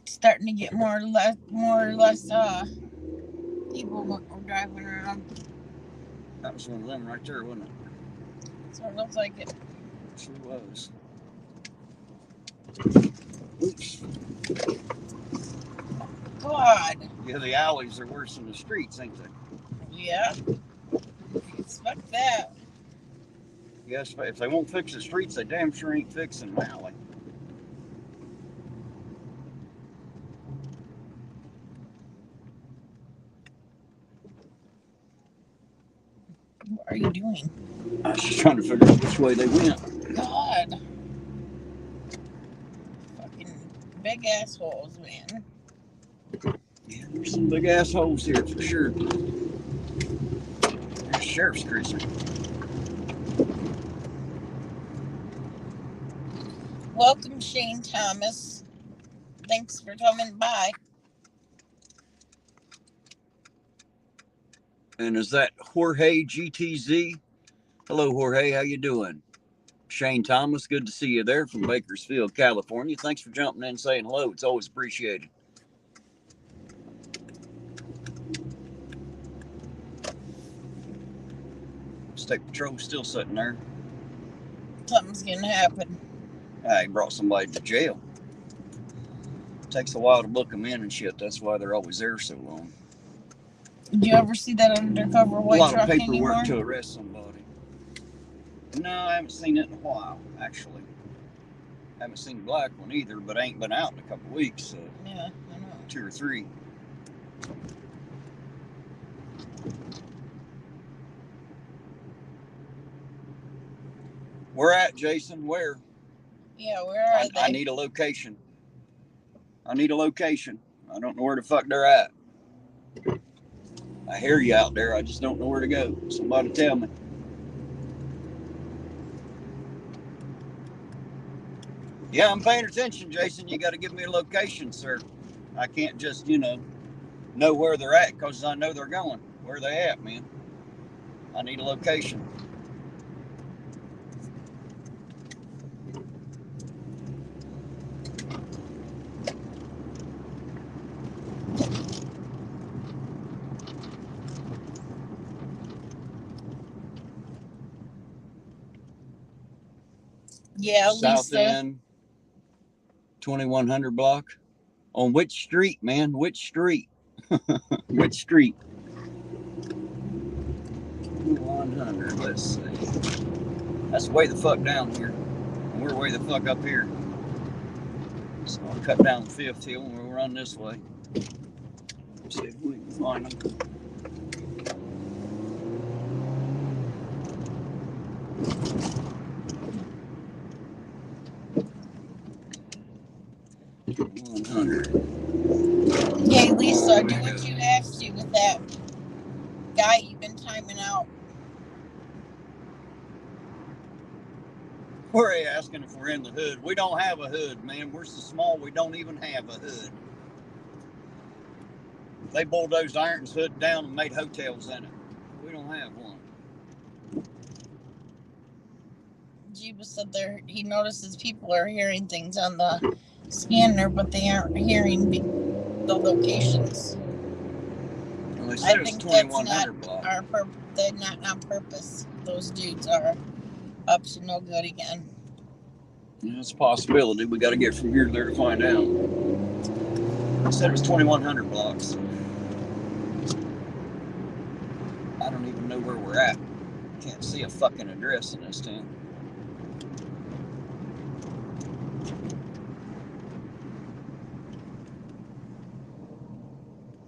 Starting to get more or less people were driving around. That was one of them right there, wasn't it? So it looks like it. It sure was. Oops. God. Yeah, the alleys are worse than the streets, ain't they? Yeah. Expect that. Yes, if they won't fix the streets, they damn sure ain't fixing the alley. What are you doing? I was just trying to figure out which way they went. God. Fucking big assholes, man. Yeah, there's some big assholes here for sure. There's a sheriff's cruiser. Welcome, Shane Thomas. Thanks for coming by. And is that Jorge GTZ? Hello, Jorge. How you doing? Shane Thomas, good to see you there from Bakersfield, California. Thanks for jumping in and saying hello. It's always appreciated. State Patrol still sitting there. Something's gonna happen. He brought somebody to jail. It takes a while to book them in and shit. That's why they're always there so long. Did you ever see that undercover white truck anymore? A lot of paperwork to arrest somebody. No, I haven't seen it in a while, actually. I haven't seen the black one either, but I ain't been out in a couple weeks. So yeah, I know. 2 or 3. Where at, Jason? Where? Yeah, where are they? I need a location. I don't know where the fuck they're at. I hear you out there. I just don't know where to go. Somebody tell me. Yeah, I'm paying attention, Jason. You got to give me a location, sir. I can't just, know where they're at because I know they're going. Where are they at, man? I need a location. Yeah, South Lisa. End, 2100 block. On which street, man? Which street? Which street? 100. Let's see. That's way the fuck down here. And we're way the fuck up here. So I'll cut down the 5th hill and we'll run this way. Let's see if we can find them. Hey, Lisa, do what you have to with that guy you've been timing out. Where are they asking if we're in the hood? We don't have a hood, man. We're so small we don't even have a hood. They bulldozed Ironton's hood down and made hotels in it. We don't have one. Jeebus said he notices people are hearing things on the scanner, but they aren't hearing the locations. Well, they said it's 2100 block. They're not on purpose. Those dudes are up to no good again. Yeah, it's a possibility. We got to get from here to there to find out. They said it was 2100 blocks. I don't even know where we're at. Can't see a fucking address in this town.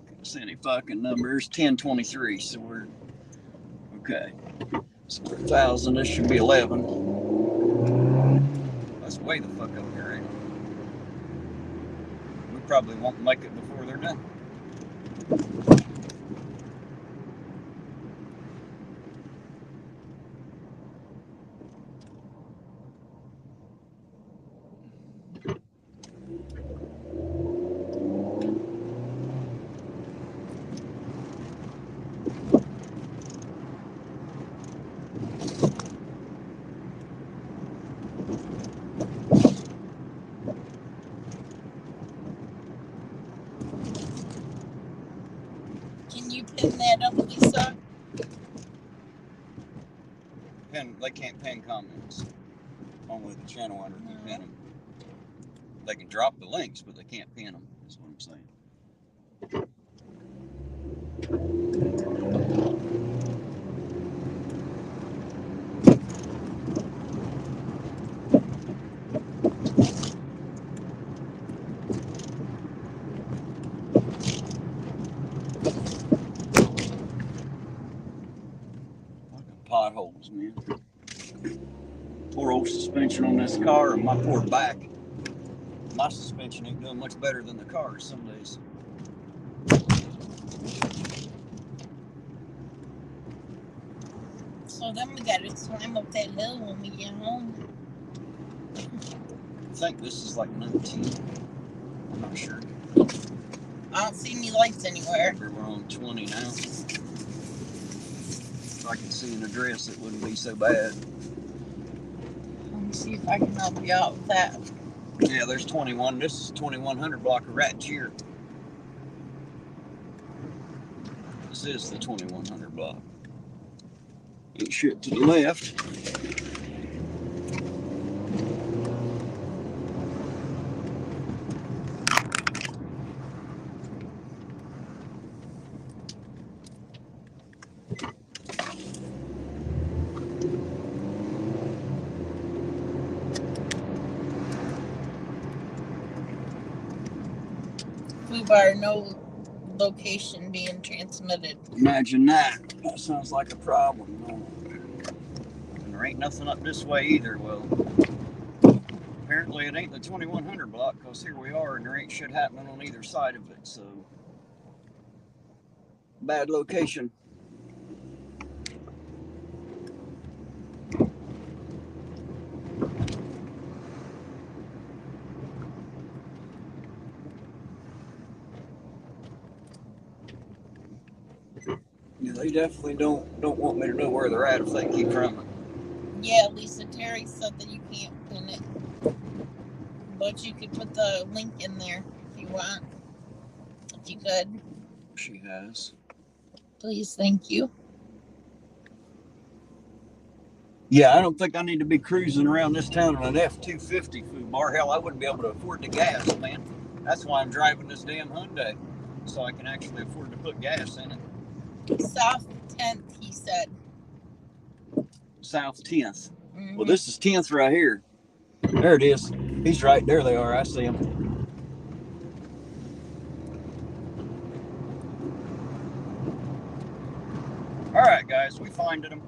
Can't see any fucking numbers. 1023, so we're okay. So we're 1,000. This should be 11. That's way the fuck up here, ain't it? We probably won't make it before they're done. Can you pin that up, Lisa? They can't pin comments. Only the channel owner can pin them. They can drop the links, but they can't pin them. That's what I'm saying. Potholes, man. Poor old suspension on this car and my poor back. My suspension ain't doing much better than the car's some days. So then we gotta climb up that hill when we get home. I think this is like 19. I'm not sure. I don't see any lights anywhere. We're on 20 now. If I could see an address, it wouldn't be so bad. Let me see if I can help you out with that. Yeah, there's 21. This is 2100 block of Rat Cheer. This is the 2100 block. Ain't shit to the left. Bar, no location being transmitted. Imagine that. That sounds like a problem. And there ain't nothing up this way either. Well, apparently it ain't the 2100 block because here we are and there ain't shit happening on either side of it. So, bad location. Yeah, they definitely don't want me to know where they're at if they keep coming. Yeah, Lisa Terry said that you can't pin it, but you could put the link in there if you want. If you could. She has. Please, thank you. Yeah, I don't think I need to be cruising around this town on an F-250 food bar. Hell, I wouldn't be able to afford the gas, man. That's why I'm driving this damn Hyundai, so I can actually afford to put gas in it. South 10th, he said. South 10th. Mm-hmm. Well, this is 10th right here. There it is. He's right there. They are. I see him. All right, guys, we finded them.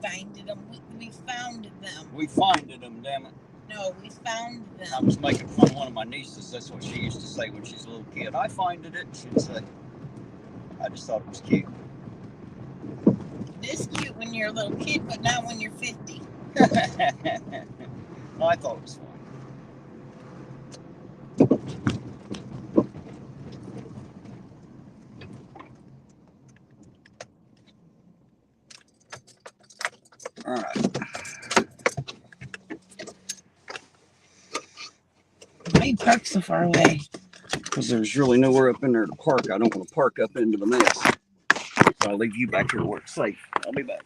Finded them. We found them. We finded them, damn it. No, we found them. I was making fun of one of my nieces. That's what she used to say when she's a little kid. I finded it. She'd say. I just thought it was cute. It is cute when you're a little kid, but not when you're 50. Well, I thought it was fun. All right. Why you park so far away? Because there's really nowhere up in there to park. I don't want to park up into the mess. So I'll leave you back here where it's safe. I'll be back.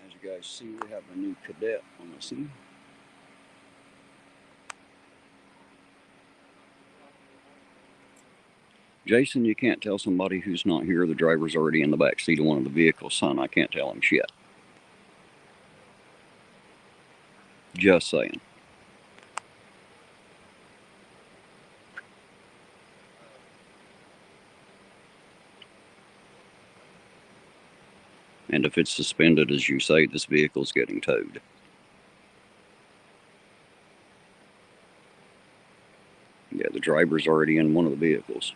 As you guys see, we have a new cadet on the scene. Jason, you can't tell somebody who's not here the driver's already in the back seat of one of the vehicles. Son, I can't tell him shit. Just saying. And if it's suspended, as you say, this vehicle's getting towed. Yeah, the driver's already in one of the vehicles.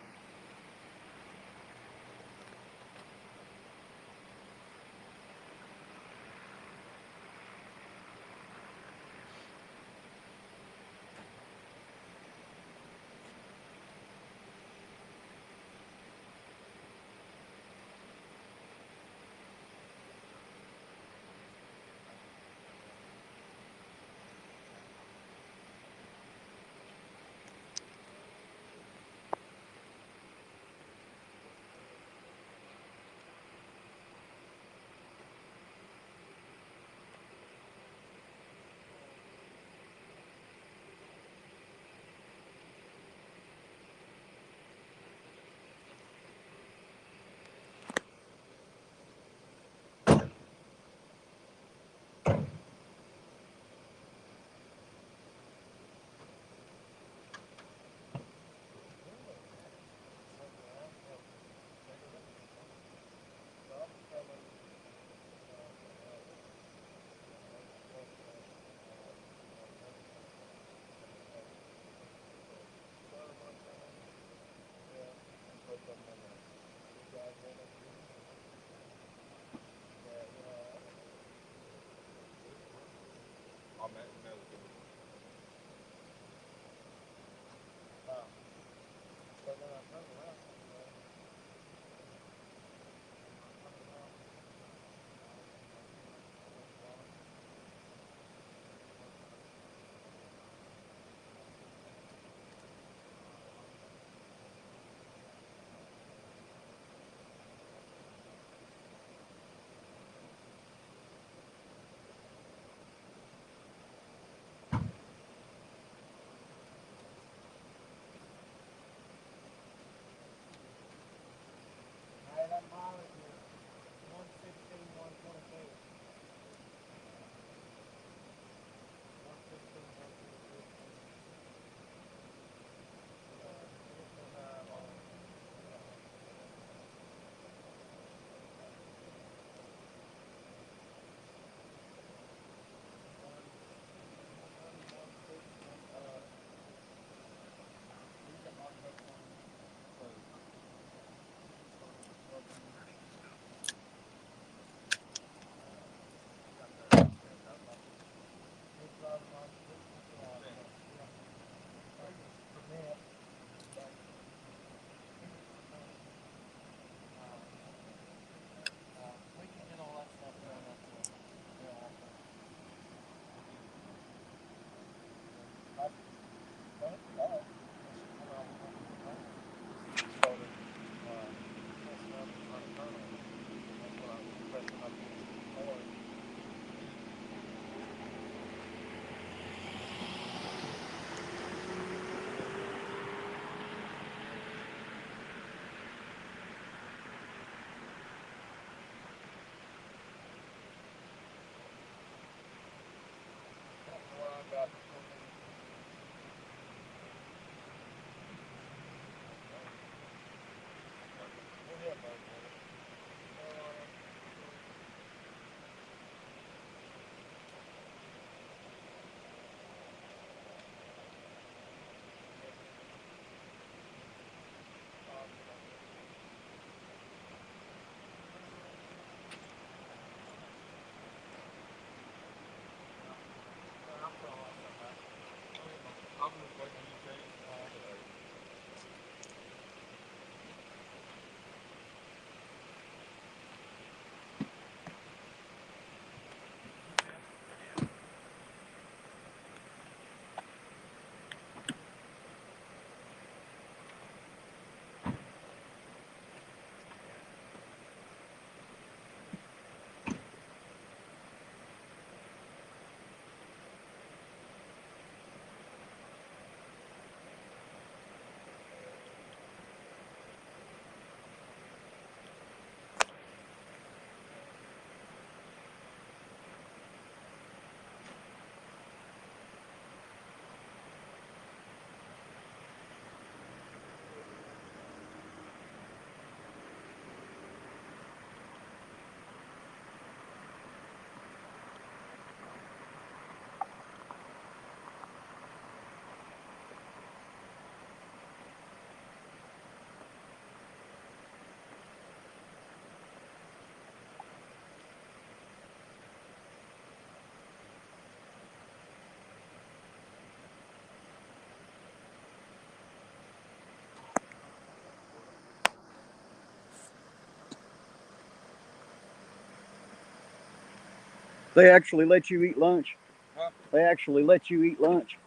They actually let you eat lunch? Huh? They actually let you eat lunch?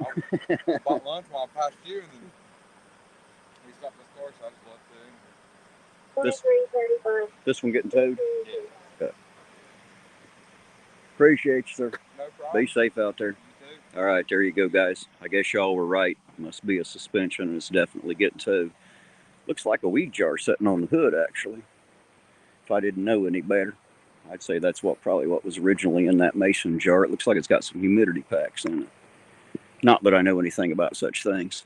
I bought lunch while I passed you, and then he stopped at the store, so I just left it. This one getting towed? Yeah. Okay. Appreciate you, sir. No problem. Be safe out there. You too. All right, there you go, guys. I guess y'all were right. Must be a suspension, and it's definitely getting towed. Looks like a weed jar sitting on the hood, actually. If I didn't know any better, I'd say that's probably what was originally in that mason jar. It looks like it's got some humidity packs in it. Not that I know anything about such things.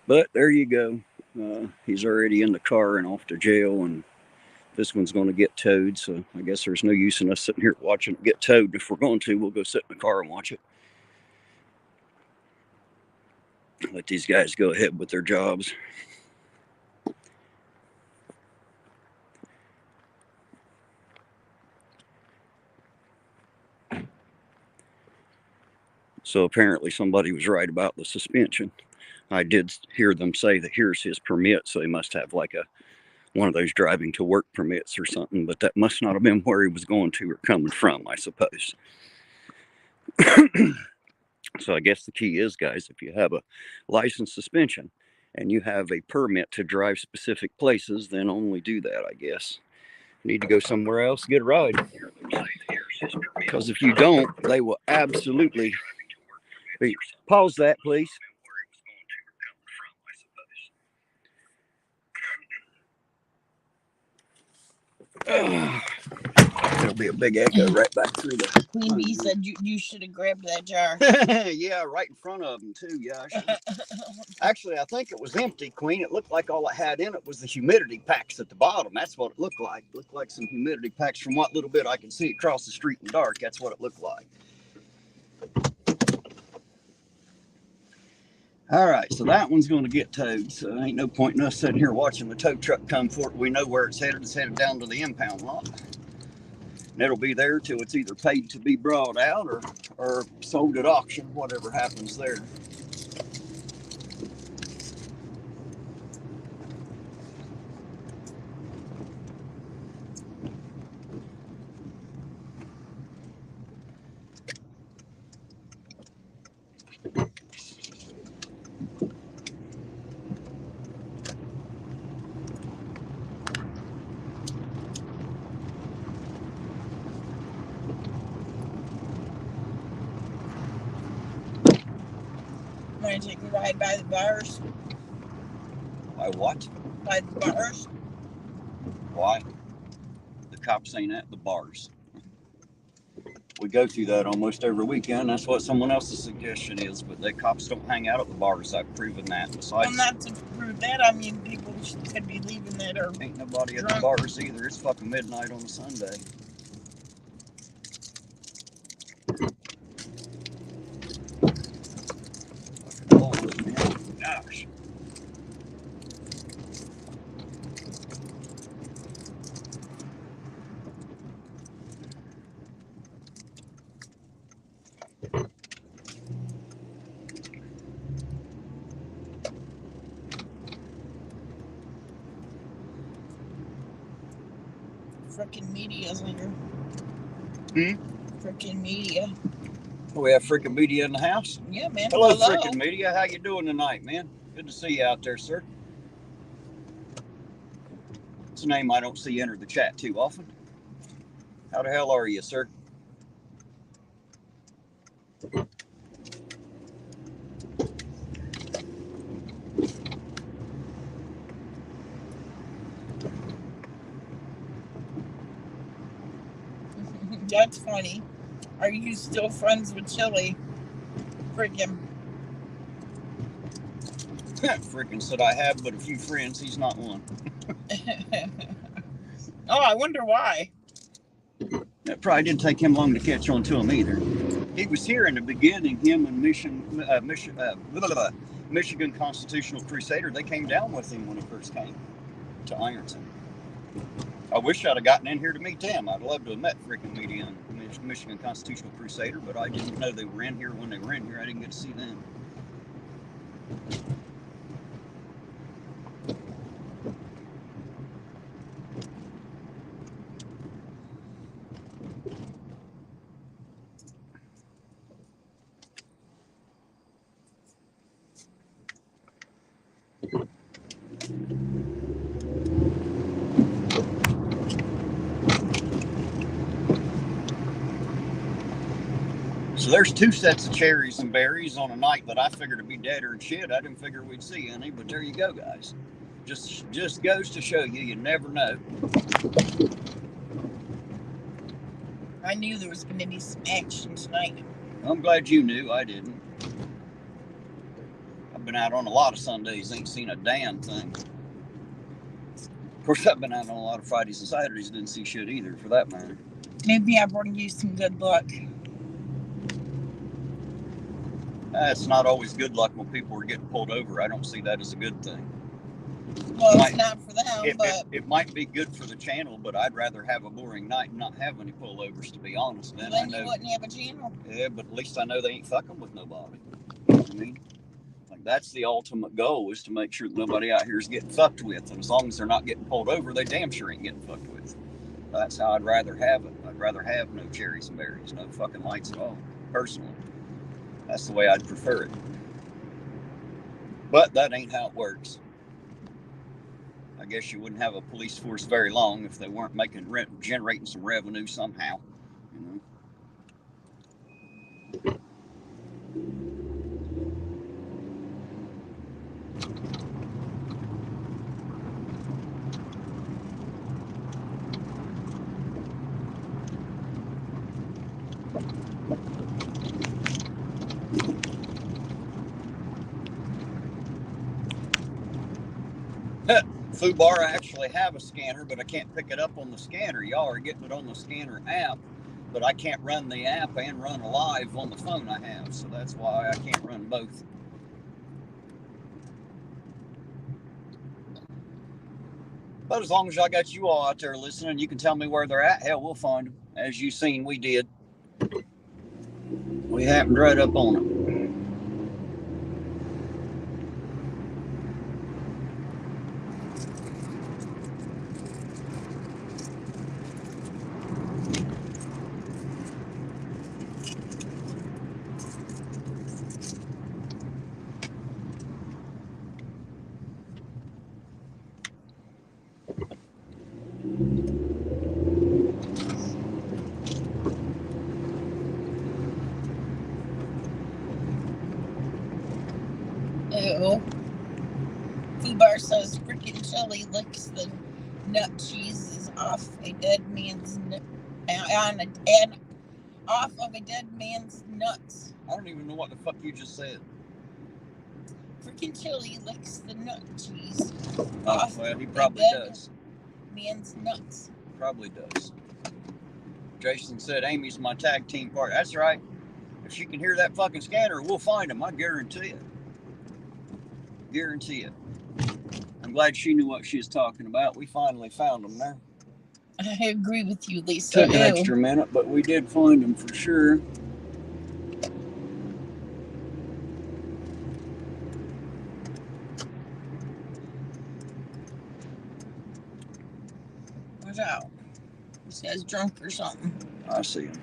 But there you go. He's already in the car and off to jail, and this one's going to get towed. So I guess there's no use in us sitting here watching it get towed. If we're going to, we'll go sit in the car and watch it. Let these guys go ahead with their jobs. So apparently somebody was right about the suspension. I did hear them say that here's his permit, so he must have like one of those driving to work permits or something, but that must not have been where he was going to or coming from, I suppose. So I guess the key is, guys, if you have a license suspension and you have a permit to drive specific places, then only do that, I guess. Need to go somewhere else, get a ride. Because if you don't, they will absolutely... Pause that, please. It'll be a big echo right back through the... Queen Bee said you should have grabbed that jar. Yeah, right in front of them, too. Yeah, actually, I think it was empty, Queen. It looked like all it had in it was the humidity packs at the bottom. That's what it looked like. It looked like some humidity packs from what little bit I can see across the street in the dark. That's what it looked like. All right, so that one's going to get towed. So ain't no point in us sitting here watching the tow truck come for it. We know where it's headed. It's headed down to the impound lot. And it'll be there till it's either paid to be brought out or sold at auction, whatever happens there. Want to take a ride by the bars? By what? By the bars. Why? The cops ain't at the bars. We go through that almost every weekend. That's what someone else's suggestion is, but the cops don't hang out at the bars. I've proven that. Besides, Well, not to prove that. I mean, people could be leaving that or ain't nobody drunk. at the bars either. It's fucking midnight on a Sunday. Fucking balls, man. Gosh. Frickin' media's here. Frickin' media. We have freaking media in the house. Yeah, man. Hello, freaking media. How you doing tonight, man? Good to see you out there, sir. It's a name I don't see enter the chat too often. How the hell are you, sir? That's funny. Are you still friends with Chili? Freaking. Freaking said I have but a few friends. He's not one. Oh, I wonder why. It probably didn't take him long to catch on to him either. He was here in the beginning. Him and Michigan Constitutional Crusader. They came down with him when he first came to Ironton. I wish I'd have gotten in here to meet them. I'd love to have met freaking media and Michigan Constitutional Crusader, but I didn't know they were in here when they were in here. I didn't get to see them. So there's 2 sets of cherries and berries on a night that I figured to be deader than shit. I didn't figure we'd see any, but there you go, guys. Just goes to show you never know. I knew there was going to be some action tonight. I'm glad you knew. I didn't. I've been out on a lot of Sundays, ain't seen a damn thing. Of course, I've been out on a lot of Fridays and Saturdays, didn't see shit either, for that matter. Maybe I brought you some good luck. It's not always good luck when people are getting pulled over. I don't see that as a good thing. Well, it's not for them, but... It might be good for the channel, but I'd rather have a boring night and not have any pullovers, to be honest. Then you wouldn't have a channel. Yeah, but at least I know they ain't fucking with nobody. You know what I mean? Like, that's the ultimate goal, is to make sure that nobody out here is getting fucked with. And as long as they're not getting pulled over, they damn sure ain't getting fucked with. That's how I'd rather have it. I'd rather have no cherries and berries, no fucking lights at all, personally. That's the way I'd prefer it. But that ain't how it works. I guess you wouldn't have a police force very long if they weren't generating some revenue somehow. You know? FUBAR, I actually have a scanner, but I can't pick it up on the scanner. Y'all are getting it on the scanner app, but I can't run the app and run a live on the phone I have, so that's why I can't run both. But as long as I got you all out there listening, you can tell me where they're at. Hell, we'll find them. As you seen, we did. We happened right up on them. Ew. FUBAR says freaking chili licks the nut cheeses off a dead man's off of a dead man's nuts. I don't even know what the fuck you just said. Freaking chili licks the nut cheese off well, he probably does. Man's nuts. Probably does. Jason said Amy's my tag team partner. That's right. If she can hear that fucking scanner, we'll find him. I guarantee it. Guarantee it. I'm glad she knew what she was talking about. We finally found him there. I agree with you, Lisa. Took an extra minute, but we did find him for sure. Watch out. This guy's drunk or something. I see him.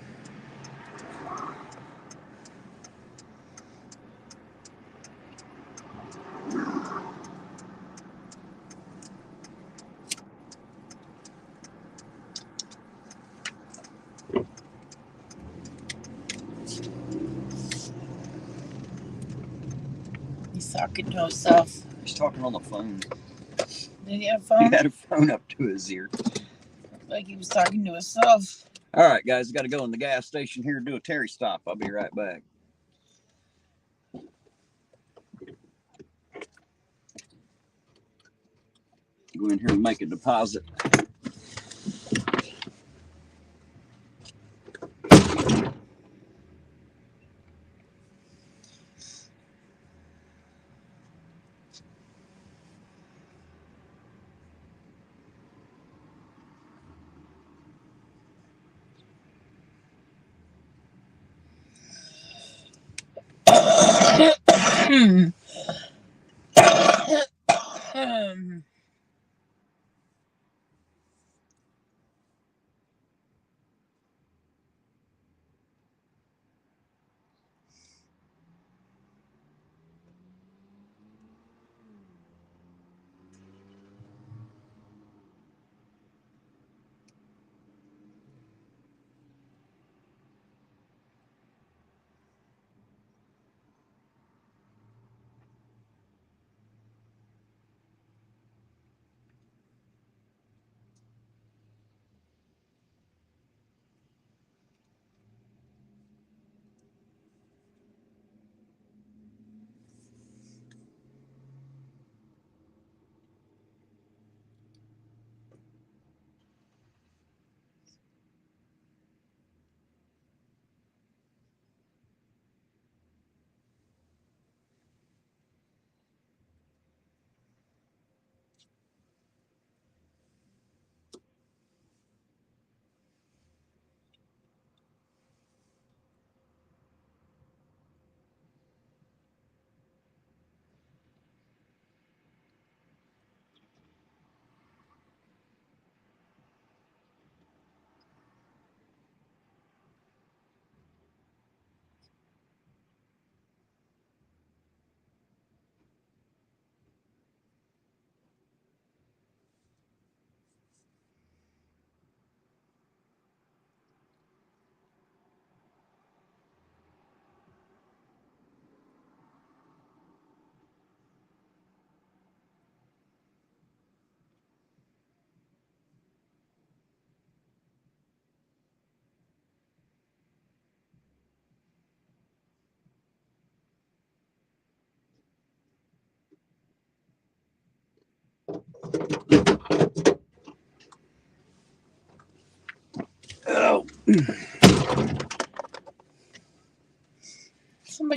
He's talking to himself. He's talking on the phone. Did he have a phone? He had a phone up to his ear. Like he was talking to himself. All right, guys, got to go in the gas station here and do a Terry stop. I'll be right back. Go in here and make a deposit.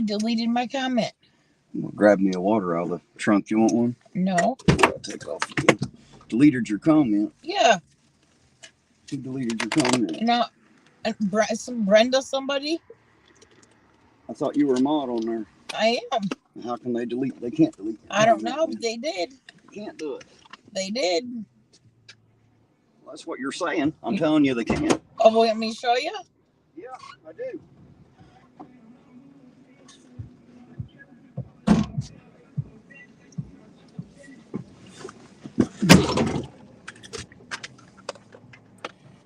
deleted my comment. Well, grab me a water out of the trunk. You want one? No. I'll take off again. Deleted your comment. Yeah. Who deleted your comment? No. Some Brenda somebody? I thought you were a mod on there. I am. How can they delete? They can't delete. I don't know, but they did. They can't do it. They did. Well, that's what you're saying. I'm telling you they can't. Oh, well, let me show you? Yeah, I do.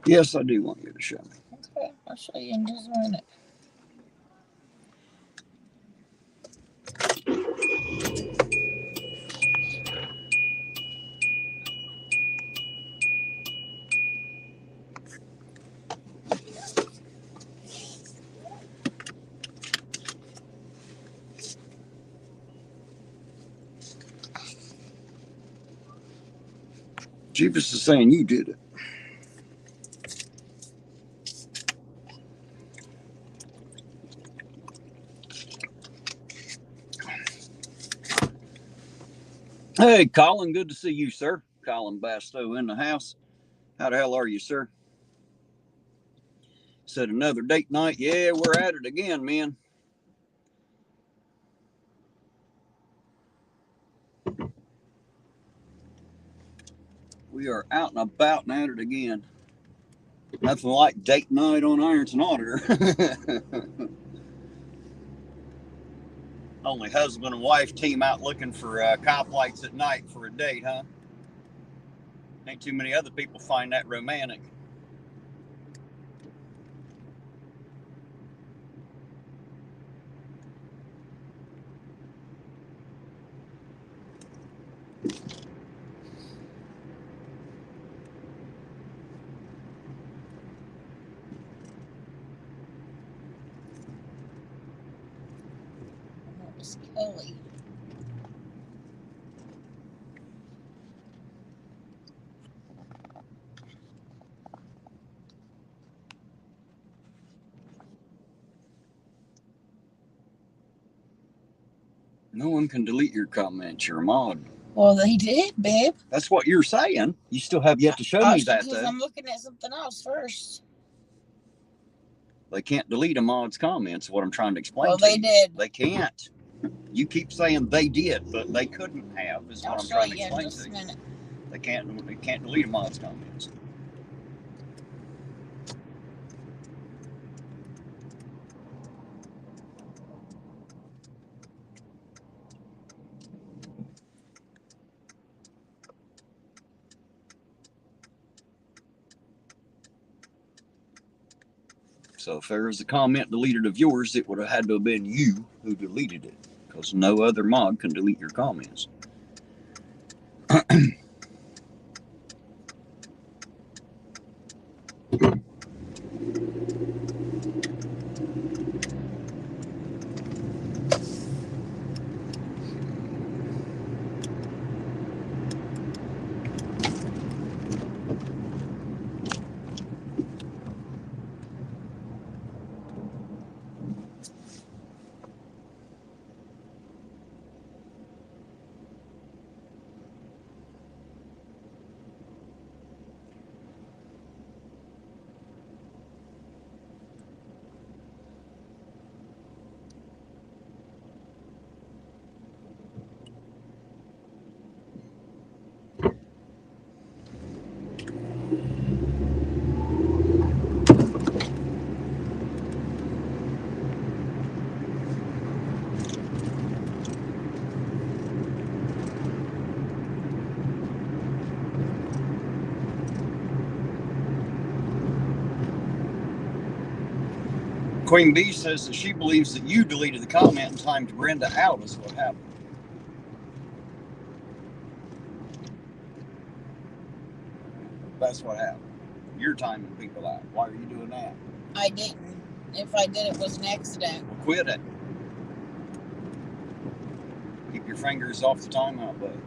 Yes, I do want you to show me. Okay, I'll show you in just a minute. Jeepus is saying you did it. Hey, Colin, good to see you, sir. Colin Bastow in the house. How the hell are you, sir? Said another date night. Yeah, we're at it again, man. We are out and about and at it again. Nothing like date night on Ironton Auditor. Only husband and wife team out looking for cop lights at night for a date, huh? Ain't too many other people find that romantic. That was Kelly. No one can delete your comments. You're a mod. Well, they did, babe. That's what you're saying. You still have yet to show me that, Because though. I'm looking at something else first. They can't delete a mod's comments, what I'm trying to explain. Well, to they you. did. They can't. You keep saying they did, but they couldn't have, is what I'm trying to explain to you. Minute. They can't delete a mod's comments. So if there was a comment deleted of yours, it would have had to have been you who deleted it, because no other mod can delete your comments. Queen Bee says that she believes that you deleted the comment and timed Brenda out is what happened. That's what happened. You're timing people out. Why are you doing that? I didn't. If I did, it was an accident. Well, quit it. Keep your fingers off the timeout button.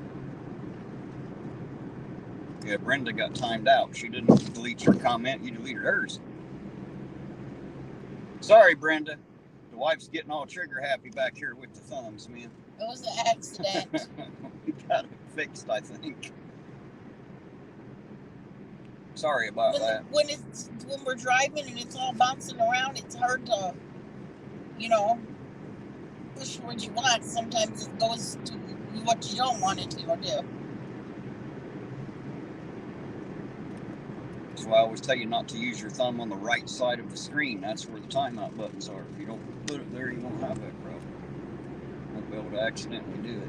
Yeah, Brenda got timed out. She didn't delete your comment. You deleted hers. Sorry, Brenda. The wife's getting all trigger happy back here with the thumbs, man. It was an accident. We got it fixed, I think. Sorry about that. When we're driving and it's all bouncing around, it's hard to, you know, push what you want. Sometimes it goes to what you don't want it to do. That's why I always tell you not to use your thumb on the right side of the screen. That's where the timeout buttons are. If you don't put it there, you won't have that problem. You won't be able to accidentally do it.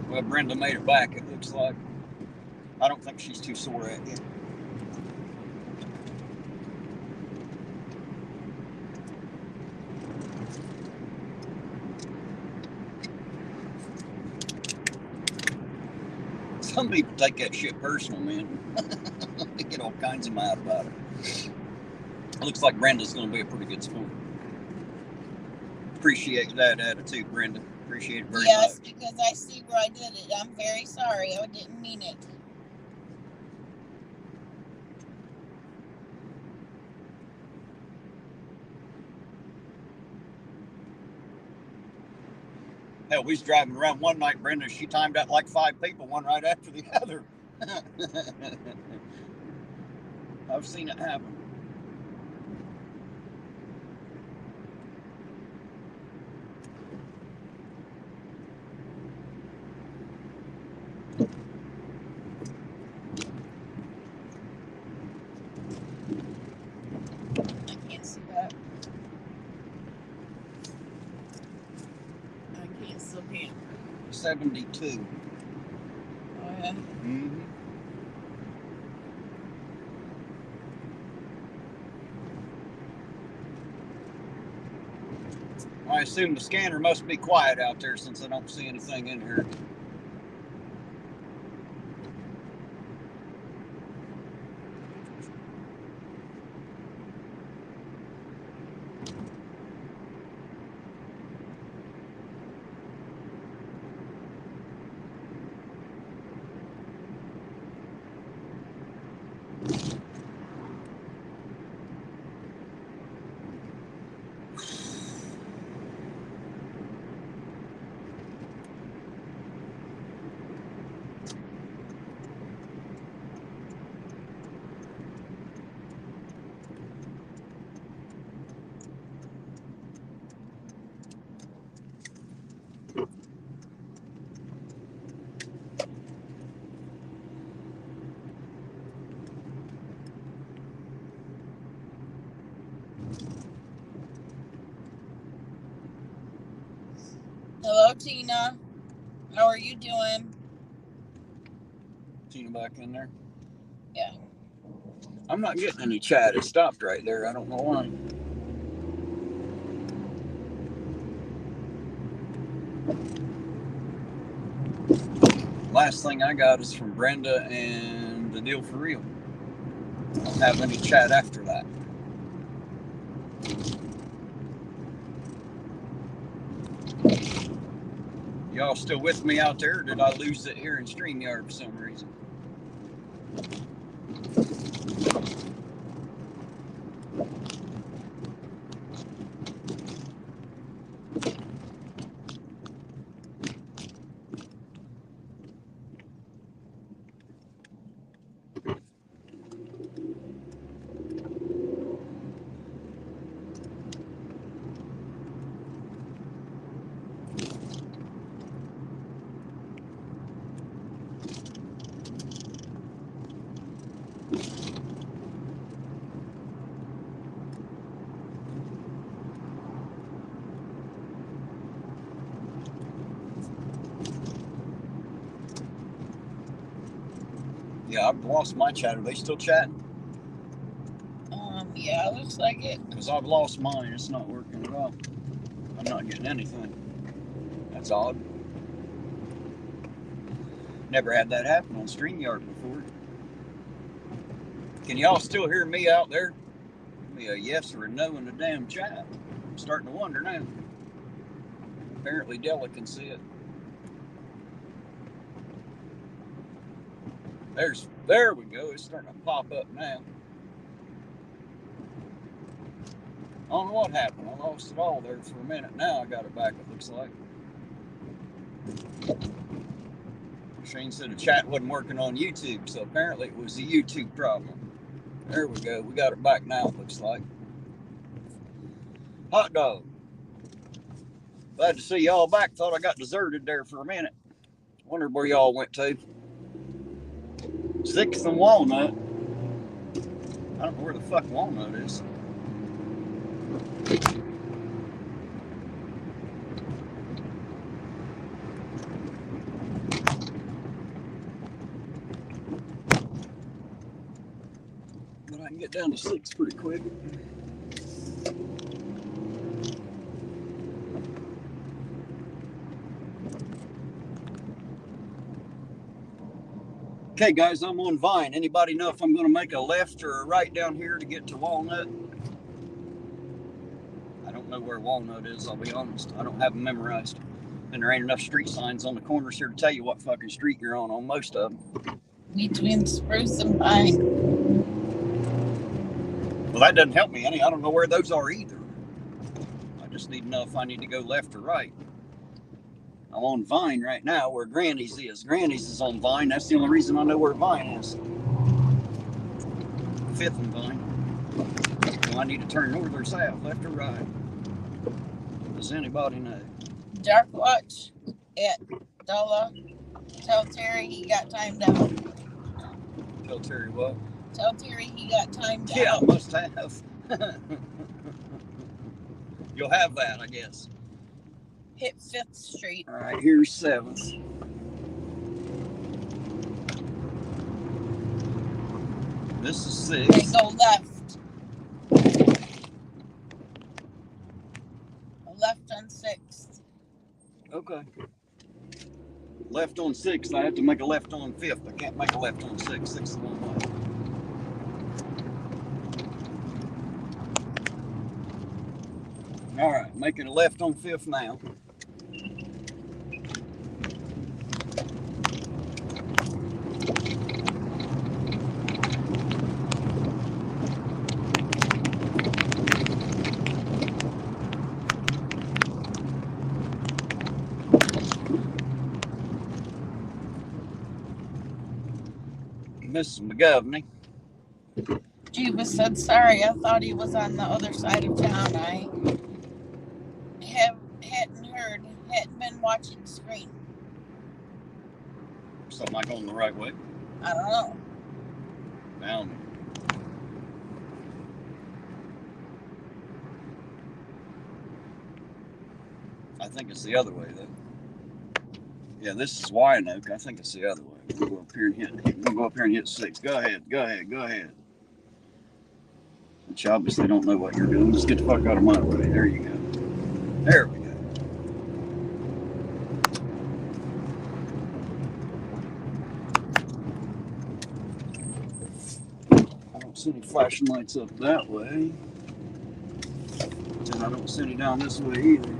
Well, Brenda made it back, it looks like. I don't think she's too sore at you. Some people take that shit personal, man. They get all kinds of mad about it. It looks like Brenda's going to be a pretty good sport. Appreciate that attitude, Brenda. Appreciate it very much. Yes, because I see where I did it. I'm very sorry. I didn't mean it. Hell, we was driving around one night, Brenda. She timed out like 5 people, one right after the other. I've seen it happen. I can't see that. I can't still can't. 72. Oh yeah. Mm-hmm. I assume the scanner must be quiet out there since I don't see anything in here. Hello, Tina. How are you doing? Tina back in there? Yeah. I'm not getting any chat. It stopped right there. I don't know why. Last thing I got is from Brenda and the deal for real. I don't have any chat after that. Y'all still with me out there, or did I lose it here in StreamYard for some reason? Yeah, I've lost my chat. Are they still chatting? Yeah, looks like it. Because I've lost mine. It's not working at all. I'm not getting anything. That's odd. Never had that happen on StreamYard before. Can y'all still hear me out there? me a yes or a no in the damn chat. I'm starting to wonder now. Apparently Della can see it. There we go. It's starting to pop up now. I don't know what happened. I lost it all there for a minute. Now I got it back, it looks like. Shane said the chat wasn't working on YouTube, so apparently it was a YouTube problem. There we go. We got it back now, it looks like. Hot dog. Glad to see y'all back. Thought I got deserted there for a minute. Wondered where y'all went to. 6th and Walnut. I don't know where the fuck Walnut is. But I can get down to 6 pretty quick. Okay, guys, I'm on Vine. Anybody know if I'm going to make a left or a right down here to get to Walnut? I don't know where Walnut is, I'll be honest. I don't have them memorized. And there ain't enough street signs on the corners here to tell you what fucking street you're on most of them. Between Spruce and Pine. Well, that doesn't help me any. I don't know where those are either. I just need to know if I need to go left or right. I'm on Vine right now where Granny's is. Granny's is on Vine. That's the only reason I know where Vine is. 5th and Vine. Do I need to turn north or south, left or right? Does anybody know? Dark Watch at Della. Tell Terry he got timed out. Tell Terry what? Tell Terry he got timed out. Yeah, must have. You'll have that, I guess. Hit 5th Street. All right, here's 7th. This is 6th. Okay, go left. Left on 6th. Okay. Left on 6th. I have to make a left on 5th. I can't make a left on 6th. 6th is the one way. All right, making a left on 5th now. Mrs. McGovney. Juba said, sorry, I thought he was on the other side of town. I hadn't been watching the screen. So am I going the right way? I don't know. Down. I think it's the other way, though. Yeah, this is Wyandotte. I think it's the other way. We'll go up here and hit 6. Go ahead. But you obviously don't know what you're doing. Just get the fuck out of my way. There you go. There we go. I don't see any flashing lights up that way. And I don't see any down this way either.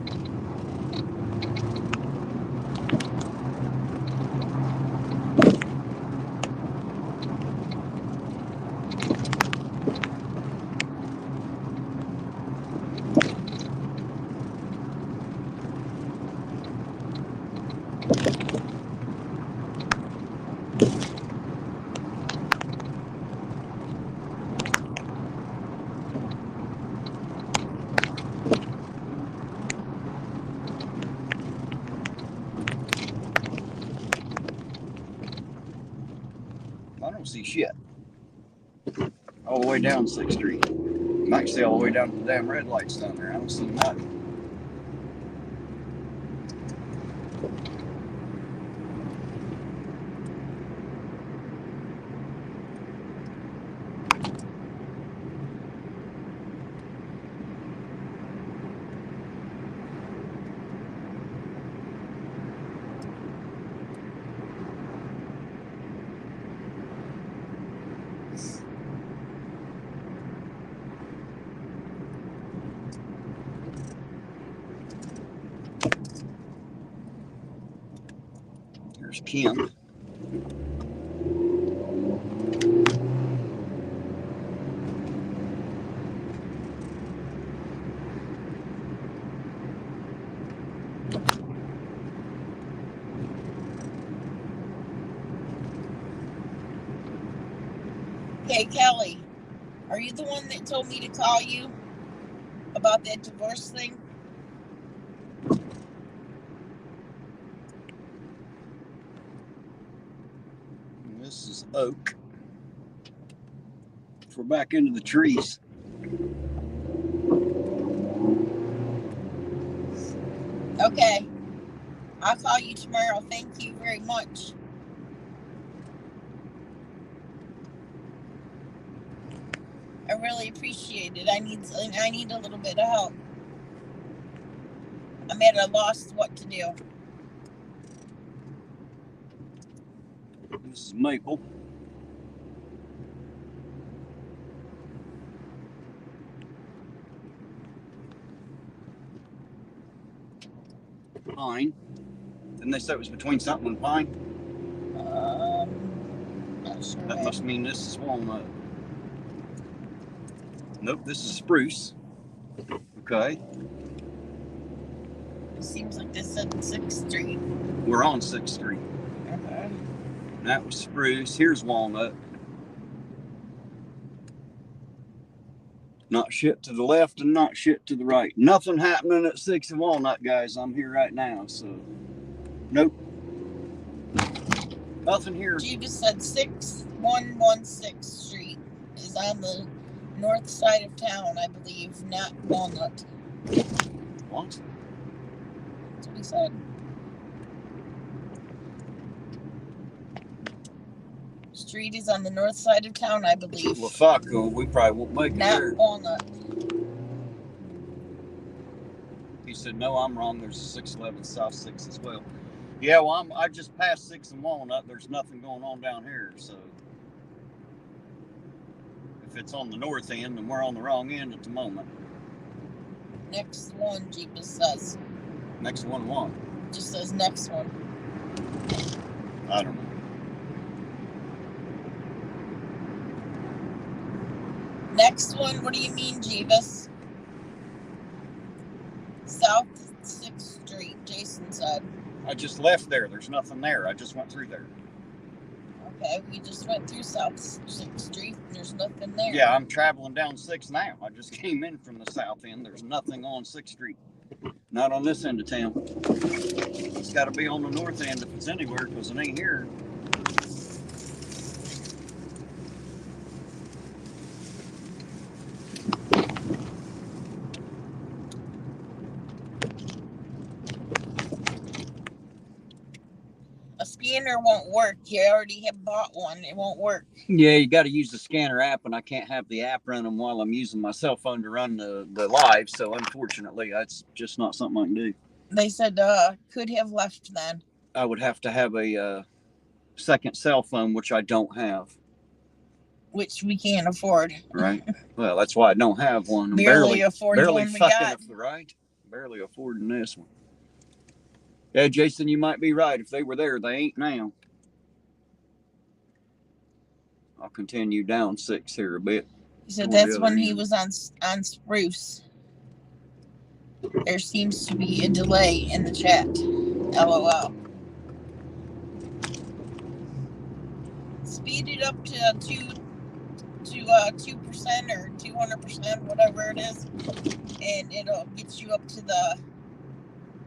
I don't see shit. All the way down 6th Street. I'm actually all the way down to the damn red lights down there. I don't see nothing. Kemp. Hey, Kelly, are you the one that told me to call you about that divorce thing? This is oak. If we're back into the trees. Okay. I'll call you tomorrow. Thank you very much. I really appreciate it. I need a little bit of help. I'm at a loss what to do. This is maple. Pine. Didn't they say it was between something and pine? Not sure. That must mean this is walnut. Nope, this is spruce. Okay. It seems like this said 6th Street. We're on 6th Street. Okay. And that was spruce. Here's walnut. Not shit to the left and not shit to the right. Nothing happening at 6th and Walnut, guys. I'm here right now, so nope. Nothing here. You just said 6116 Street is on the north side of town, I believe, not Walnut. What? That's what he said. Street is on the north side of town, I believe. Well, fuck. We probably won't make it there. Not Walnut. He said, no, I'm wrong. There's a 611 South 6 as well. Yeah, well, I just passed 6th and Walnut. There's nothing going on down here, so if it's on the north end, then we're on the wrong end at the moment. Next one, Jeepus says. Next one, what? Just says next one. I don't know. Next one, what do you mean, Jeebus? South 6th Street, Jason said. I just left there. There's nothing there. I just went through there. Okay, we just went through South 6th Street. There's nothing there. Yeah, I'm traveling down 6th now. I just came in from the south end. There's nothing on 6th Street. Not on this end of town. It's got to be on the north end if it's anywhere, because it ain't here. A scanner won't work. You already have bought one. It won't work. Yeah, you got to use the scanner app, and I can't have the app running while I'm using my cell phone to run the live. So unfortunately, that's just not something I can do. They said could have left then. I would have to have a second cell phone, which I don't have. Which we can't afford. Right. Well, that's why I don't have one. I'm barely affording the barely one we fucking got. Right. Barely affording this one. Yeah, Jason, you might be right. If they were there, they ain't now. I'll continue down 6 here a bit. He said that's when he was on Spruce. There seems to be a delay in the chat. LOL. Speed it up to 2% or 200%, whatever it is, and it'll get you up to the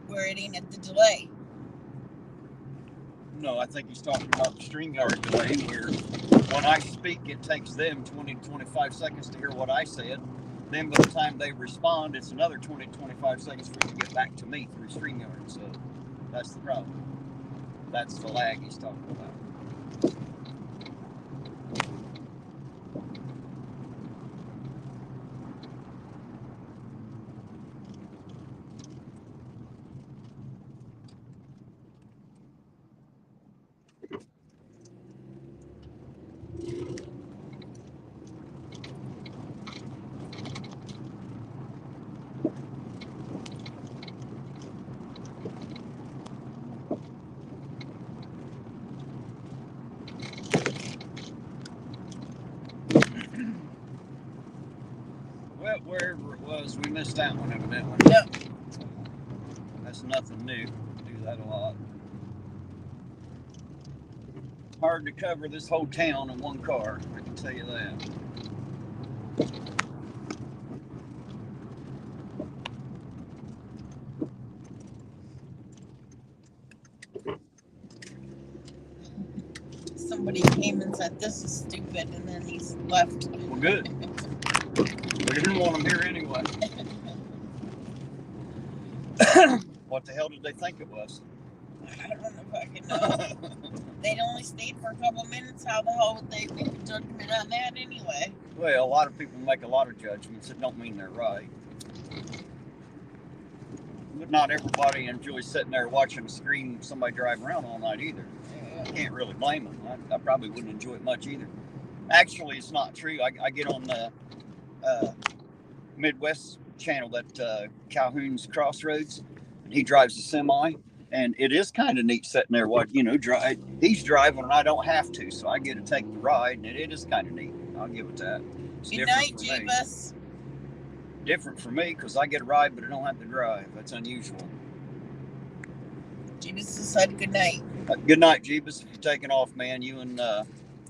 where it ain't at the delay. No, I think he's talking about the StreamYard delay here. When I speak, it takes them 20 to 25 seconds to hear what I said. Then by the time they respond, it's another 20 to 25 seconds for it to get back to me through StreamYard. So that's the problem. That's the lag he's talking about. wherever it was, we missed that one evidently. Yep. That's nothing new. Do that a lot. Hard to cover this whole town in one car, I can tell you that. Somebody came and said, this is stupid, and then he's left. Well, good. We didn't want them here anyway. What the hell did they think it was? I don't know if I can know. They'd only stayed for a couple minutes. How the hell would they make a judgment on that anyway? Well, a lot of people make a lot of judgments that don't mean they're right. But not everybody enjoys sitting there watching a screen somebody drive around all night either. I can't really blame them. I probably wouldn't enjoy it much either. Actually, it's not true. I get on the Midwest channel, that Calhoun's Crossroads, and he drives a semi, and it is kind of neat sitting there watching, he's driving and I don't have to, so I get to take the ride, and it is kind of neat. I'll give it that. It's Good night, Jeebus. Different for me because I get a ride, but I don't have to drive. That's unusual. Jeebus said good night. Good night, Jeebus. If you're taking off, man, you and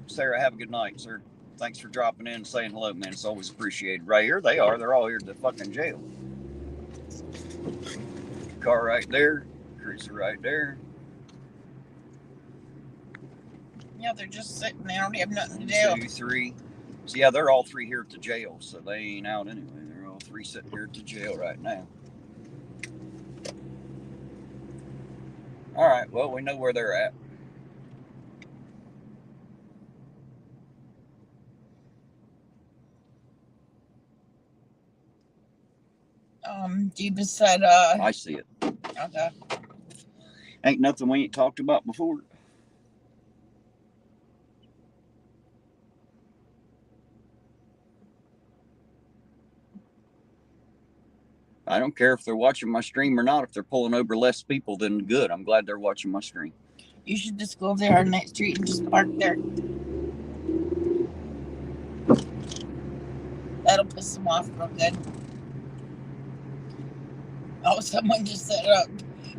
Sarah have a good night, sir. Thanks for dropping in and saying hello, man. It's always appreciated. Right here, they are. They're all here at the fucking jail. Car right there. Cruiser right there. Yeah, they're just sitting there. They have nothing to do. 2, 3. So, yeah, they're all three here at the jail, so they ain't out anyway. They're all three sitting here at the jail right now. All right, well, we know where they're at. Jeebus said, I see it. Okay. Ain't nothing we ain't talked about before. I don't care if they're watching my stream or not. If they're pulling over less people, then good. I'm glad they're watching my stream. You should just go over there on that street and just park there. That'll piss them off real good. Oh, someone just set up.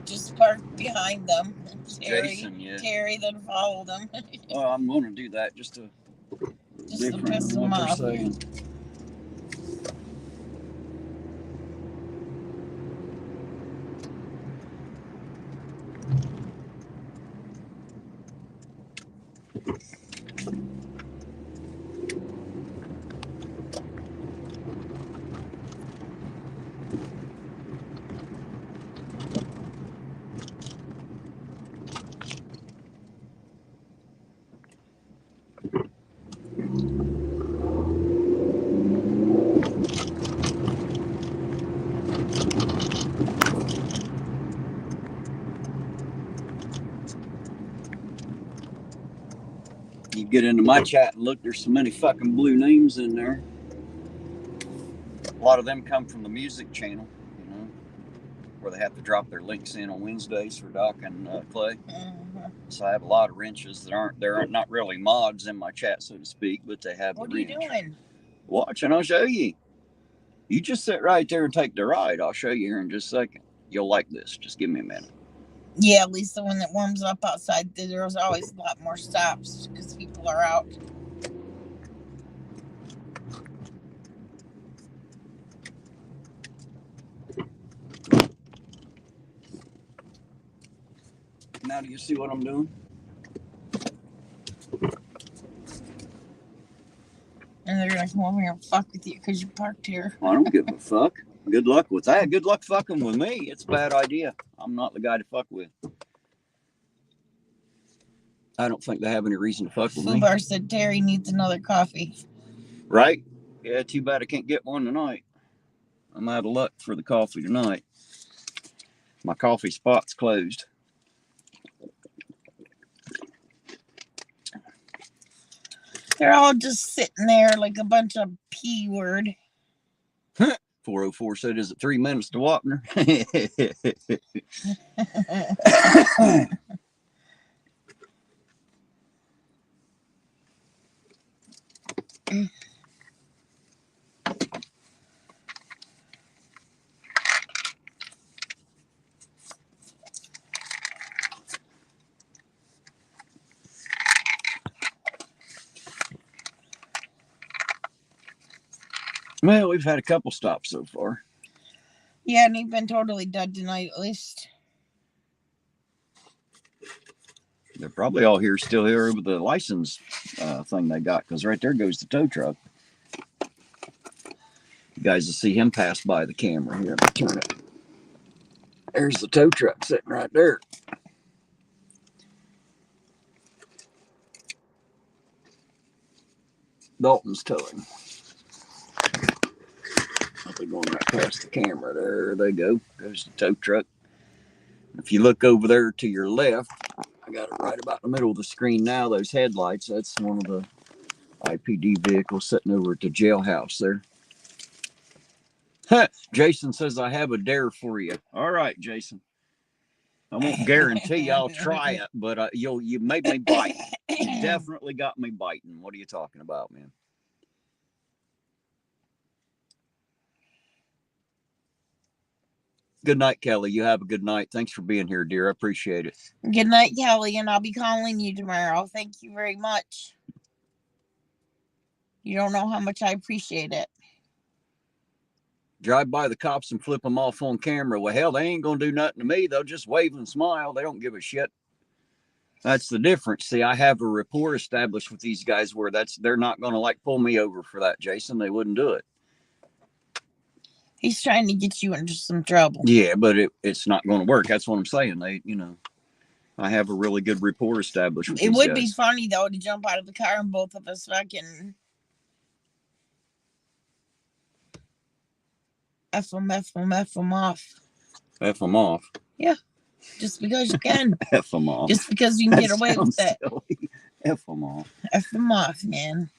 Just park behind them. Jason, yeah. Terry, then follow them. Well, I'm going to do that just to piss them off. Saying. You get into my chat and look, there's so many fucking blue names in there. A lot of them come from the music channel, where they have to drop their links in on Wednesdays for Doc and Clay. Mm-hmm. So I have a lot of wrenches that they're not really mods in my chat, so to speak, but they have What the wrench. What are you doing? Watch and I'll show you. You just sit right there and take the ride. I'll show you here in just a second. You'll like this. Just give me a minute. Yeah, at least the one that warms up outside, there's always a lot more stops because people are out. Now do you see what I'm doing? And they're going to come over here and fuck with you because you parked here. I don't give a fuck. Good luck with that. Good luck fucking with me. It's a bad idea. I'm not the guy to fuck with. I don't think they have any reason to fuck with me. Fubar said Terry needs another coffee. Right? Yeah, too bad I can't get one tonight. I'm out of luck for the coffee tonight. My coffee spot's closed. They're all just sitting there like a bunch of P word. 404 said, is it 3 minutes to Wapner? Well, we've had a couple stops so far. Yeah, and he's been totally dead tonight, at least. They're probably all here, still here with the license thing they got, because right there goes the tow truck. You guys will see him pass by the camera here. Turn it. There's the tow truck sitting right there. Dalton's towing. I'll be going right past the camera. There they go. There's the tow truck. If you look over there to your left, I got it right about in the middle of the screen now, those headlights. That's one of the IPD vehicles sitting over at the jailhouse there. Jason says, I have a dare for you. All right, Jason. I won't guarantee I'll try it, but you made me bite. You definitely got me biting. What are you talking about, man? Good night, Kelly. You have a good night. Thanks for being here, dear. I appreciate it. Good night, Kelly, and I'll be calling you tomorrow. Thank you very much. You don't know how much I appreciate it. Drive by the cops and flip them off on camera. Well, hell, they ain't going to do nothing to me. They'll just wave and smile. They don't give a shit. That's the difference. See, I have a rapport established with these guys where they're not going to like pull me over for that, Jason. They wouldn't do it. He's trying to get you into some trouble. Yeah, but it's not going to work. That's what I'm saying. I have a really good rapport established with these guys. It would be funny, though, to jump out of the car and both of us fucking F them off. F them off. Yeah, just because you can. F them off. Just because you can get away with it. Silly. F them off. F them off, man.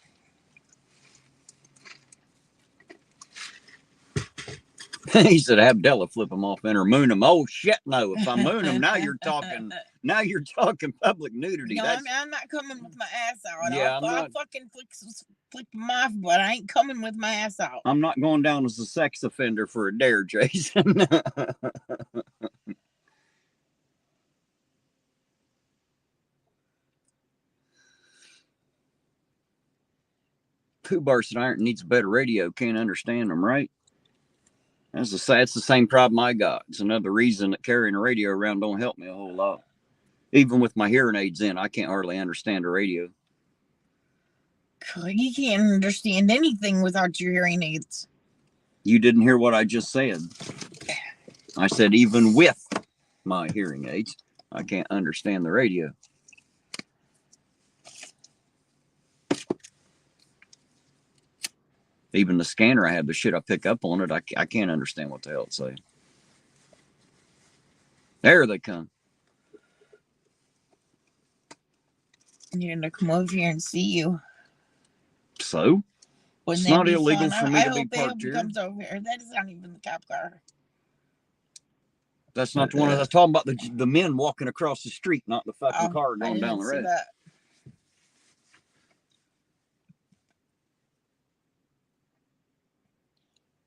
He said, have Della flip them off and or moon them. Oh shit, no! If I moon them, now you're talking. Now you're talking public nudity. No, I'm not coming with my ass out. Yeah, I'll fucking flick them off, but I ain't coming with my ass out. I'm not going down as a sex offender for a dare, Jason. Pooh Bar said Iron needs a better radio. Can't understand them, right? That's the same problem I got. It's another reason that carrying a radio around don't help me a whole lot. Even with my hearing aids in, I can't hardly understand a radio. You can't understand anything without your hearing aids. You didn't hear what I just said. I said even with my hearing aids, I can't understand the radio. Even the scanner I have, the shit I pick up on it, I can't understand what the hell it's saying. There they come. You're going to come over here and see you. So? Wouldn't it's not illegal for me to be parked here. Comes over here. That is not even the cop car. That's not the one I was talking about. The men walking across the street, not the fucking car going down the road.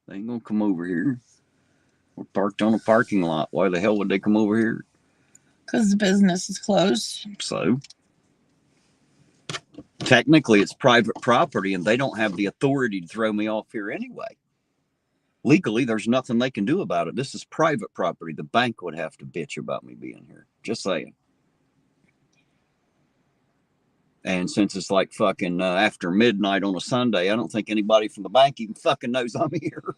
They ain't gonna come over here. We're parked on a parking lot. Why the hell would they come over here? Because the business is closed. So? Technically, it's private property, and they don't have the authority to throw me off here anyway. Legally, there's nothing they can do about it. This is private property. The bank would have to bitch about me being here. Just saying. And since it's like fucking after midnight on a Sunday, I don't think anybody from the bank even fucking knows I'm here.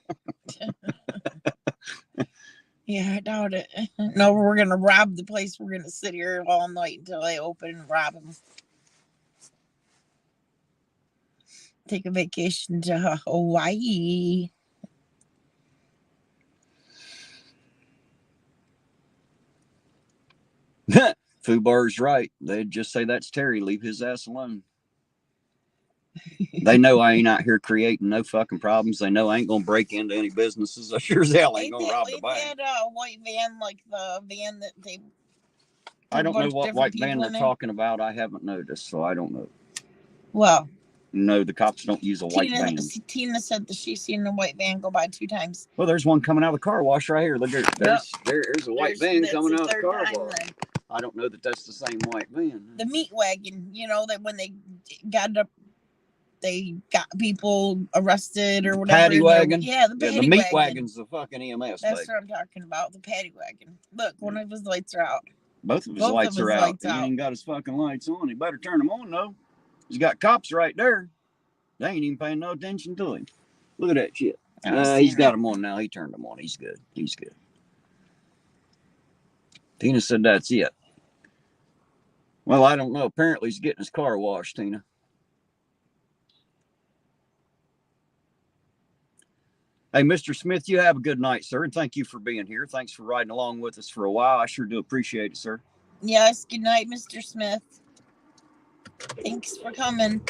Yeah, I doubt it. No, we're going to rob the place. We're going to sit here all night until they open and rob them. Take a vacation to Hawaii. Fubar's right. They'd just say that's Terry. Leave his ass alone. They know I ain't out here creating no fucking problems. They know I ain't gonna break into any businesses. I sure as hell ain't gonna rob the bank. They had a white van like the van that they. I don't know what white van they're talking about. I haven't noticed, so I don't know. Well. No, the cops don't use a white van. Tina said that she's seen a white van go by 2 times. Well, there's one coming out of the car wash right here. Look, there's a white van coming out of the car wash. I don't know that that's the same white van. The meat wagon, that when they got up they got people arrested or whatever. Paddy wagon. Yeah, the paddy the meat wagon. wagon's the fucking EMS. That's what I'm talking about. The paddy wagon. Look, one of his lights are out. Both of his lights are out. He ain't got his fucking lights on. He better turn them on though. He's got cops right there. They ain't even paying no attention to him. Look at that shit. He's got them on now. He turned them on. He's good. He's good. Tina said that's it. Well, I don't know. Apparently he's getting his car washed, Tina. Hey, Mr. Smith, you have a good night, sir, and thank you for being here. Thanks for riding along with us for a while. I sure do appreciate it, sir. Yes, good night, Mr. Smith. Thanks for coming.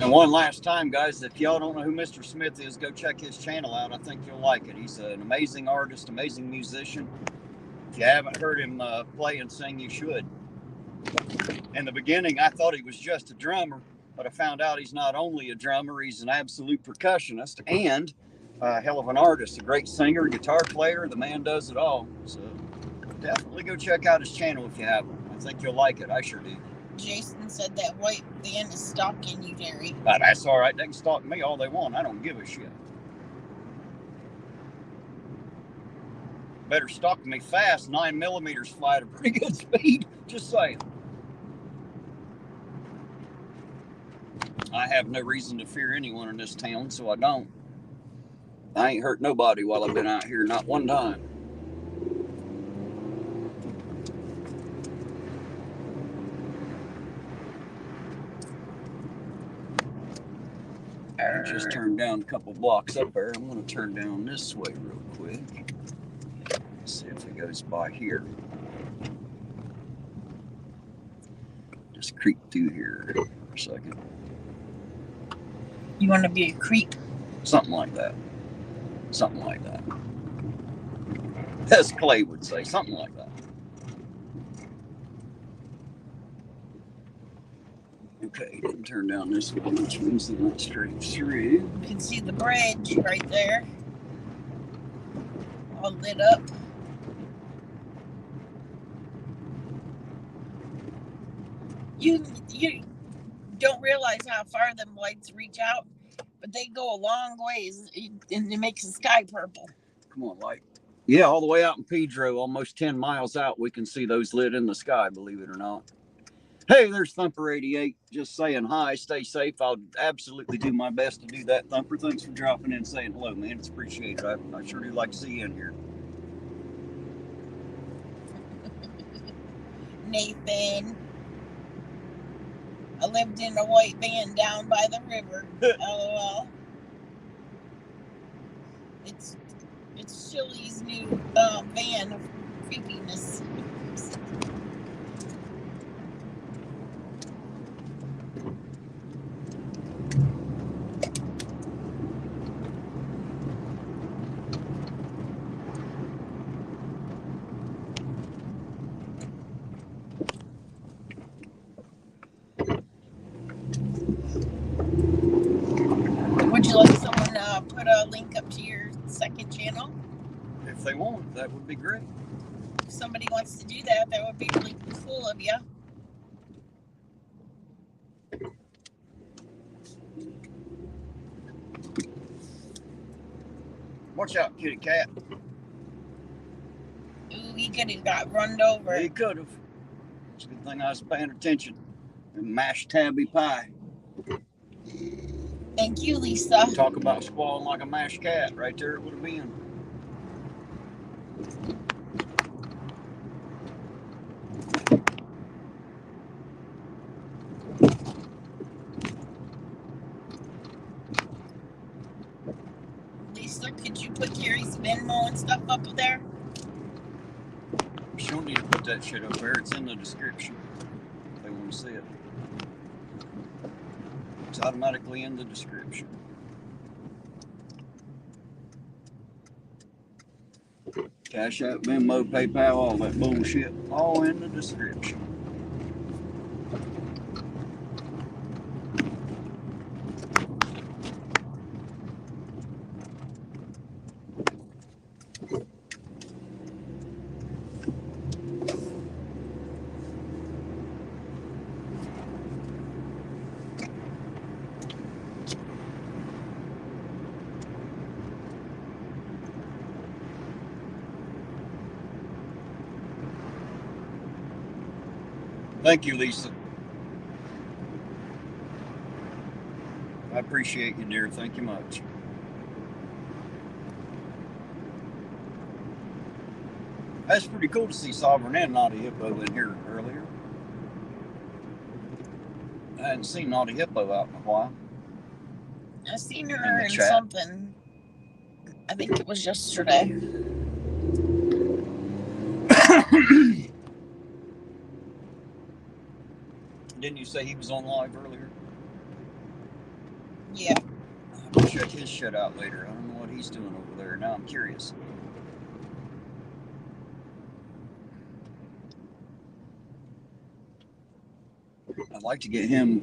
And one last time, guys, if y'all don't know who Mr. Smith is, go check his channel out. I think you'll like it. He's an amazing artist, amazing musician. If you haven't heard him play and sing, you should. In the beginning, I thought he was just a drummer, but I found out he's not only a drummer, he's an absolute percussionist and a hell of an artist, a great singer, guitar player. The man does it all. So definitely go check out his channel if you haven't. I think you'll like it. I sure do. Jason said that white van is stalking you, Jerry. That's all right. They can stalk me all they want. I don't give a shit. Better stalk me fast. 9mm fly at a pretty good speed. Just saying. I have no reason to fear anyone in this town, so I don't. I ain't hurt nobody while I've been out here, not one time. I just turned down a couple blocks up there. I'm going to turn down this way real quick. See if it goes by here. Just creep through here for a second. You want to be a creep? Something like that. Something like that. As Clay would say, something like that. Okay, didn't turn down this one, which means they went straight through. You can see the bridge right there. All lit up. You don't realize how far them lights reach out, but they go a long ways, and it makes the sky purple. Come on, light. Yeah, all the way out in Pedro, almost 10 miles out, we can see those lit in the sky, believe it or not. Hey, there's Thumper 88, just saying hi, stay safe. I'll absolutely do my best to do that, Thumper. Thanks for dropping in and saying hello, man. It's appreciated. I sure do like to see you in here. Nathan, I lived in a white van down by the river. LOL. It's Chili's new van of creepiness. Would you like someone to put a link up to your second channel? If they want, that would be great. If somebody wants to do that, that would be really cool of you. Watch out, kitty cat. Ooh, he could have got run over. He could have. It's a good thing I was paying attention. And mashed tabby pie. Thank you, Lisa. Talk about squalling like a mashed cat. Right there it would have been. Lisa, could you put Carrie's Venmo and stuff up there? You don't need to put that shit up there. It's in the description if they want to see it. It's automatically in the description. Cashapp, Venmo, PayPal, all that bullshit, all in the description. Thank you, Lisa. I appreciate you, dear. Thank you much. That's pretty cool to see Sovereign and Naughty Hippo in here earlier. I hadn't seen Naughty Hippo out in a while. I seen her in something. I think it was yesterday. Didn't you say he was on live earlier? Yeah. I'll check his shit out later. I don't know what he's doing over there. Now I'm curious. I'd like to get him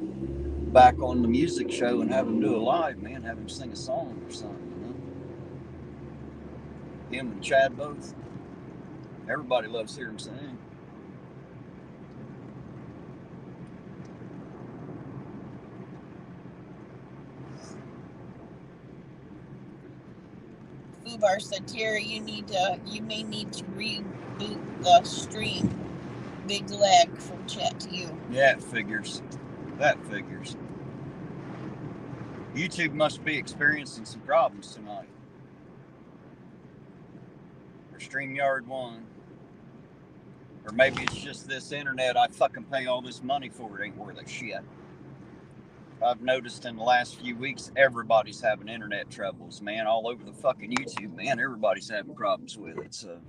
back on the music show and have him do a live, man. Have him sing a song or something, you know? Him and Chad both. Everybody loves hearing him sing. Fubar said, Terry, you may need to reboot the stream. Big lag from chat to you. Yeah, it figures. That figures. YouTube must be experiencing some problems tonight. Or StreamYard 1. Or maybe it's just this internet I fucking pay all this money for. It ain't worth a shit. I've noticed in the last few weeks, everybody's having internet troubles, man. All over the fucking YouTube, man. Everybody's having problems with it. So,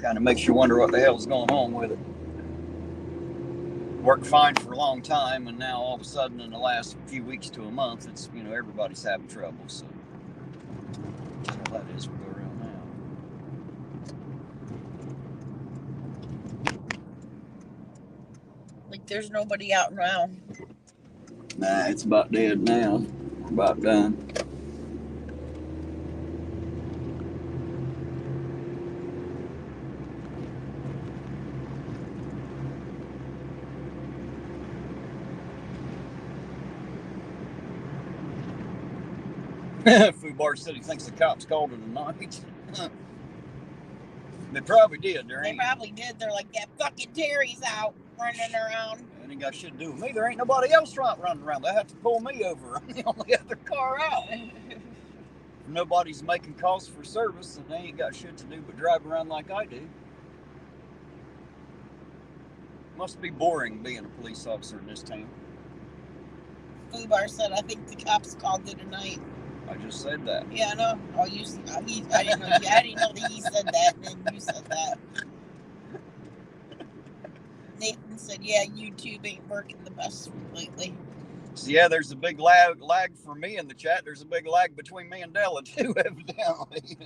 kind of makes you wonder what the hell's going on with it. Worked fine for a long time, and now all of a sudden, in the last few weeks to a month, it's, you know, everybody's having trouble. So, well, that is where we're at now. Like there's nobody out and around. Nah, it's about dead now. We're about done. Fubar said he thinks the cops called it a night. They probably did. They probably did. They're like, that fucking Terry's out running around. And ain't got shit to do with me. There ain't nobody else running around. They have to pull me over. I'm the only other car out. Nobody's making calls for service, and they ain't got shit to do but drive around like I do. Must be boring being a police officer in this town. Fubar said, I think the cops called it a night. I just said that. Yeah, I know. Oh, I didn't know. I didn't know that he said that, and then you said that. Nathan said, yeah, YouTube ain't working the best lately. So yeah, there's a big lag for me in the chat. There's a big lag between me and Della too, evidently.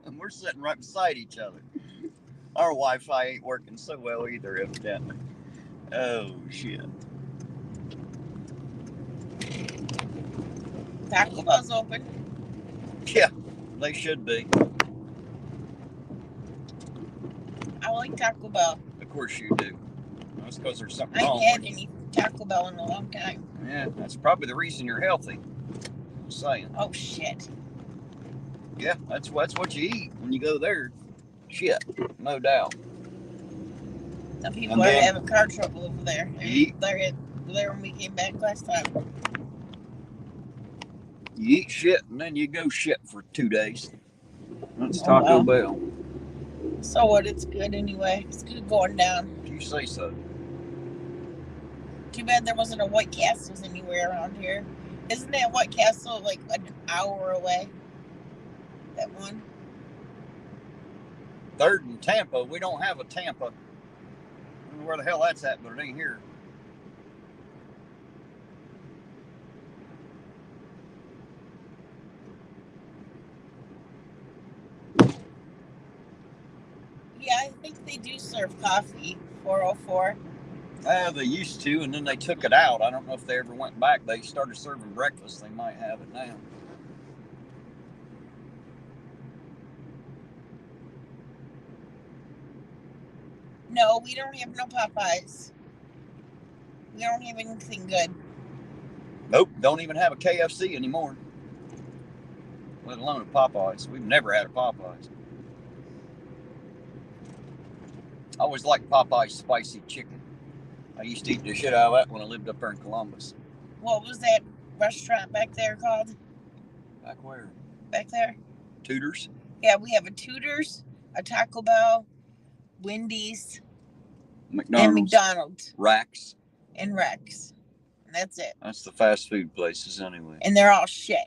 And we're sitting right beside each other. Our Wi-Fi ain't working so well either, evidently. Oh shit. Taco Bell's open. Yeah, they should be. I like Taco Bell. Of course you do. That's because there's something I wrong. ain't had any Taco Bell in a long time. Yeah, that's probably the reason you're healthy. Just saying. Oh shit. Yeah, that's what you eat when you go there. Shit, no doubt. Some people are having car trouble over there. They're there when we came back last time. You eat shit and then you go shit for 2 days. That's Taco Bell. So what? It's good anyway. It's good going down. You say so. Too bad there wasn't a White Castle's anywhere around here. Isn't that White Castle like an hour away? That one? 3rd and Tampa. We don't have a Tampa. I don't know where the hell that's at, but it ain't here. serve coffee. 404. They used to, and then they took it out. I don't know if they ever went back. They started serving breakfast. They might have it now. No, we don't have no Popeyes. We don't have anything good. Nope, don't even have a KFC anymore. Let alone a Popeyes. We've never had a Popeyes. I always liked Popeye's spicy chicken. I used to eat the shit out of that when I lived up there in Columbus. What was that restaurant back there called? Back where? Back there? Tudors? Yeah, we have a Tudors, a Taco Bell, Wendy's, McDonald's. and McDonald's. Rex. And Rex. And that's it. That's the fast food places anyway. And they're all shit.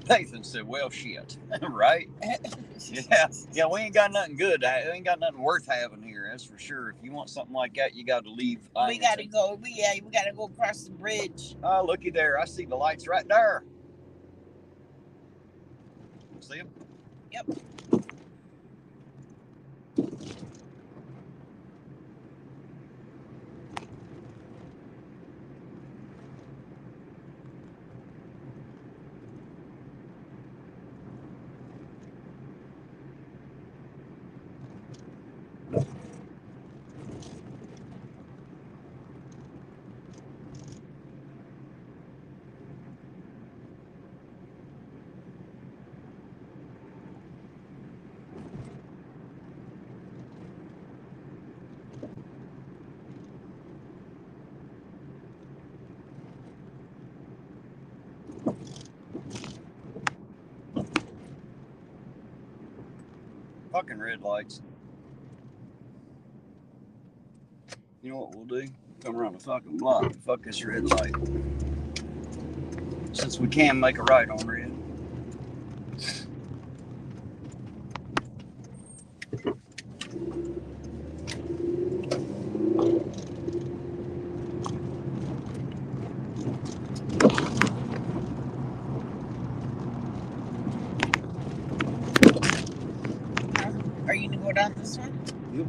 Nathan said, well, shit. Right? Yeah, we ain't got nothing good. We ain't got nothing worth having here, that's for sure. If you want something like that, you got to leave. We got to go. We got to go across the bridge. Oh, looky there. I see the lights right there. See them? Yep. Fucking red lights. You know what we'll do? Come around the fucking block. Fuck this red light. Since we can make a right on red. Are you going to go down this one? Yep.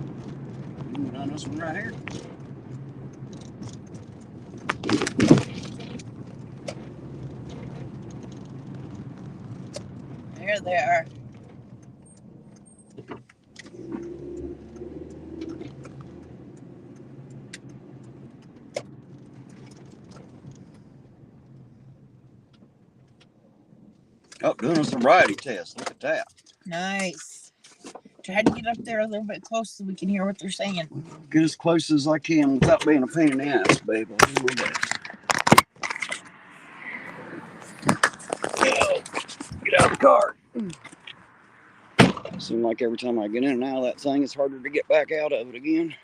You can go down this one right here. There they are. Oh, doing a sobriety test. Look at that. Nice. Try to get up there a little bit close so we can hear what they're saying. Get as close as I can without being a pain in the ass, babe. I'll do my best. Get out of the car. Seems like every time I get in and out of that thing, it's harder to get back out of it again.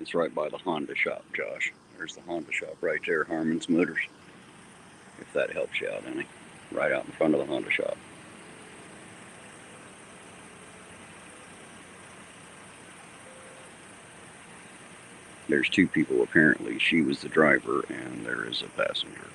It's right by the Honda shop, Josh. There's the Honda shop right there, Harmon's Motors. If that helps you out any. Right out in front of the Honda shop. There's two people apparently. She was the driver and there is a passenger.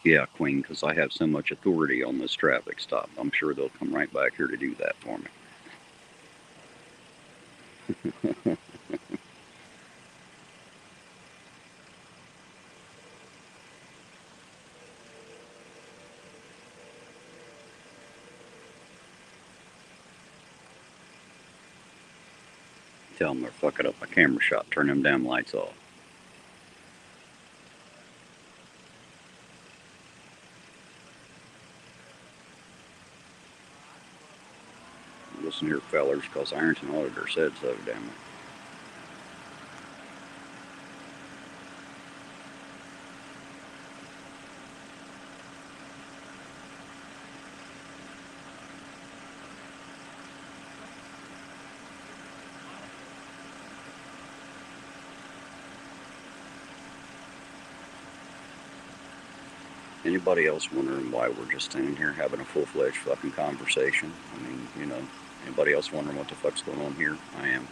Yeah, Queen, because I have so much authority on this traffic stop. I'm sure they'll come right back here to do that for me. Tell them they're fucking up my camera shot. Turn them damn lights off. Listen here, fellers, because Ironton Auditor said so, damn it. Anybody else wondering why we're just standing here having a full-fledged fucking conversation? I mean, you know, anybody else wondering what the fuck's going on here? I am.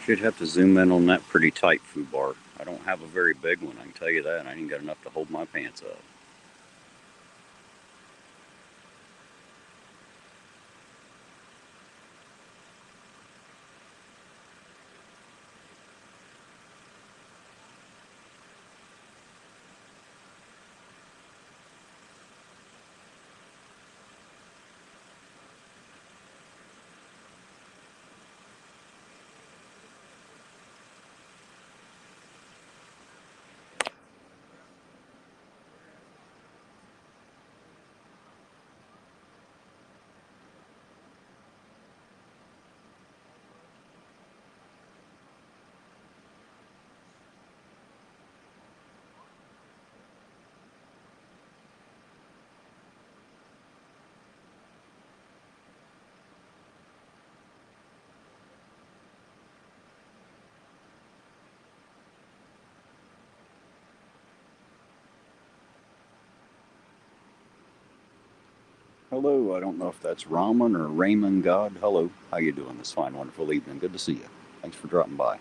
Should have to zoom in on that pretty tight foobar. I don't have a very big one, I can tell you that. I ain't got enough to hold my pants up. Hello, I don't know if that's Raman or Raymond God. Hello, how you doing this fine, wonderful evening? Good to see you. Thanks for dropping by.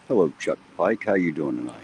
Hello, Chuck Pike. How you doing tonight?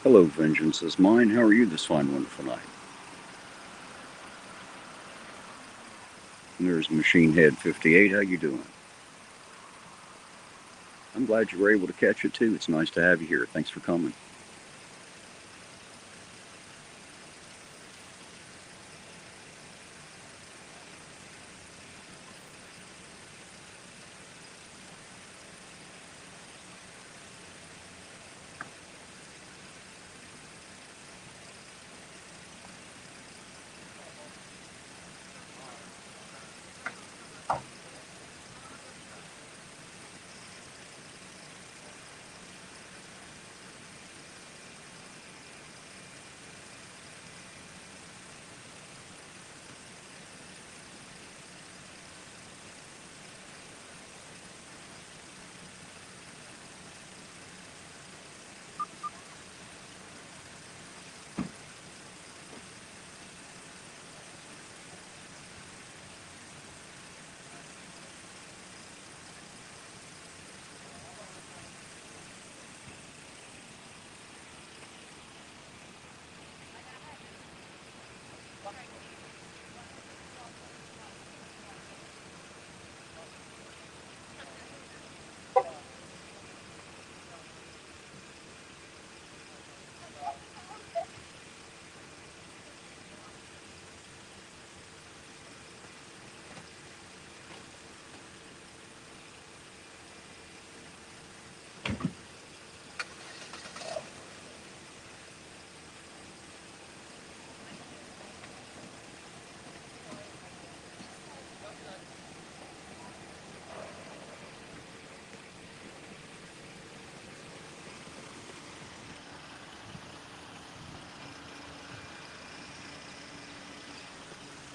Hello, Vengeance is mine. How are you this fine, wonderful night? There's Machine Head 58. How you doing? I'm glad you were able to catch it, too. It's nice to have you here. Thanks for coming.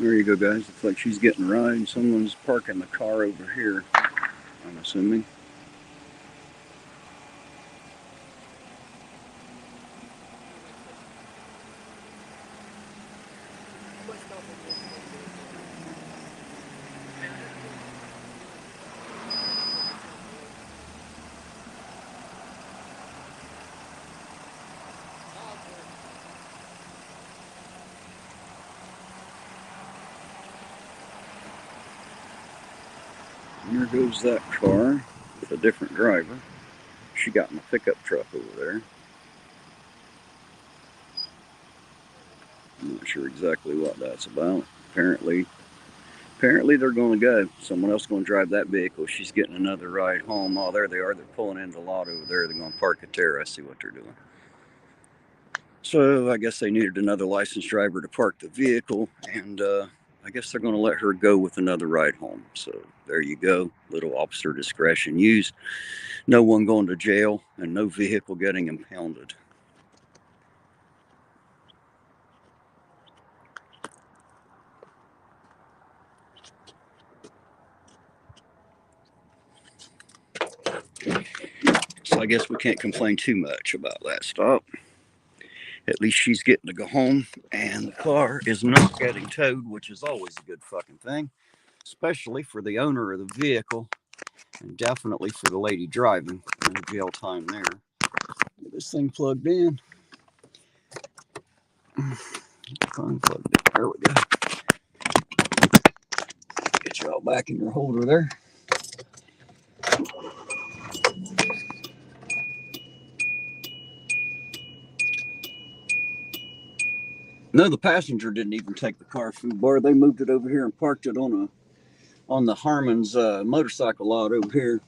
There you go, guys. Looks like she's getting a ride. Someone's parking the car over here, I'm assuming. Here goes that car with a different driver. She got in the pickup truck over there. I'm not sure exactly what that's about. Apparently they're going to go. Someone else is going to drive that vehicle. She's getting another ride home. Oh, there they are. They're pulling into the lot over there. They're going to park it there. I see what they're doing. So I guess they needed another licensed driver to park the vehicle, and I guess they're going to let her go with another ride home. So there you go. Little officer discretion used. No one going to jail and no vehicle getting impounded. So I guess we can't complain too much about that stop. At least she's getting to go home, and the car is not getting towed, which is always a good fucking thing, especially for the owner of the vehicle, and definitely for the lady driving. No jail time there. Get this thing plugged in. Unplugged it. There we go. Get y'all y'all back in your holder there. No, the passenger didn't even take the car food bar. They moved it over here and parked it on the Harmon's motorcycle lot over here.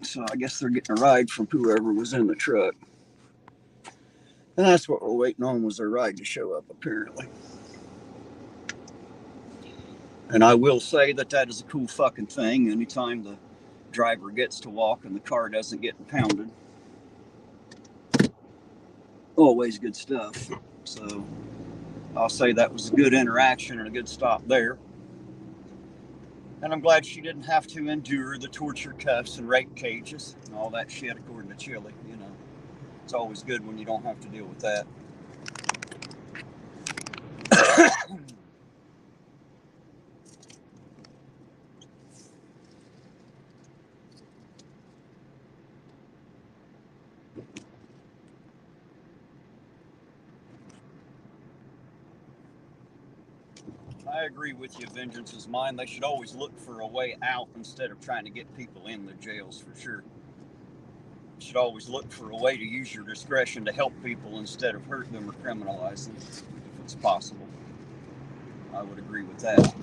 So I guess they're getting a ride from whoever was in the truck. And that's what we're waiting on, was their ride to show up, apparently. And I will say that is a cool fucking thing. Anytime the driver gets to walk and the car doesn't get impounded. Always good stuff. So I'll say that was a good interaction and a good stop there. And I'm glad she didn't have to endure the torture cuffs and rape cages and all that shit, according to Chili. You know, it's always good when you don't have to deal with that. I agree with you, vengeance is mine. They should always look for a way out instead of trying to get people in the jails, for sure. You should always look for a way to use your discretion to help people instead of hurt them or criminalize them, if it's possible. I would agree with that.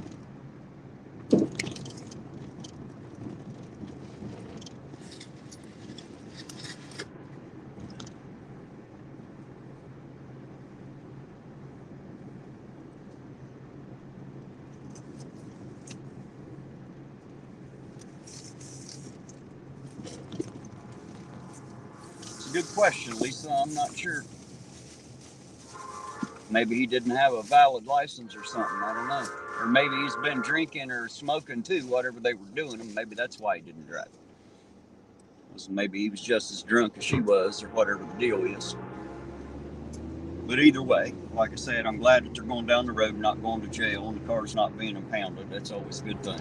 It's a good question, Lisa. I'm not sure. Maybe he didn't have a valid license or something. I don't know. Or maybe he's been drinking or smoking too, whatever they were doing. And maybe that's why he didn't drive. Maybe he was just as drunk as she was, or whatever the deal is. But either way, like I said, I'm glad that they're going down the road and not going to jail, and the car's not being impounded. That's always a good thing.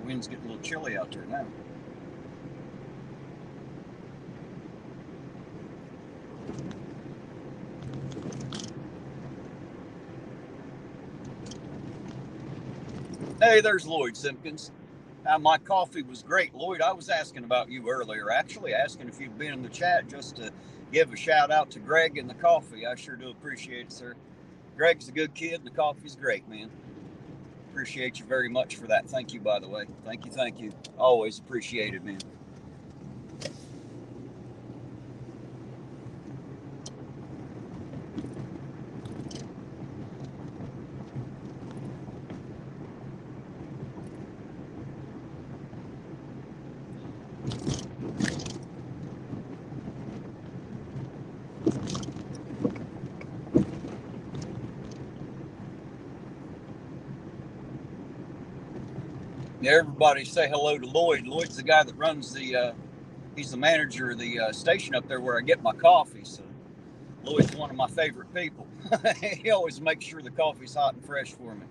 The wind's getting a little chilly out there now. Hey, there's Lloyd Simpkins. My coffee was great. Lloyd, I was asking about you earlier, actually asking if you'd been in the chat just to give a shout out to Greg and the coffee. I sure do appreciate it, sir. Greg's a good kid and the coffee's great, man. Appreciate you very much for that. Thank you, by the way. Thank you. Always appreciate it, man. Everybody say hello to Lloyd. Lloyd's the guy that runs he's the manager of the station up there where I get my coffee. So Lloyd's one of my favorite people. He always makes sure the coffee's hot and fresh for me.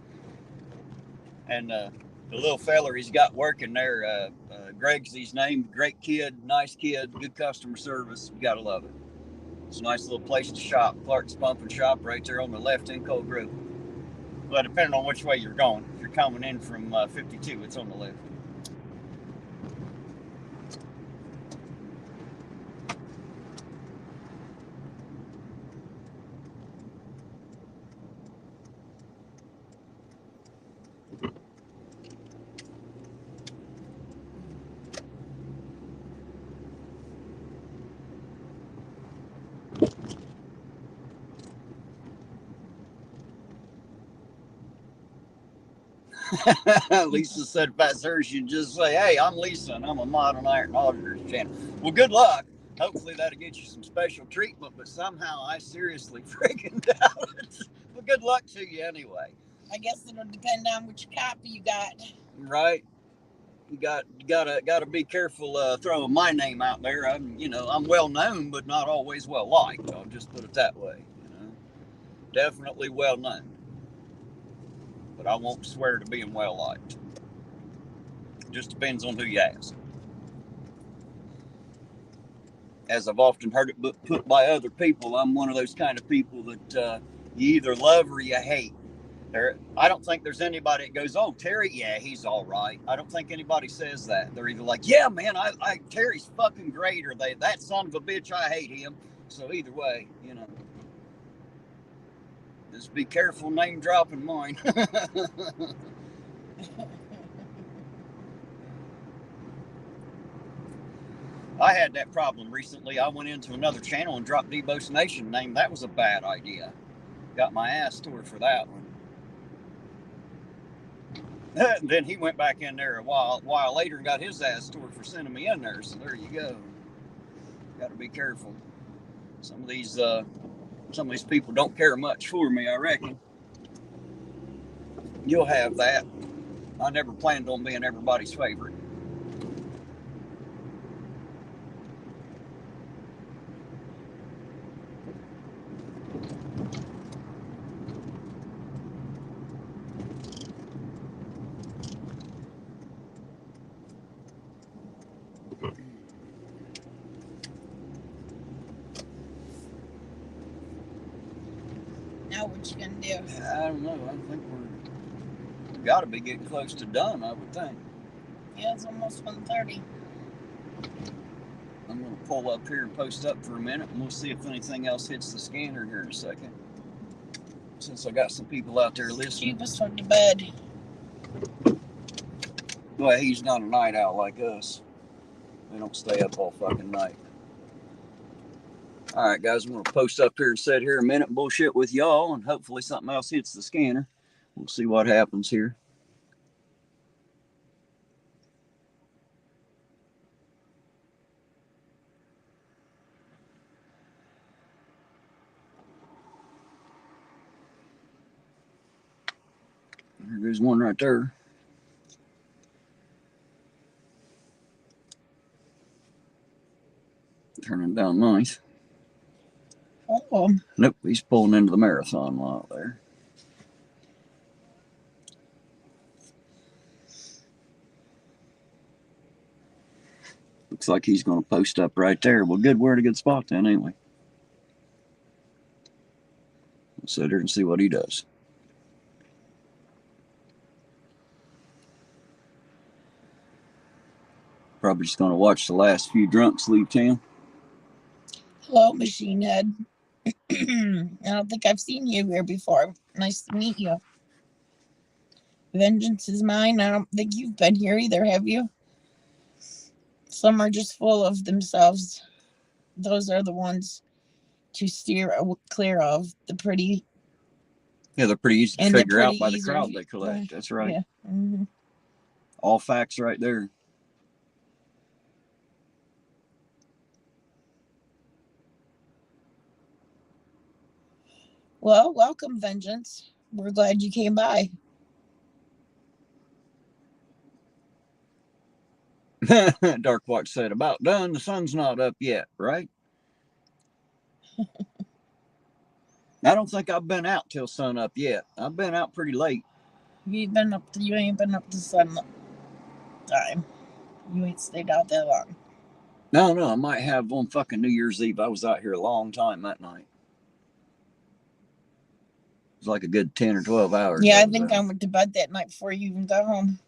And the little feller he's got working there, Greg's his name. Great kid, nice kid, good customer service. You gotta love it. It's a nice little place to shop. Clark's Pump and Shop right there on the left in Cold Grove. Well, depending on which way you're going. If you're coming in from 52, it's on the left. Lisa said if that's her, she'd just say, hey, I'm Lisa, and I'm a mod on Iron Auditor's channel. Well, good luck. Hopefully that'll get you some special treatment, but somehow I seriously freaking doubt it. Well, good luck to you anyway. I guess it'll depend on which copy you got. Right. You gotta be careful throwing my name out there. I'm well known, but not always well liked. I'll just put it that way. Definitely well known, but I won't swear to being well liked. Just depends on who you ask. As I've often heard it put by other people, I'm one of those kind of people that you either love or you hate. I don't think there's anybody that goes, oh, Terry, yeah, he's all right. I don't think anybody says that. They're either like, yeah, man, Terry's fucking great, or that son of a bitch, I hate him. So either way, just be careful name dropping mine. I had that problem recently. I went into another channel and dropped Debo's Nation name. That was a bad idea. Got my ass tore for that one. Then he went back in there a while later and got his ass tore for sending me in there. So there you go. Got to be careful. Some of these people don't care much for me, I reckon. You'll have that. I never planned on being everybody's favorite. Now what you gonna do? I don't know. I think we've got to be getting close to done, I would think. Yeah, it's almost 1:30. I'm going to pull up here and post up for a minute, and we'll see if anything else hits the scanner here in a second. Since I got some people out there listening. Jeebus went to bed. Well, he's not a night owl like us. They don't stay up all fucking night. All right, guys, I'm going to post up here and sit here a minute and bullshit with y'all, and hopefully something else hits the scanner. We'll see what happens here. There goes one right there. Turning down nice. Oh. Nope, he's pulling into the marathon lot there. Looks like he's going to post up right there. Well, good. We're at a good spot then, ain't we? We'll sit here and see what he does. Probably just going to watch the last few drunks leave town. Hello, Machine Head. I don't think I've seen you here before. Nice to meet you. Vengeance is mine. I don't think you've been here either, have you? Some are just full of themselves. Those are the ones to steer clear of. The pretty. Yeah, they're pretty easy to figure out by the crowd they collect. Right. That's right. Yeah. Mm-hmm. All facts right there. Well, welcome, Vengeance. We're glad you came by. Dark Watch said, about done. The sun's not up yet, right? I don't think I've been out till sun up yet. I've been out pretty late. You ain't been up to sun time. You ain't stayed out that long. No, I might have on fucking New Year's Eve. I was out here a long time that night. It was like a good 10 or 12 hours. Yeah, I think I went to bed that night before you even got home.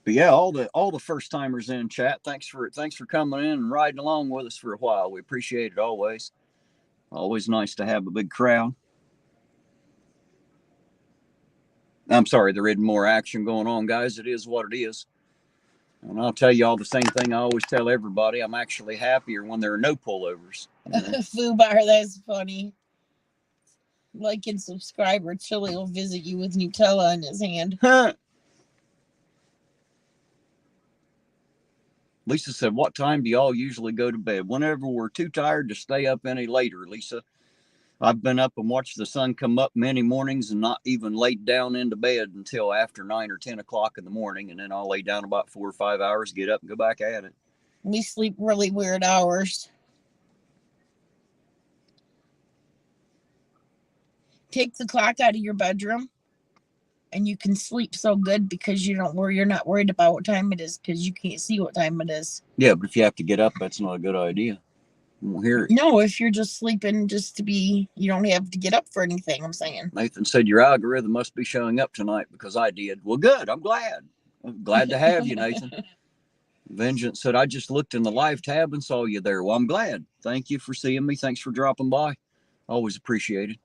But yeah, all the first timers in chat, thanks for coming in and riding along with us for a while. We appreciate it always. Always nice to have a big crowd. I'm sorry, there isn't more action going on, guys. It is what it is. And I'll tell you all the same thing I always tell everybody. I'm actually happier when there are no pullovers. Foo Bar, that's funny. like and subscribe, or Chili will visit you with Nutella in his hand. Lisa said, what time do y'all usually go to bed? Whenever we're too tired to stay up any later, Lisa. I've been up and watched the sun come up many mornings and not even laid down into bed until after 9 or 10 o'clock in the morning. And then I'll lay down about 4 or 5 hours, get up and go back at it. We sleep really weird hours. Take the clock out of your bedroom and you can sleep so good because you're not worried about what time it is because you can't see what time it is. Yeah, but if you have to get up, that's not a good idea. You won't hear it. No, if you're just sleeping just to be, you don't have to get up for anything, I'm saying. Nathan said your algorithm must be showing up tonight because I did. Well, good. I'm glad. I'm glad to have you, Nathan. Vengeance said, I just looked in the live tab and saw you there. Well, I'm glad. Thank you for seeing me. Thanks for dropping by. Always appreciated.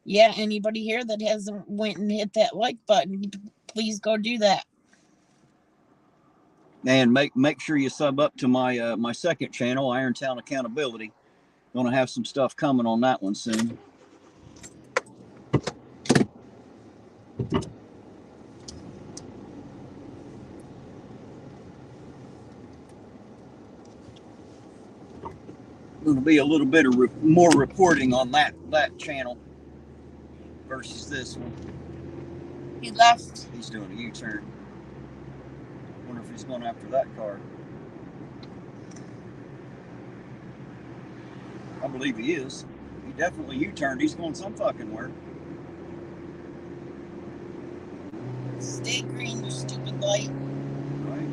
Yeah, anybody here that hasn't went and hit that like button, please go do that. And make sure you sub up to my my second channel, Irontown Accountability. Gonna have some stuff coming on that one soon. Going to be a little bit of more reporting on that channel versus this one. He left. He's doing a U-turn. Wonder if he's going after that car. I believe he is. He definitely U-turned. He's going some fucking where. Stay green, you stupid light. Right.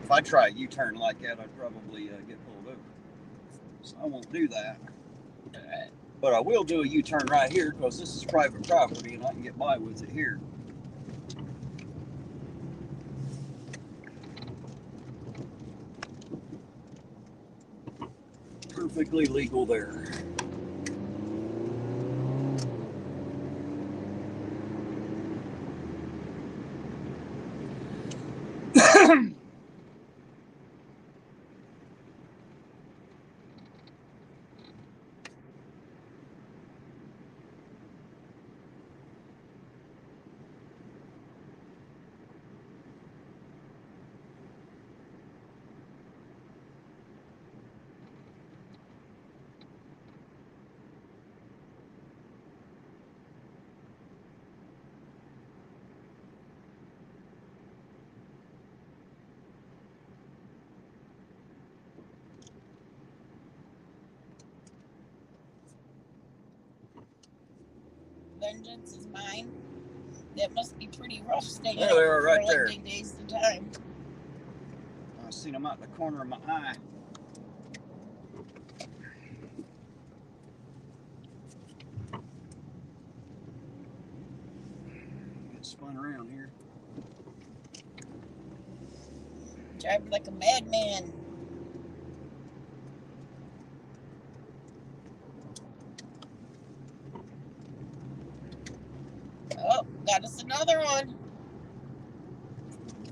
If I try a U-turn like that, I'd probably get pulled over. So I won't do that. But I will do a U-turn right here because this is private property and I can get by with it here. Perfectly legal there. Vengeance is mine. That must be pretty rough staying There they are, right for there. like 8 days at a time. I seen them out in the corner of my eye. Get spun around here. Driving like a madman. Oh, got us another one.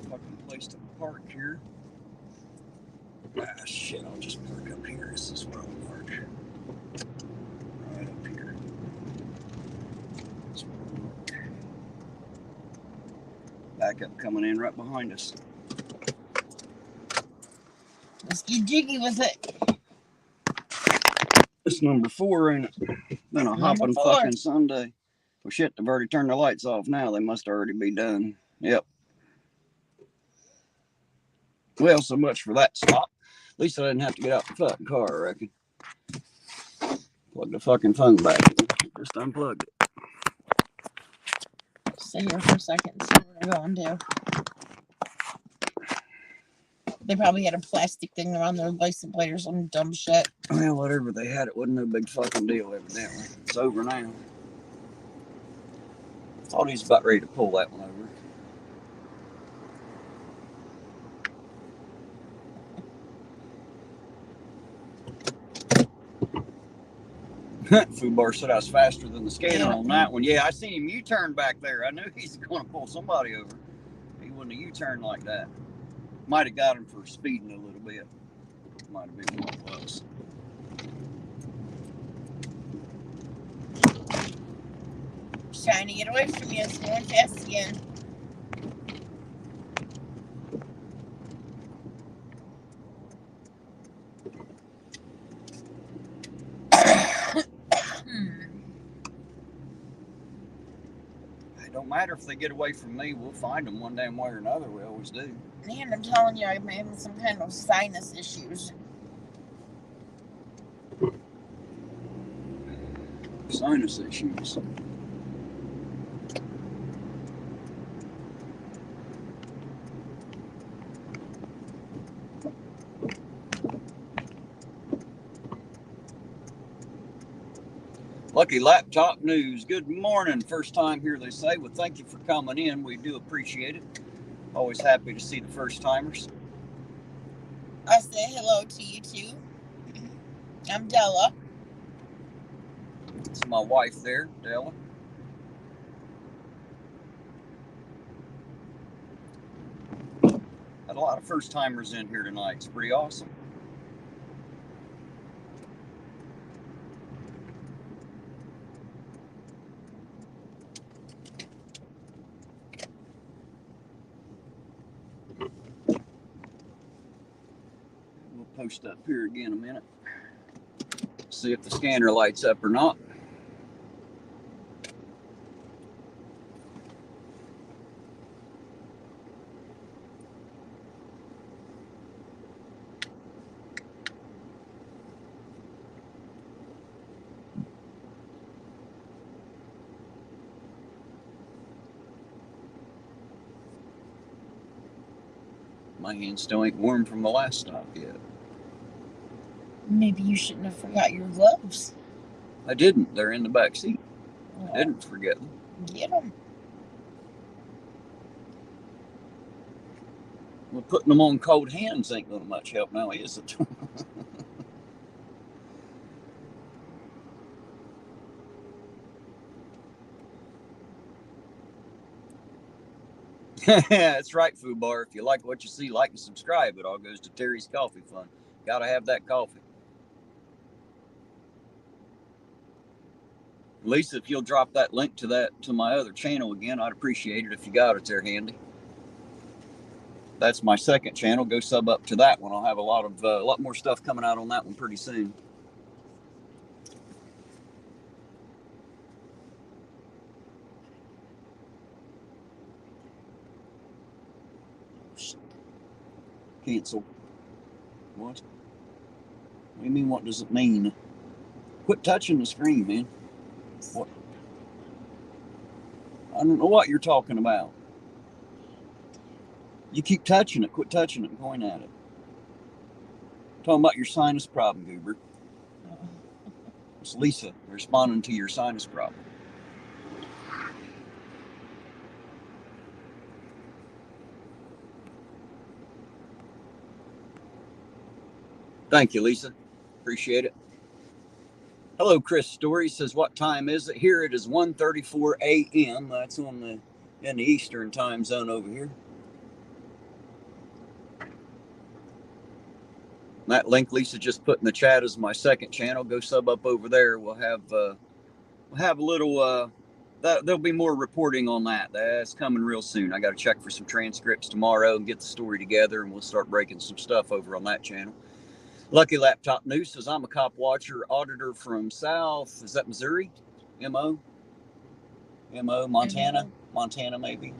Fucking place to park here. Ah, shit, I'll just park up here. This is where I'll park. Right up here. That's where I'll park. Backup coming in right behind us. Let's get jiggy with it. It's number 4, ain't it? Been a hopping fucking Sunday. Well, shit, they've already turned the lights off now. They must already be done. Yep. Well, so much for that stop. At least I didn't have to get out the fucking car, I reckon. Plug the fucking phone back. Just unplugged it. Stay here for a second and see where they're going to. They probably had a plastic thing around their license plate or some dumb shit. Well, whatever they had, it wasn't no big fucking deal, evidently. It's over now. Thought he's about ready to pull that one over. Fubar said I was faster than the scanner on that one. Yeah, I seen him U-turn back there. I knew he's going to pull somebody over. He wouldn't have U-turned like that. Might have got him for speeding a little bit. Might have been one close. Trying to get away from you. It's going fast again. It don't matter if they get away from me. We'll find them one damn way or another. We always do. And I'm telling you, I'm having some kind of sinus issues. Sinus issues. Lucky Laptop News. Good morning. First time here, they say. Well, thank you for coming in. We do appreciate it. Always happy to see the first timers. I say hello to you too. I'm Della. It's my wife there, Della. Had a lot of first timers in here tonight. It's pretty awesome. We'll post up here again in a minute. See if the scanner lights up or not. My hands still ain't warm from the last stop yet. Maybe you shouldn't have forgot your gloves. I didn't. They're in the back seat. I didn't forget them. Get them. Well, putting them on cold hands ain't going to much help now, is it? That's right, Food Bar. If you like what you see, like and subscribe. It all goes to Terry's Coffee Fund. Gotta have that coffee. Lisa, if you'll drop that link to my other channel again, I'd appreciate it if you got it there handy. That's my second channel. Go sub up to that one. I'll have a lot more stuff coming out on that one pretty soon. Cancel. What? What do you mean? What does it mean? Quit touching the screen, man. What? I don't know what you're talking about. You keep touching it. Quit touching it and point at it. Talking about your sinus problem, Goober. It's Lisa responding to your sinus problem. Thank you, Lisa. Appreciate it. Hello, Chris Story says, what time is it? Here it is 1:34 a.m. That's in the Eastern time zone over here. That link Lisa just put in the chat is my second channel. Go sub up over there. We'll have a little there'll be more reporting on that. That's coming real soon. I got to check for some transcripts tomorrow and get the story together, and we'll start breaking some stuff over on that channel. Lucky Laptop News says, I'm a cop watcher auditor from South. Is that Missouri? M.O. Montana? Montana, maybe.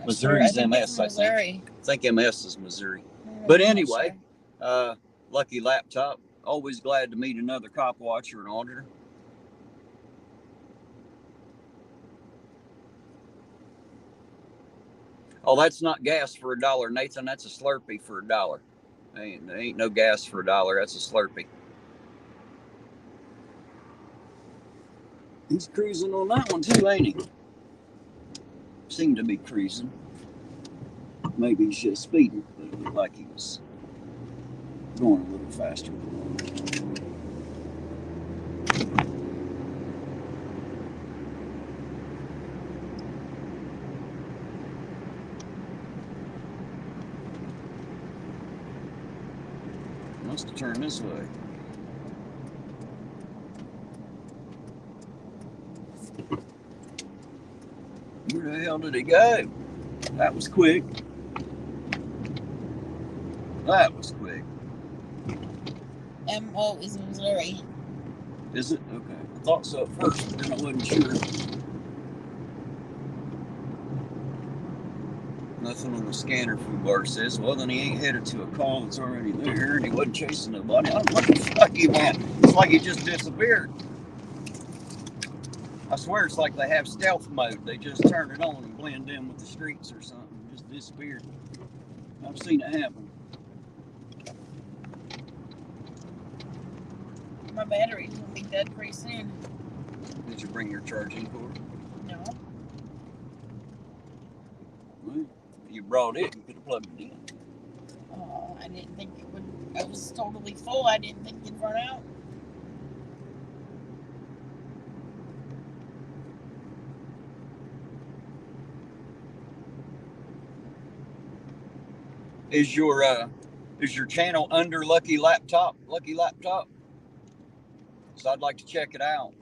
Missouri's sure. MS, I think. I think MS is Missouri. But anyway, sure. Lucky Laptop. Always glad to meet another cop watcher and auditor. Oh, that's not gas for $1, Nathan. That's a Slurpee for $1. Ain't no gas for $1. That's a Slurpee. He's cruising on that one too, ain't he? Seemed to be cruising. Maybe he's just speeding, but it looked like he was going a little faster. Must have turned this way. Where the hell did he go? That was quick. That was quick. MO is Missouri. Is it? Okay. I thought so at first, but then I wasn't sure. Nothing on the scanner food bar says, well, then he ain't headed to a call that's already there, and he wasn't chasing nobody. I don't know what the fuck he went. It's like he just disappeared. I swear it's like they have stealth mode. They just turn it on and blend in with the streets or something. Just disappeared. I've seen it happen. My battery's gonna be dead pretty soon. Did you bring your charging cord? No. Well, if you brought it, you could have plugged it in. Oh, I didn't think it would. I was totally full. I didn't think it'd run out. Is your channel under Lucky Laptop? Lucky Laptop? So I'd like to check it out.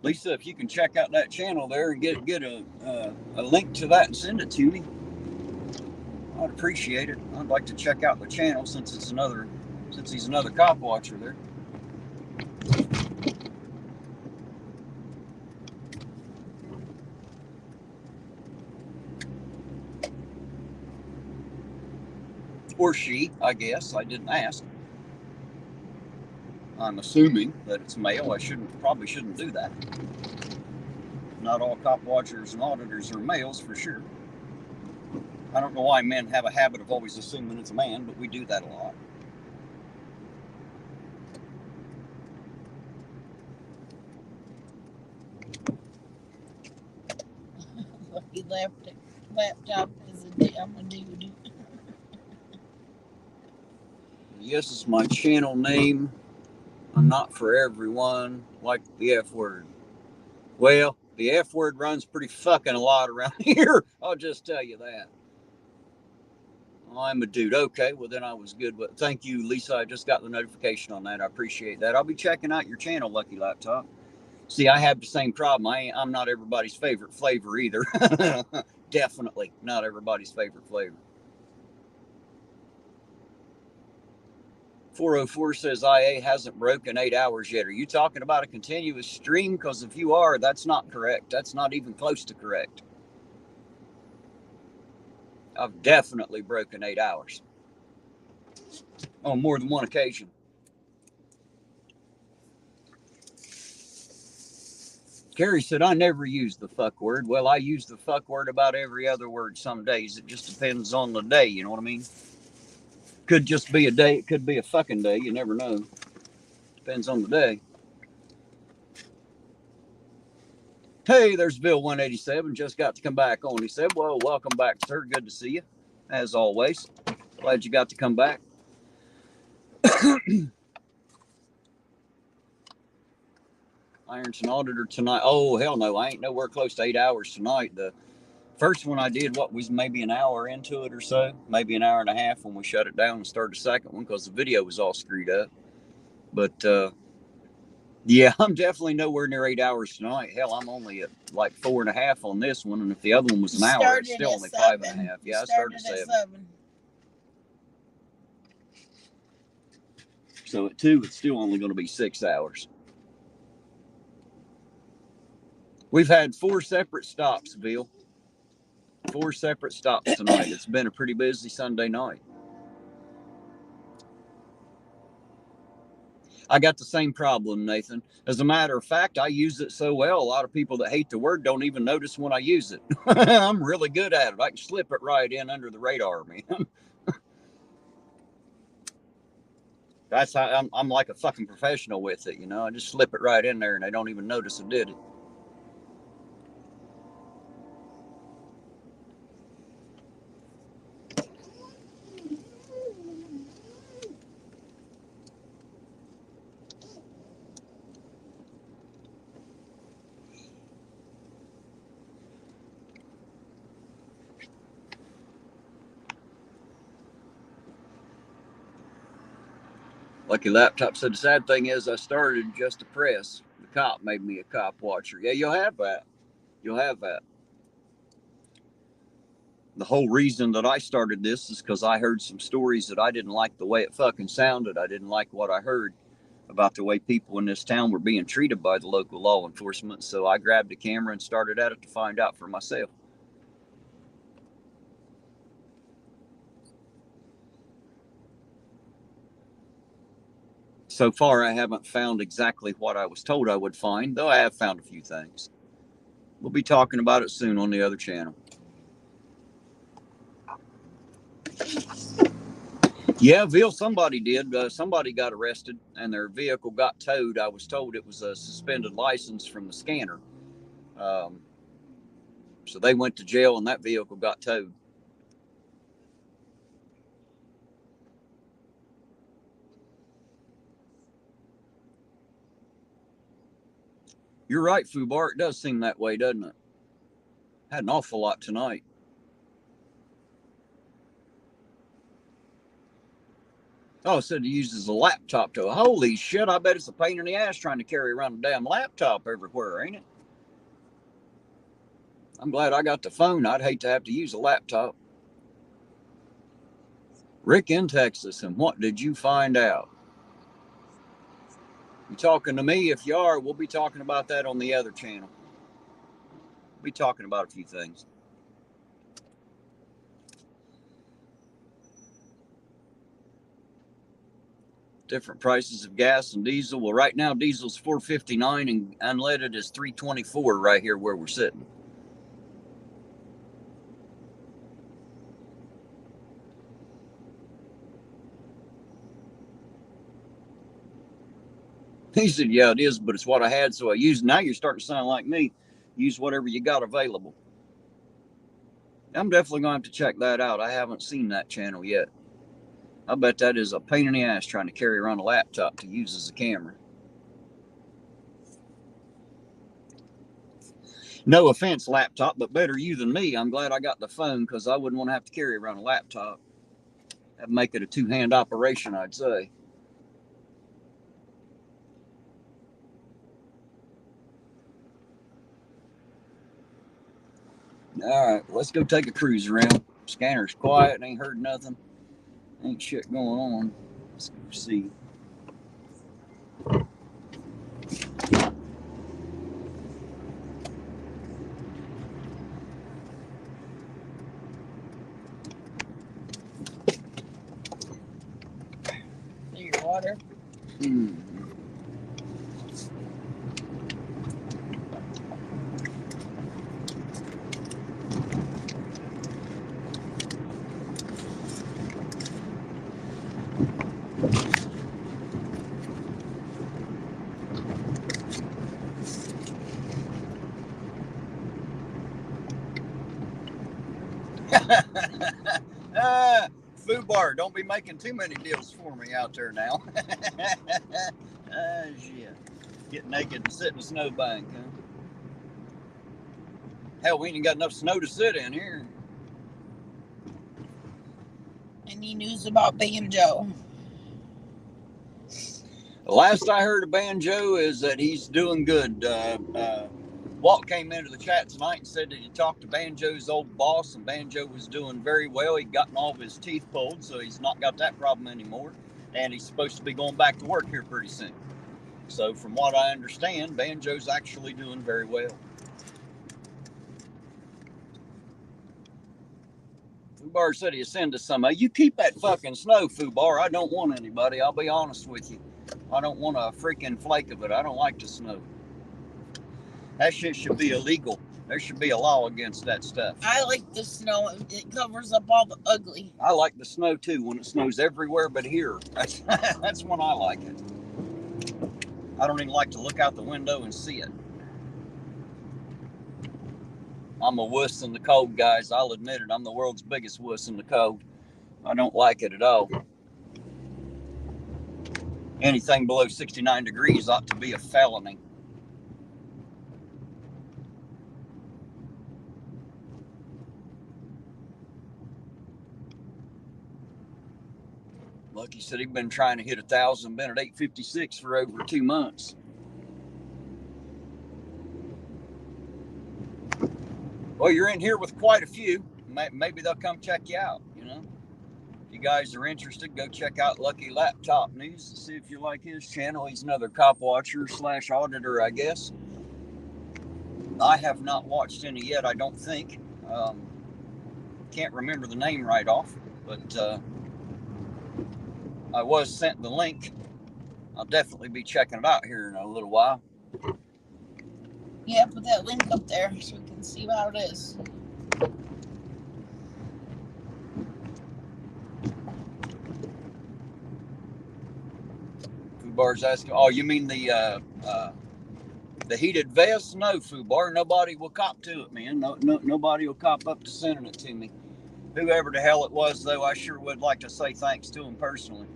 Lisa, if you can check out that channel there and get a link to that and send it to me, I'd appreciate it. I'd like to check out the channel since he's another cop watcher there. Or she, I guess. I didn't ask. I'm assuming that it's male. I probably shouldn't do that. Not all cop watchers and auditors are males for sure. I don't know why men have a habit of always assuming it's a man, but we do that a lot. Lucky laptop is I'm a dude. Yes, it's my channel name. I'm not for everyone, like the F word. Well, the F word runs pretty fucking a lot around here. I'll just tell you that. Oh, I'm a dude. Okay, well then I was good. But thank you, Lisa. I just got the notification on that. I appreciate that. I'll be checking out your channel, Lucky Laptop. See, I have the same problem. I'm not everybody's favorite flavor either. Definitely not everybody's favorite flavor. 404 says IA hasn't broken 8 hours yet. Are you talking about a continuous stream? Because if you are, that's not correct. That's not even close to correct. I've definitely broken 8 hours on more than one occasion. Carrie said, I never use the fuck word. Well, I use the fuck word about every other word some days. It just depends on the day, you know what I mean? Could just be a day. It could be a fucking day. You never know. Depends on the day. Hey, there's Bill 187. Just got to come back on. He said, well, welcome back, sir. Good to see you, as always. Glad you got to come back. Irontonauditor tonight. Oh, hell no. I ain't nowhere close to 8 hours tonight. The first one I did, was maybe an hour into it or so. Maybe an hour and a half when we shut it down and started the second one because the video was all screwed up. But, yeah, I'm definitely nowhere near 8 hours tonight. Hell, I'm only at like 4.5 on this one. And if the other one was an hour, it's still only 5.5. Yeah, I started at 7. So at 2, it's still only going to be 6 hours. We've had 4 separate stops, Bill. 4 separate stops tonight. It's been a pretty busy Sunday night. I got the same problem, Nathan. As a matter of fact, I use it so well, a lot of people that hate the word don't even notice when I use it. I'm really good at it. I can slip it right in under the radar, man. That's how I'm like a fucking professional with it, you know. I just slip it right in there and they don't even notice I did it. Lucky Laptop said, the sad thing is I started just to press. The cop made me a cop watcher. Yeah, you'll have that. You'll have that. The whole reason that I started this is because I heard some stories that I didn't like the way it fucking sounded. I didn't like what I heard about the way people in this town were being treated by the local law enforcement. So I grabbed a camera and started at it to find out for myself. So far, I haven't found exactly what I was told I would find, though I have found a few things. We'll be talking about it soon on the other channel. Yeah, Ville, somebody did. Somebody got arrested and their vehicle got towed. I was told it was a suspended license from the scanner. So they went to jail and that vehicle got towed. You're right, Fubar. It does seem that way, doesn't it? Had an awful lot tonight. Oh, it said he uses a laptop to. Holy shit, I bet it's a pain in the ass trying to carry around a damn laptop everywhere, ain't it? I'm glad I got the phone. I'd hate to have to use a laptop. Rick in Texas, and what did you find out? You talking to me? If you are, we'll be talking about that on the other channel. We'll be talking about a few things. Different prices of gas and diesel. Well, right now diesel's $4.59 and unleaded is $3.24 right here where we're sitting. He said, yeah, it is, but it's what I had, so I used. Now you're starting to sound like me. Use whatever you got available. I'm definitely going to have to check that out. I haven't seen that channel yet. I bet that is a pain in the ass trying to carry around a laptop to use as a camera. No offense, laptop, but better you than me. I'm glad I got the phone because I wouldn't want to have to carry around a laptop. That'd make it a two-hand operation, I'd say. All right, let's go take a cruise around. Scanner's quiet, ain't heard nothing. Ain't shit going on. Let's go see. Your water. Fubar, don't be making too many deals for me out there now. Shit. Get naked and sit in a snowbank, huh? Hell, we ain't got enough snow to sit in here. Any news about Banjo? The last I heard of Banjo is that he's doing good. Walt came into the chat tonight and said that he talked to Banjo's old boss, and Banjo was doing very well. He'd gotten all of his teeth pulled, so he's not got that problem anymore. And he's supposed to be going back to work here pretty soon. So from what I understand, Banjo's actually doing very well. Fubar said he'd send us some. You keep that fucking snow, Fubar. I don't want anybody. I'll be honest with you. I don't want a freaking flake of it. I don't like the snow. That shit should be illegal. There should be a law against that stuff. I like the snow. It covers up all the ugly. I like the snow too, when it snows everywhere but here. That's when I like it. I don't even like to look out the window and see it. I'm a wuss in the cold, guys. I'll admit it. I'm the world's biggest wuss in the cold. I don't like it at all. Anything below 69 degrees ought to be a felony. Lucky said he'd been trying to hit 1,000, been at 856 for over 2 months. Well, you're in here with quite a few. Maybe they'll come check you out, you know. If you guys are interested, go check out Lucky Laptop News to see if you like his channel. He's another cop watcher / auditor, I guess. I have not watched any yet, I don't think. Can't remember the name right off, but I was sent the link. I'll definitely be checking it out here in a little while. Yeah, put that link up there so we can see how it is. Fubar's asking, oh, you mean the heated vest? No, Fubar, nobody will cop to it, man. Nobody will cop up to sending it to me. Whoever the hell it was, though, I sure would like to say thanks to them personally.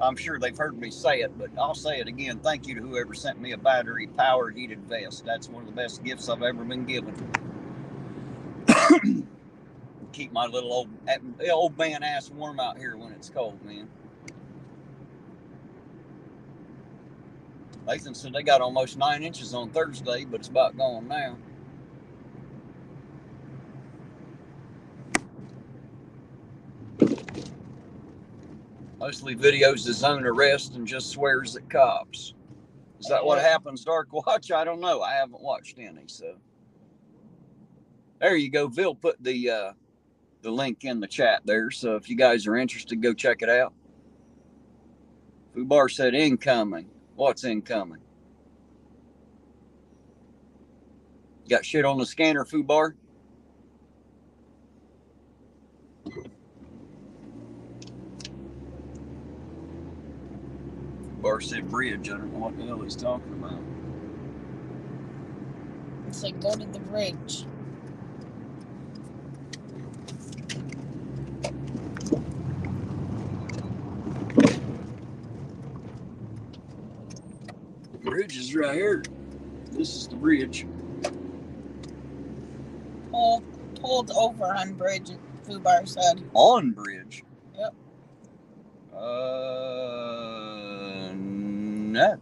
I'm sure they've heard me say it, but I'll say it again. Thank you to whoever sent me a battery-powered heated vest. That's one of the best gifts I've ever been given. Keep my little old man ass warm out here when it's cold, man. Nathan said they got almost 9 inches on Thursday, but it's about gone now. Mostly videos of zone arrest and just swears at cops. Is that what happens, Dark Watch? I don't know. I haven't watched any, so. There you go. Bill put the link in the chat there, so if you guys are interested, go check it out. Fubar said incoming. What's incoming? Got shit on the scanner, Fubar? Fubar said bridge. I don't know what the hell he's talking about. It's like, go to the bridge. The bridge is right here. This is the bridge. Pulled over on bridge, Fubar said. On bridge? Yep. No.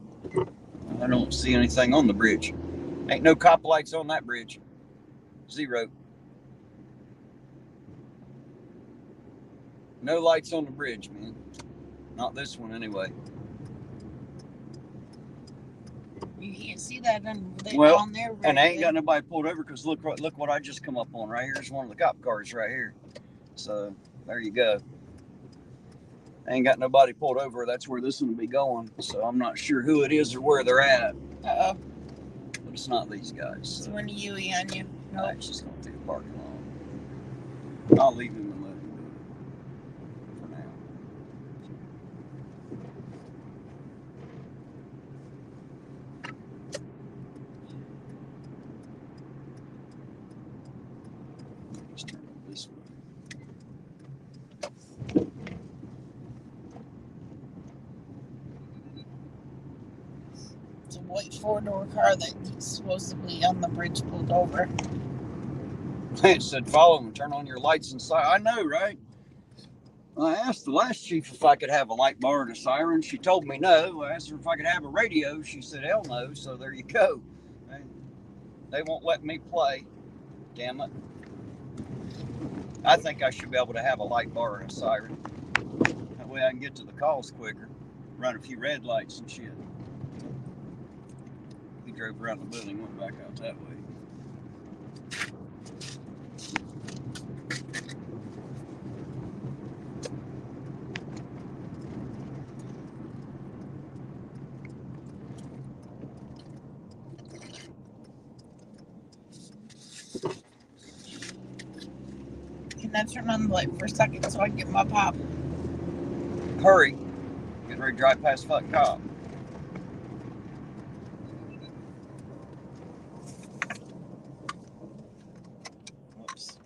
I don't see anything on the bridge. Ain't no cop lights on that bridge. 0. No lights on the bridge, man. Not this one, anyway. You can't see that on there. And I ain't got nobody pulled over because look what I just come up on right here. Here's one of the cop cars right here. So there you go. I ain't got nobody pulled over. That's where this one will be going. So I'm not sure who it is or where they're at. Uh-oh. But it's not these guys. It's one of you on you. No, it's just going through the parking lot. I'll leave him and let him do it for now. Let's turn it this way. It's a white 4-door car that's supposedly on the bridge pulled over. It said follow him and turn on your lights and siren. I know, right? I asked the last chief if I could have a light bar and a siren. She told me no. I asked her if I could have a radio. She said hell no. So there you go. They won't let me play. Damn it. I think I should be able to have a light bar and a siren. That way I can get to the calls quicker. Run a few red lights and shit. He drove around the building, went back out that way. Can I turn on the light for a second so I can get my pop? Hurry. Get ready to drive past fuck cop. Whoops.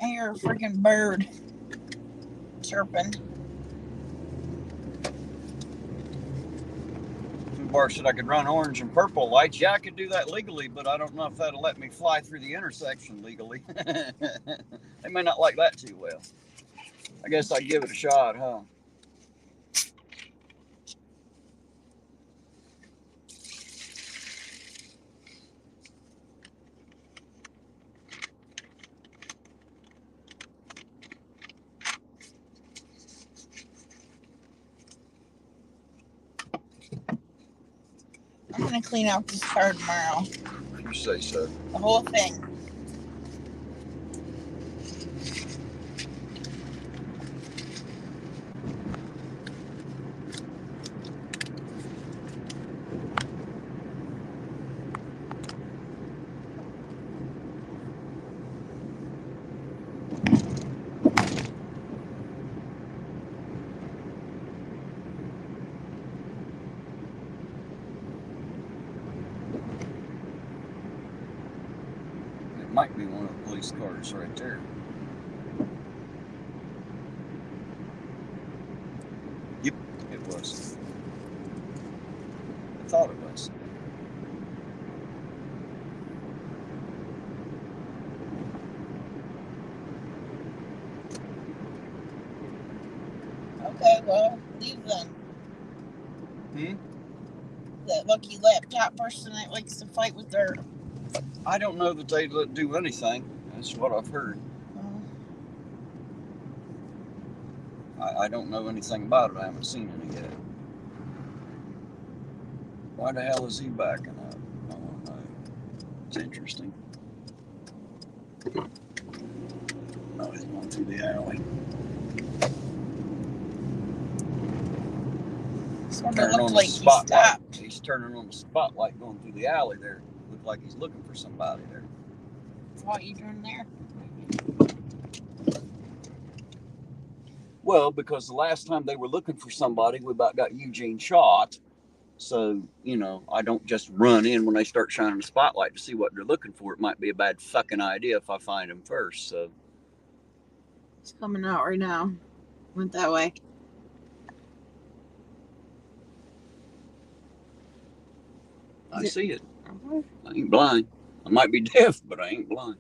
I hear a freaking bird chirping. Bar said I could run orange and purple lights. Yeah, I could do that legally, but I don't know if that'll let me fly through the intersection legally. They may not like that too well. I guess I'd give it a shot, huh? I'm gonna clean out this car tomorrow. You say so. The whole thing. Might be one of the police cars right there. Yep, it was. I thought it was. Okay, well, leave then. That lucky laptop person that likes to fight with their... I don't know that they do anything. That's what I've heard. I don't know anything about it. I haven't seen any yet. Why the hell is he backing up? I don't know. It's interesting. Oh, he's going through the alley. Sort of looked on like the he spotlight. stopped. He's turning on the spotlight going through the alley there. Looked like he's looking for somebody there. What are you doing there? Well, because the last time they were looking for somebody, we about got Eugene shot. So, you know, I don't just run in when they start shining the spotlight to see what they're looking for. It might be a bad fucking idea if I find him first. So It's coming out right now. Went that way. I see it. I ain't blind. I might be deaf, but I ain't blind.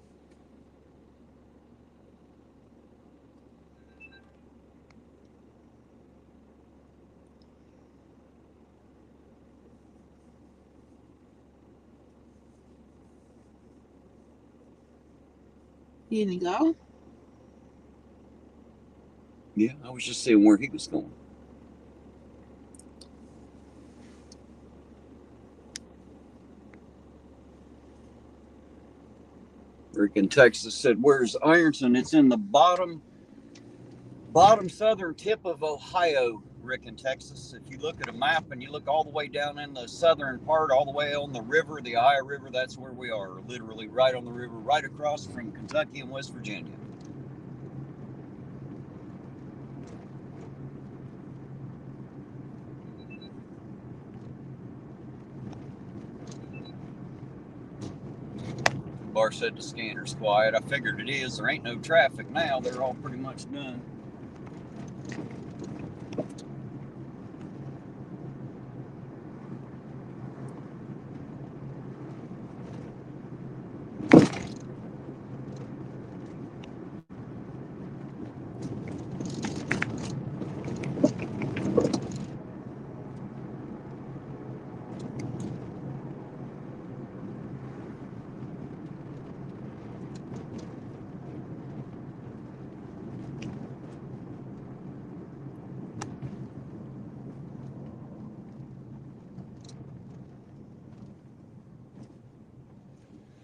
You gonna go? Yeah, I was just seeing where he was going. Rick in Texas said, "Where's Ironton?" It's in the bottom southern tip of Ohio, Rick in Texas. If you look at a map and you look all the way down in the southern part, all the way on the river, the Ohio River, that's where we are. Literally right on the river, right across from Kentucky and West Virginia. Bar said the scanner's quiet. I figured it is. There ain't no traffic now. They're all pretty much done.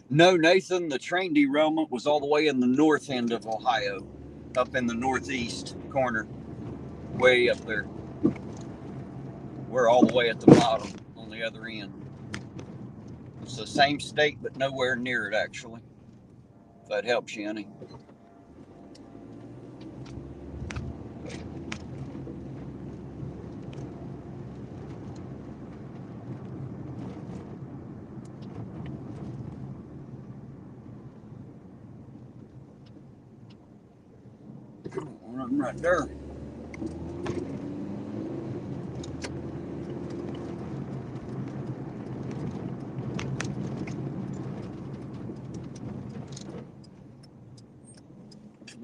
No, Nathan, the train derailment was all the way in the north end of Ohio, up in the northeast corner, way up there. We're all the way at the bottom on the other end. It's the same state, but nowhere near it, actually. If that helps you any. One of them right there.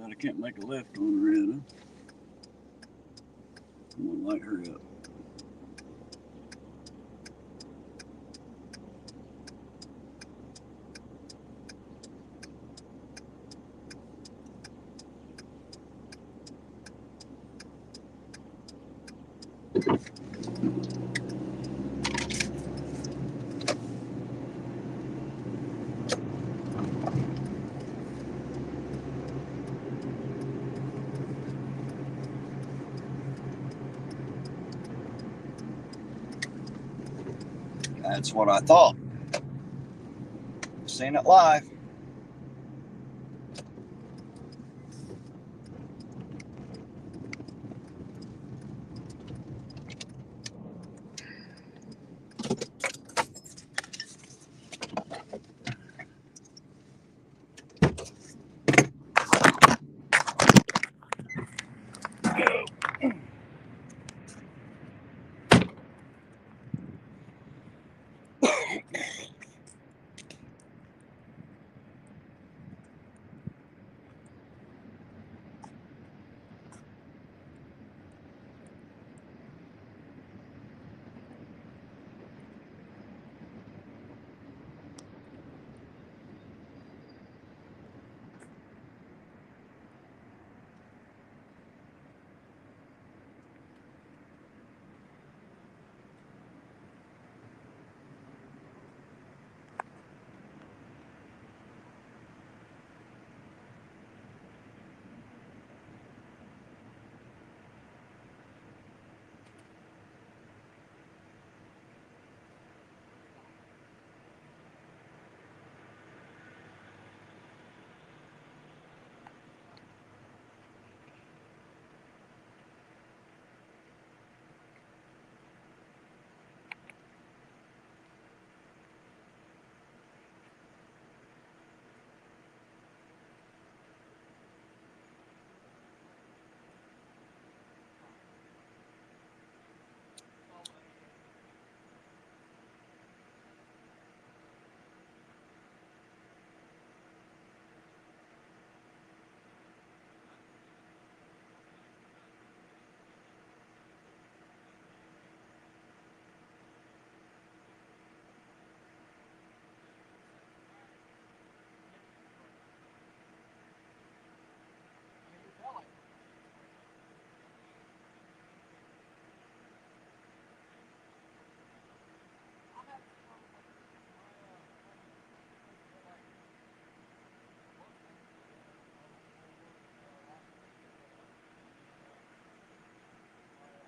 I can't make a left on her yet, huh? I'm gonna light her up. That's what I thought. Seen it live.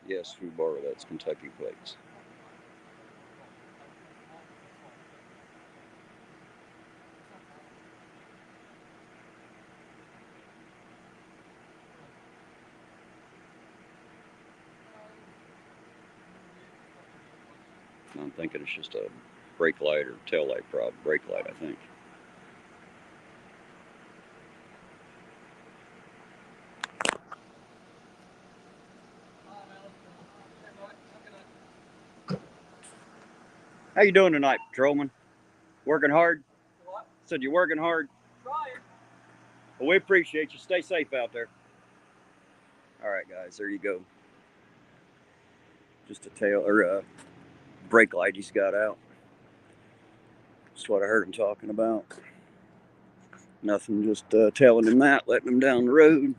Yes, Fubara, that's Kentucky plates. I'm thinking it's just a brake light or tail light problem. Brake light, I think. How you doing tonight, patrolman? Working hard? What? Said you're working hard? Trying. Well, we appreciate you. Stay safe out there. All right, guys, there you go. Just a tail or a brake light he's got out. That's what I heard him talking about. Nothing, just telling him that, letting him down the road.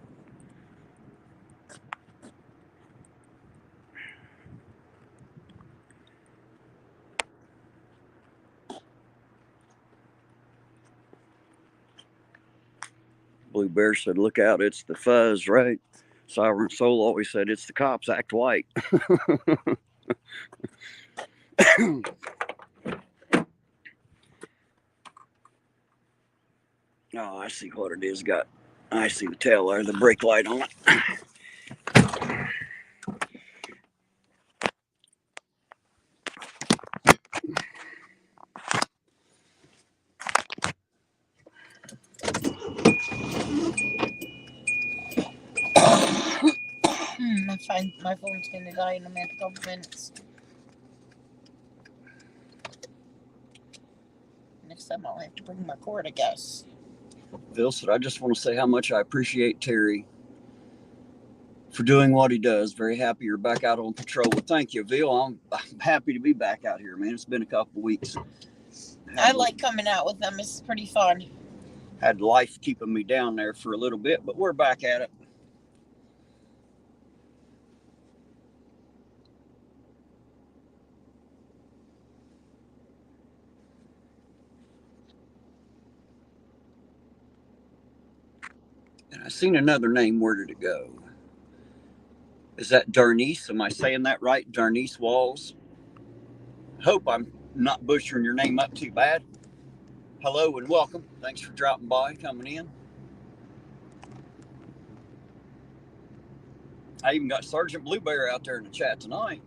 Blue Bear said, look out, it's the fuzz, right? Sovereign Soul always said, it's the cops, act white. Oh, I see what it is. I see the tail there, the brake light on it. My phone's gonna die in a couple minutes. Next time I'll have to bring my cord, I guess. Phil said, I just want to say how much I appreciate Terry for doing what he does. Very happy you're back out on patrol. Well, thank you, Phil. I'm happy to be back out here, man. It's been a couple of weeks. I like coming out with them. It's pretty fun. Had life keeping me down there for a little bit, but we're back at it. And I seen another name. Where did it go? Is that Darnice? Am I saying that right? Darnice Walls? Hope I'm not butchering your name up too bad. Hello and welcome. Thanks for dropping by, coming in. I even got Sergeant Blueberry out there in the chat tonight.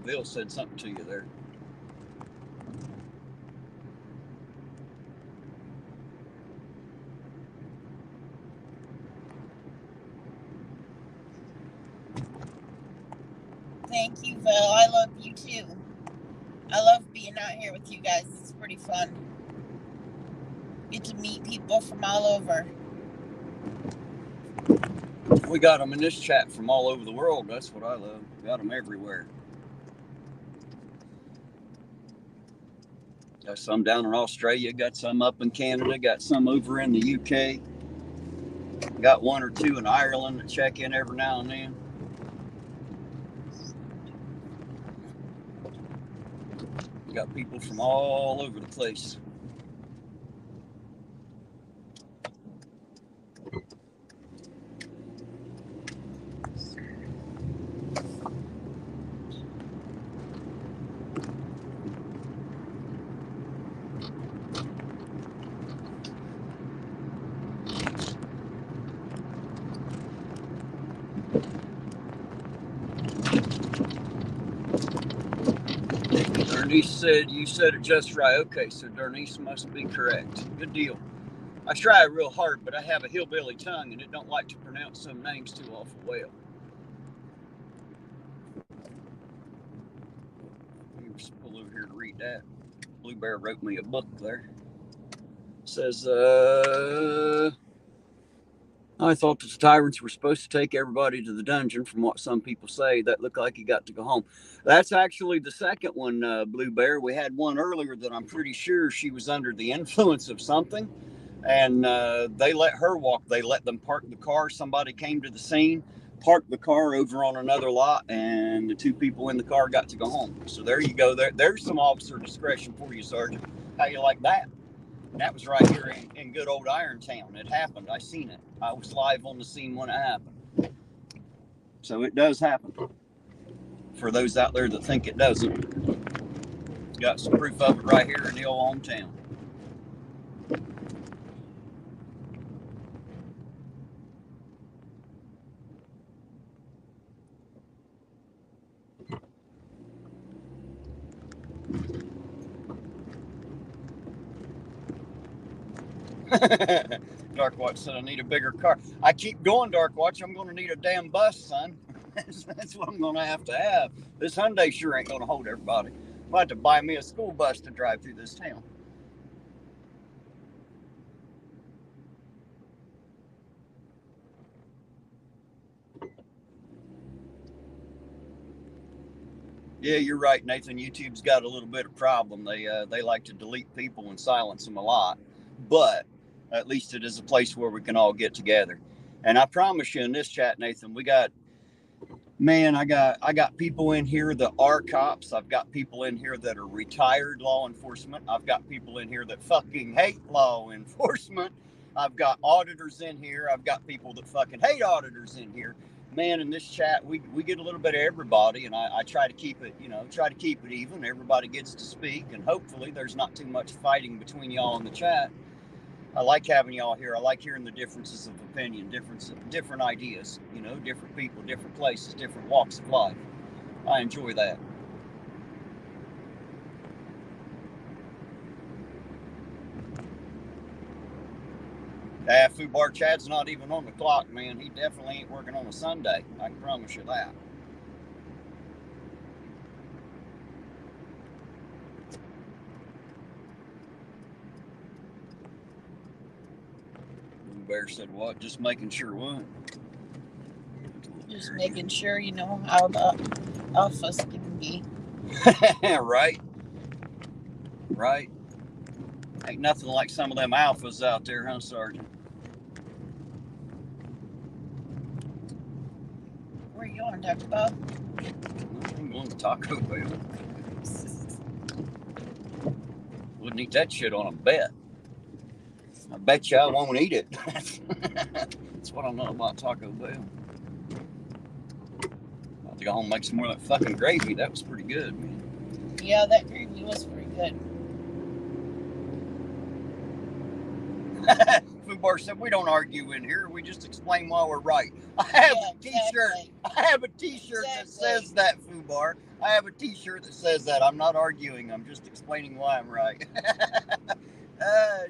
Bill said something to you there. Thank you, Phil. I love you too. I love being out here with you guys. It's pretty fun. Get to meet people from all over. We got them in this chat from all over the world. That's what I love. Got them everywhere. Got some down in Australia. Got some up in Canada. Got some over in the UK. Got one or two in Ireland that check in every now and then. Got people from all over the place. Dernice said, you said it just right. Okay, so Dernice must be correct. Good deal. I try real hard, but I have a hillbilly tongue and it don't like to pronounce some names too awful well. Let me just pull over here to read that. Blue Bear wrote me a book there. It says, I thought that the tyrants were supposed to take everybody to the dungeon. From what some people say, that looked like he got to go home. That's actually the second one, Blue Bear. We had one earlier that I'm pretty sure she was under the influence of something, and they let her walk. They let them park the car. Somebody came to the scene, parked the car over on another lot, and the two people in the car got to go home. So there you go. There's some officer discretion for you, Sergeant. How you like that? And that was right here in good old Irontown. It happened. I seen it. I was live on the scene when it happened. So it does happen. For those out there that think it doesn't, got some proof of it right here in the old hometown. Darkwatch said, I need a bigger car. I keep going, Darkwatch. I'm going to need a damn bus, son. That's what I'm going to have. This Hyundai sure ain't going to hold everybody. I'm about to buy me a school bus to drive through this town. Yeah, you're right, Nathan. YouTube's got a little bit of problem. They like to delete people and silence them a lot. But at least it is a place where we can all get together. And I promise you in this chat, Nathan, I got people in here that are cops. I've got people in here that are retired law enforcement. I've got people in here that fucking hate law enforcement. I've got auditors in here. I've got people that fucking hate auditors in here. Man, in this chat, we get a little bit of everybody, and I try to keep it, even. Everybody gets to speak, and hopefully there's not too much fighting between y'all in the chat. I like having y'all here. I like hearing the differences of opinion, different ideas, different people, different places, different walks of life. I enjoy that. Fubar Chad's not even on the clock, man. He definitely ain't working on a Sunday. I can promise you that. Bear said what? Just making sure what? Just making sure you know how the office can be. Right. Right. Ain't nothing like some of them alphas out there, huh, Sergeant? Where you going, Dr. Bob? I'm going to Taco Bell. Wouldn't eat that shit on a bet. I bet you I won't eat it. That's what I know about Taco Bell. I'll have to go home and make some more of that fucking gravy. That was pretty good, man. Yeah, that gravy was pretty good. Fubar said, we don't argue in here. We just explain why we're right. I have a t-shirt. Exactly. I have a t-shirt that says that, Fubar. I have a t-shirt that says that. I'm not arguing. I'm just explaining why I'm right.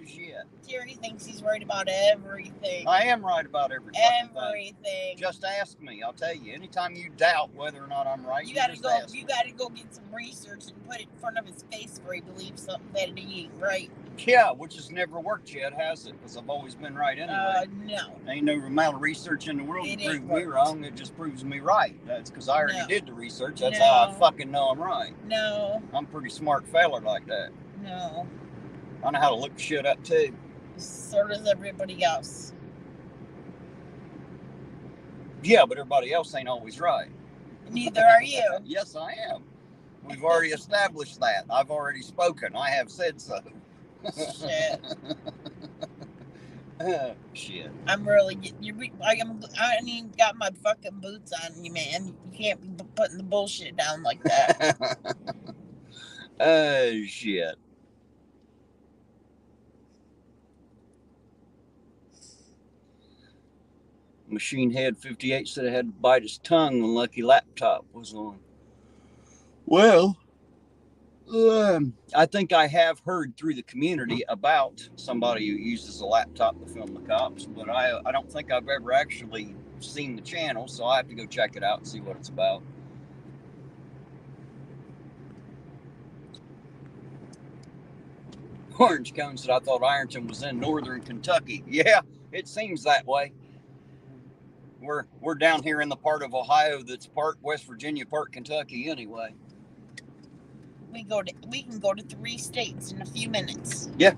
Shit. Terry thinks he's right about everything. I am right about everything. Everything. Just ask me. I'll tell you. Anytime you doubt whether or not I'm right, you gotta go. You gotta go get some research and put it in front of his face where he believes something that he ain't right. Yeah, which has never worked yet, has it? Because I've always been right anyway. No. Ain't no amount of research in the world to prove me wrong. It just proves me right. That's because I already did the research. That's how I fucking know I'm right. No. I'm a pretty smart feller like that. No. I know how to look shit up too. So does everybody else. Yeah, but everybody else ain't always right. Neither are you. Yes, I am. We've already established that. I've already spoken. I have said so. Shit. Shit. I'm really getting I ain't even got my fucking boots on you, man. You can't be putting the bullshit down like that. Oh, shit. Machine Head 58 said I had to bite his tongue when Lucky Laptop was on. Well, I think I have heard through the community about somebody who uses a laptop to film the cops, but I don't think I've ever actually seen the channel, so I have to go check it out and see what it's about. Orange Cone said I thought Ironton was in northern Kentucky. Yeah, it seems that way. We're down here in the part of Ohio that's part West Virginia, part Kentucky anyway. We can go to 3 states in a few minutes. Yeah.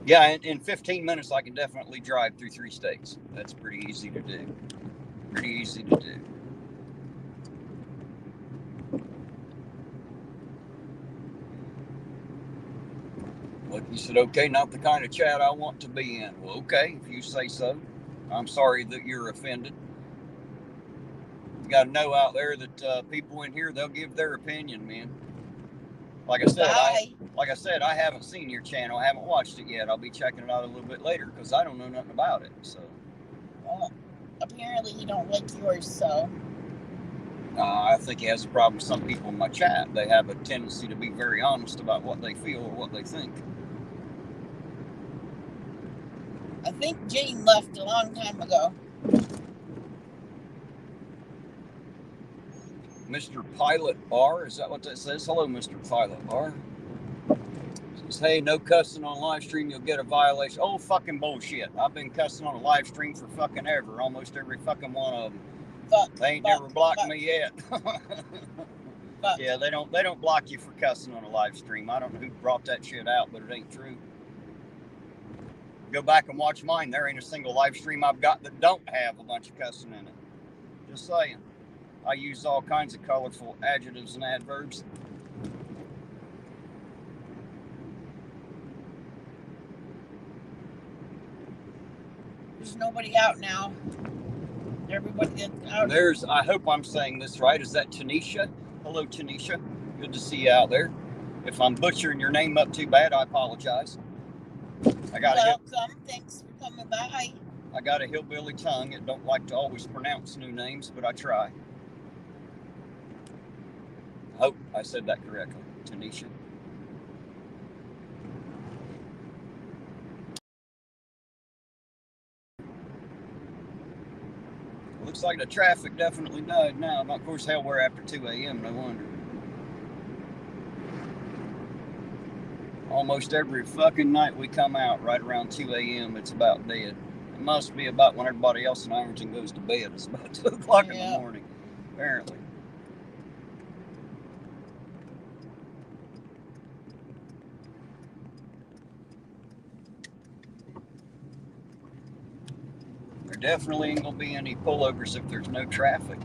Yeah, in 15 minutes I can definitely drive through 3 states. That's pretty easy to do. Pretty easy to do. Look, you said, okay, not the kind of chat I want to be in. Well, okay, if you say so. I'm sorry that you're offended. You got to know out there that people in here, they'll give their opinion, man. Like I said, I haven't seen your channel. I haven't watched it yet. I'll be checking it out a little bit later because I don't know nothing about it. So, well, apparently you don't like yours, so. I think he has a problem with some people in my chat. They have a tendency to be very honest about what they feel or what they think. I think Jane left a long time ago. Mr. Pilot R, is that what that says? Hello, Mr. Pilot R. Says, hey, no cussing on live stream, you'll get a violation. Oh, fucking bullshit. I've been cussing on a live stream for fucking ever. Almost every fucking one of them. They ain't never blocked me yet. Yeah, they don't block you for cussing on a live stream. I don't know who brought that shit out, but it ain't true. Go back and watch mine. There ain't a single live stream I've got that don't have a bunch of cussing in it. Just saying. I use all kinds of colorful adjectives and adverbs. There's nobody out now. Everybody gets out. I hope I'm saying this right. Is that Tanisha? Hello, Tanisha. Good to see you out there. If I'm butchering your name up too bad, I apologize. Welcome. Thanks for coming by. I got a hillbilly tongue. It don't like to always pronounce new names, but I try. I hope I said that correctly, Tanisha. looks like the traffic definitely died now. Of course, hell, we're after 2 a.m. No wonder. Almost every fucking night we come out right around 2 a.m. It's about dead. It must be about when everybody else in Ironton goes to bed. It's about 2 o'clock in the morning, apparently. There definitely ain't gonna be any pullovers if there's no traffic.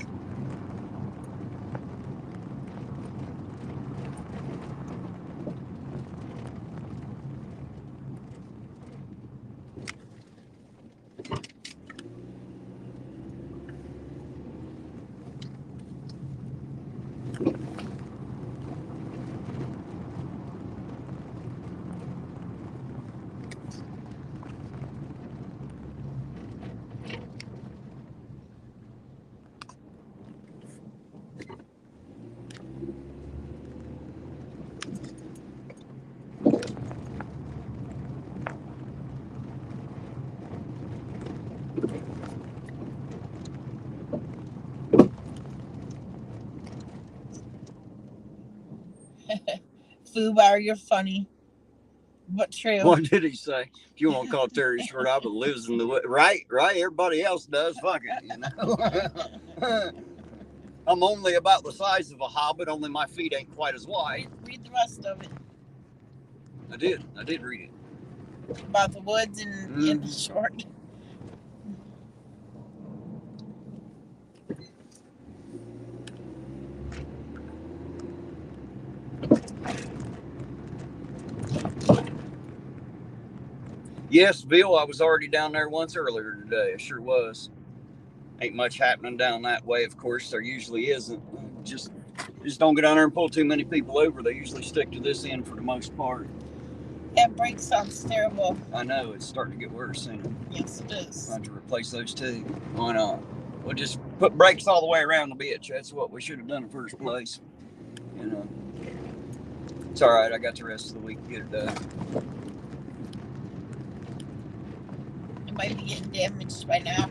Fubar, you're funny, but true. What did he say? If you want to call Terry short, I would lives in the right. Everybody else does. Fuck it, you know. I'm only about the size of a hobbit. Only my feet ain't quite as wide. Read the rest of it. I did read it about the woods and the short. Yes, Bill, I was already down there once earlier today. I sure was. Ain't much happening down that way, of course. There usually isn't. Just don't get down there and pull too many people over. They usually stick to this end for the most part. That brake sounds terrible. I know, it's starting to get worse, ain't it? Yes, it is. I'll have to replace those too. Why not? We'll just put brakes all the way around the bitch. That's what we should have done in the first place. You know. It's all right. I got the rest of the week to get it done. Might be getting damaged by now.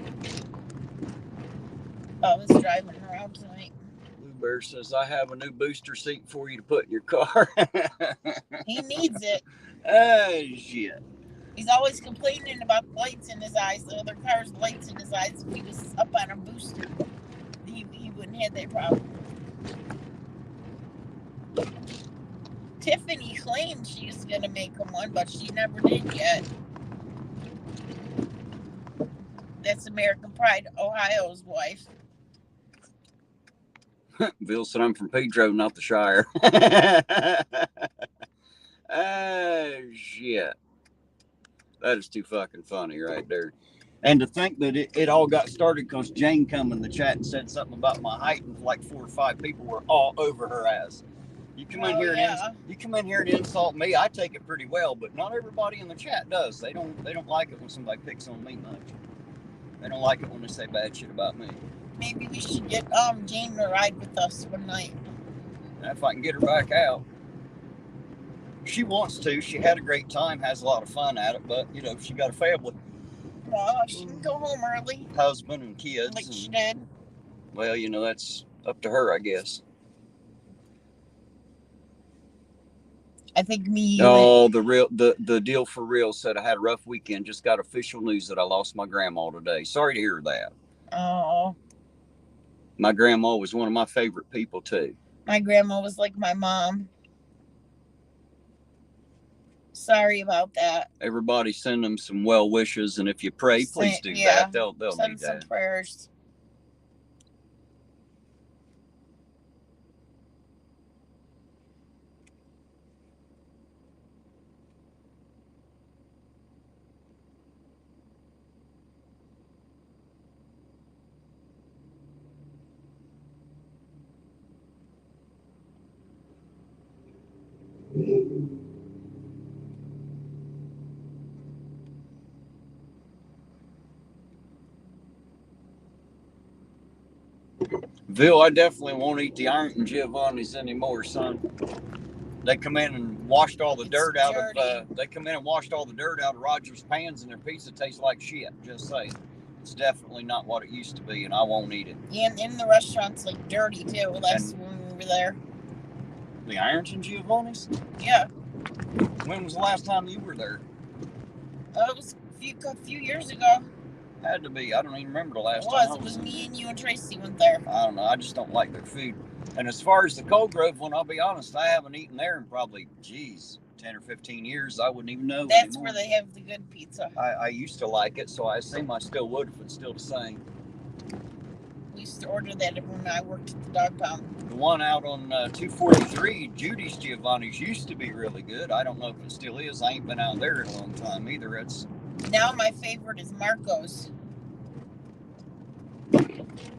I was driving around tonight. Blue Bear says, I have a new booster seat for you to put in your car. He needs it. Shit. He's always complaining about the lights in his eyes. The other car's lights in his eyes. If he was up on a booster, he wouldn't have that problem. Tiffany claimed she was going to make him one, but she never did yet. That's American Pride, Ohio's wife. Bill said, I'm from Pedro, not the Shire. Shit. That is too fucking funny right there. And to think that it all got started because Jane come in the chat and said something about my height, and like 4 or 5 people were all over her ass. You come in here and insult me. I take it pretty well, but not everybody in the chat does. They don't like it when somebody picks on me much. They don't like it when they say bad shit about me. Maybe we should get Jane to ride with us one night. If I can get her back out. She wants to. She had a great time, has a lot of fun at it, but, you know, she got a family. Well, she can go home early. Husband and kids. Like she did. Well, you know, that's up to her, I guess. I think me. Oh, the deal for real said I had a rough weekend. Just got official news that I lost my grandma today. Sorry to hear that. Oh. My grandma was one of my favorite people too. My grandma was like my mom. Sorry about that. Everybody send them some well wishes, and if you pray, please do that. They'll send need some that. prayers. Bill, I definitely won't eat the Ironton Giovanni's anymore, son. They come in and washed all the dirt out of. They come in and washed all the dirt out of Roger's pans, and their pizza tastes like shit. Just saying. It's definitely not what it used to be, and I won't eat it. And the restaurant's like dirty too. Last when we were there. The Ironton Giovanni's? Yeah. When was the last time you were there? It was a few years ago. Had to be. I don't even remember the last time. It was me and you and Tracy went there. I don't know. I just don't like their food. And as far as the Cold Grove one, I'll be honest, I haven't eaten there in probably, 10 or 15 years. I wouldn't even know. That's anymore. Where they have the good pizza. I used to like it, so I assume I still would if it's still the same. We used to order that when I worked at the dog pound. The one out on 243, Judy's Giovanni's, used to be really good. I don't know if it still is. I ain't been out there in a long time either. Now my favorite is Marco's.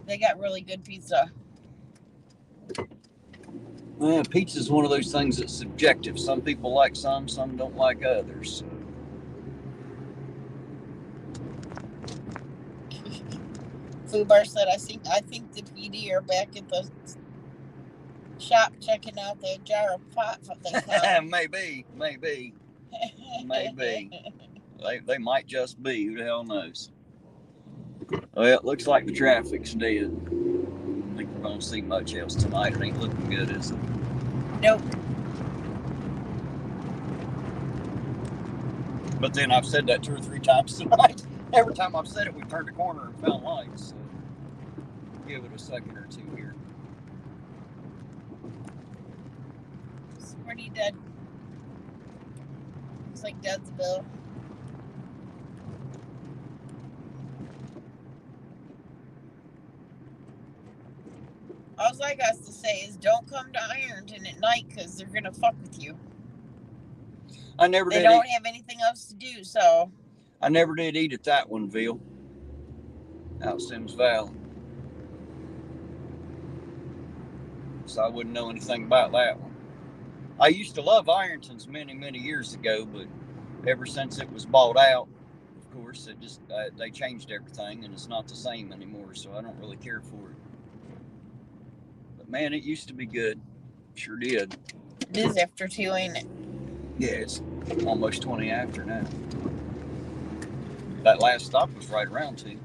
They got really good pizza. Well, pizza's one of those things that's subjective. Some people like some don't like others. Fubar said, I think the PD are back at the shop checking out the jar of pot. Maybe. They might just be. Who the hell knows? Well, it looks like the traffic's dead. I don't think we're going to see much else tonight. It ain't looking good, is it? Nope. But then I've said that 2 or 3 times tonight. Every time I've said it, we turned a corner and found lights. So give it a second or two here. It's pretty dead. Looks like Deadsville. All I got to say is don't come to Ironton at night because they're going to fuck with you. They don't have anything else to do, so. I never did eat at that one, Ville. Out Sims Valley. So I wouldn't know anything about that one. I used to love Ironton's many, many years ago, but ever since it was bought out, of course, it just they changed everything, and it's not the same anymore, so I don't really care for it. But man, it used to be good. Sure did. It is after 2, ain't it? Yeah, it's almost 20 after now. That last stop was right around 2.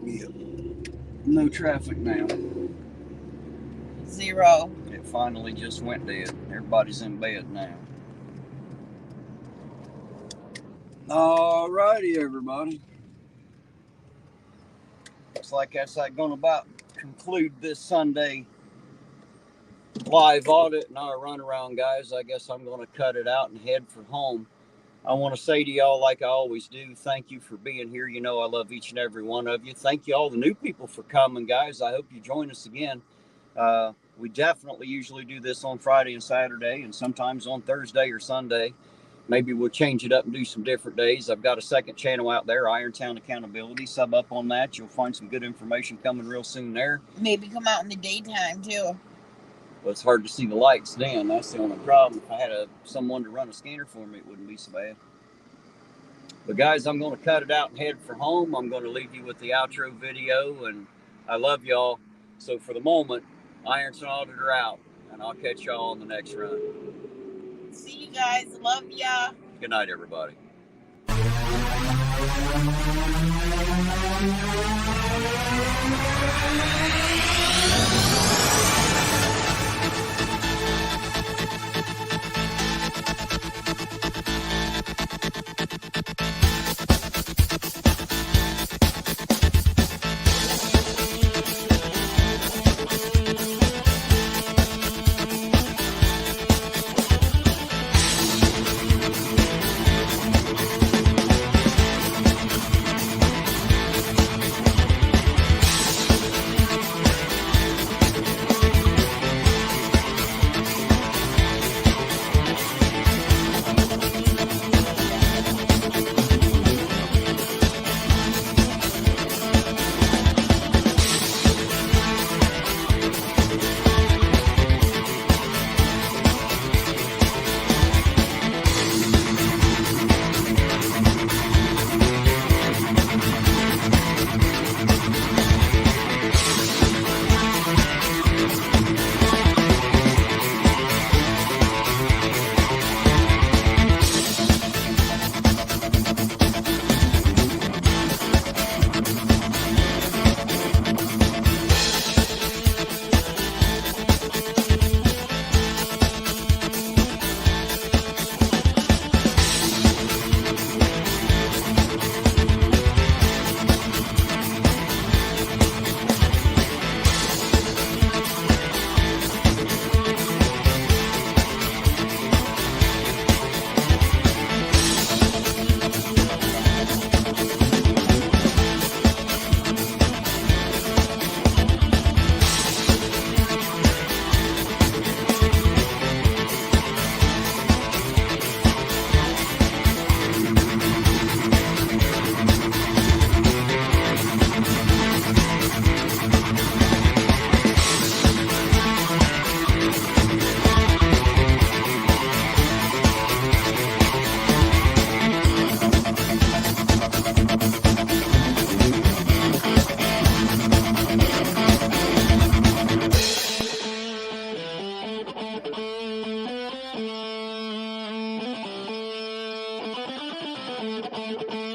Yep. No traffic now. 0. It finally just went dead. Everybody's in bed now. All righty, everybody. Looks like that's going to about conclude this Sunday live audit and our run around, guys. I guess I'm going to cut it out and head for home. I want to say to y'all, like I always do, thank you for being here. You know I love each and every one of you. Thank you all the new people for coming, guys. I hope you join us again. We definitely usually do this on Friday and Saturday, and sometimes on Thursday or Sunday. Maybe we'll change it up and do some different days. I've got a second channel out there, Irontown Accountability. Sub up on that. You'll find some good information coming real soon there. Maybe come out in the daytime, too. Well, it's hard to see the lights then. That's the only problem. If I had someone to run a scanner for me, it wouldn't be so bad. But guys, I'm going to cut it out and head for home. I'm going to leave you with the outro video, and I love y'all. So for the moment, Ironton Auditor out, and I'll catch y'all on the next run. See you guys. Love ya. Good night, everybody. Bye.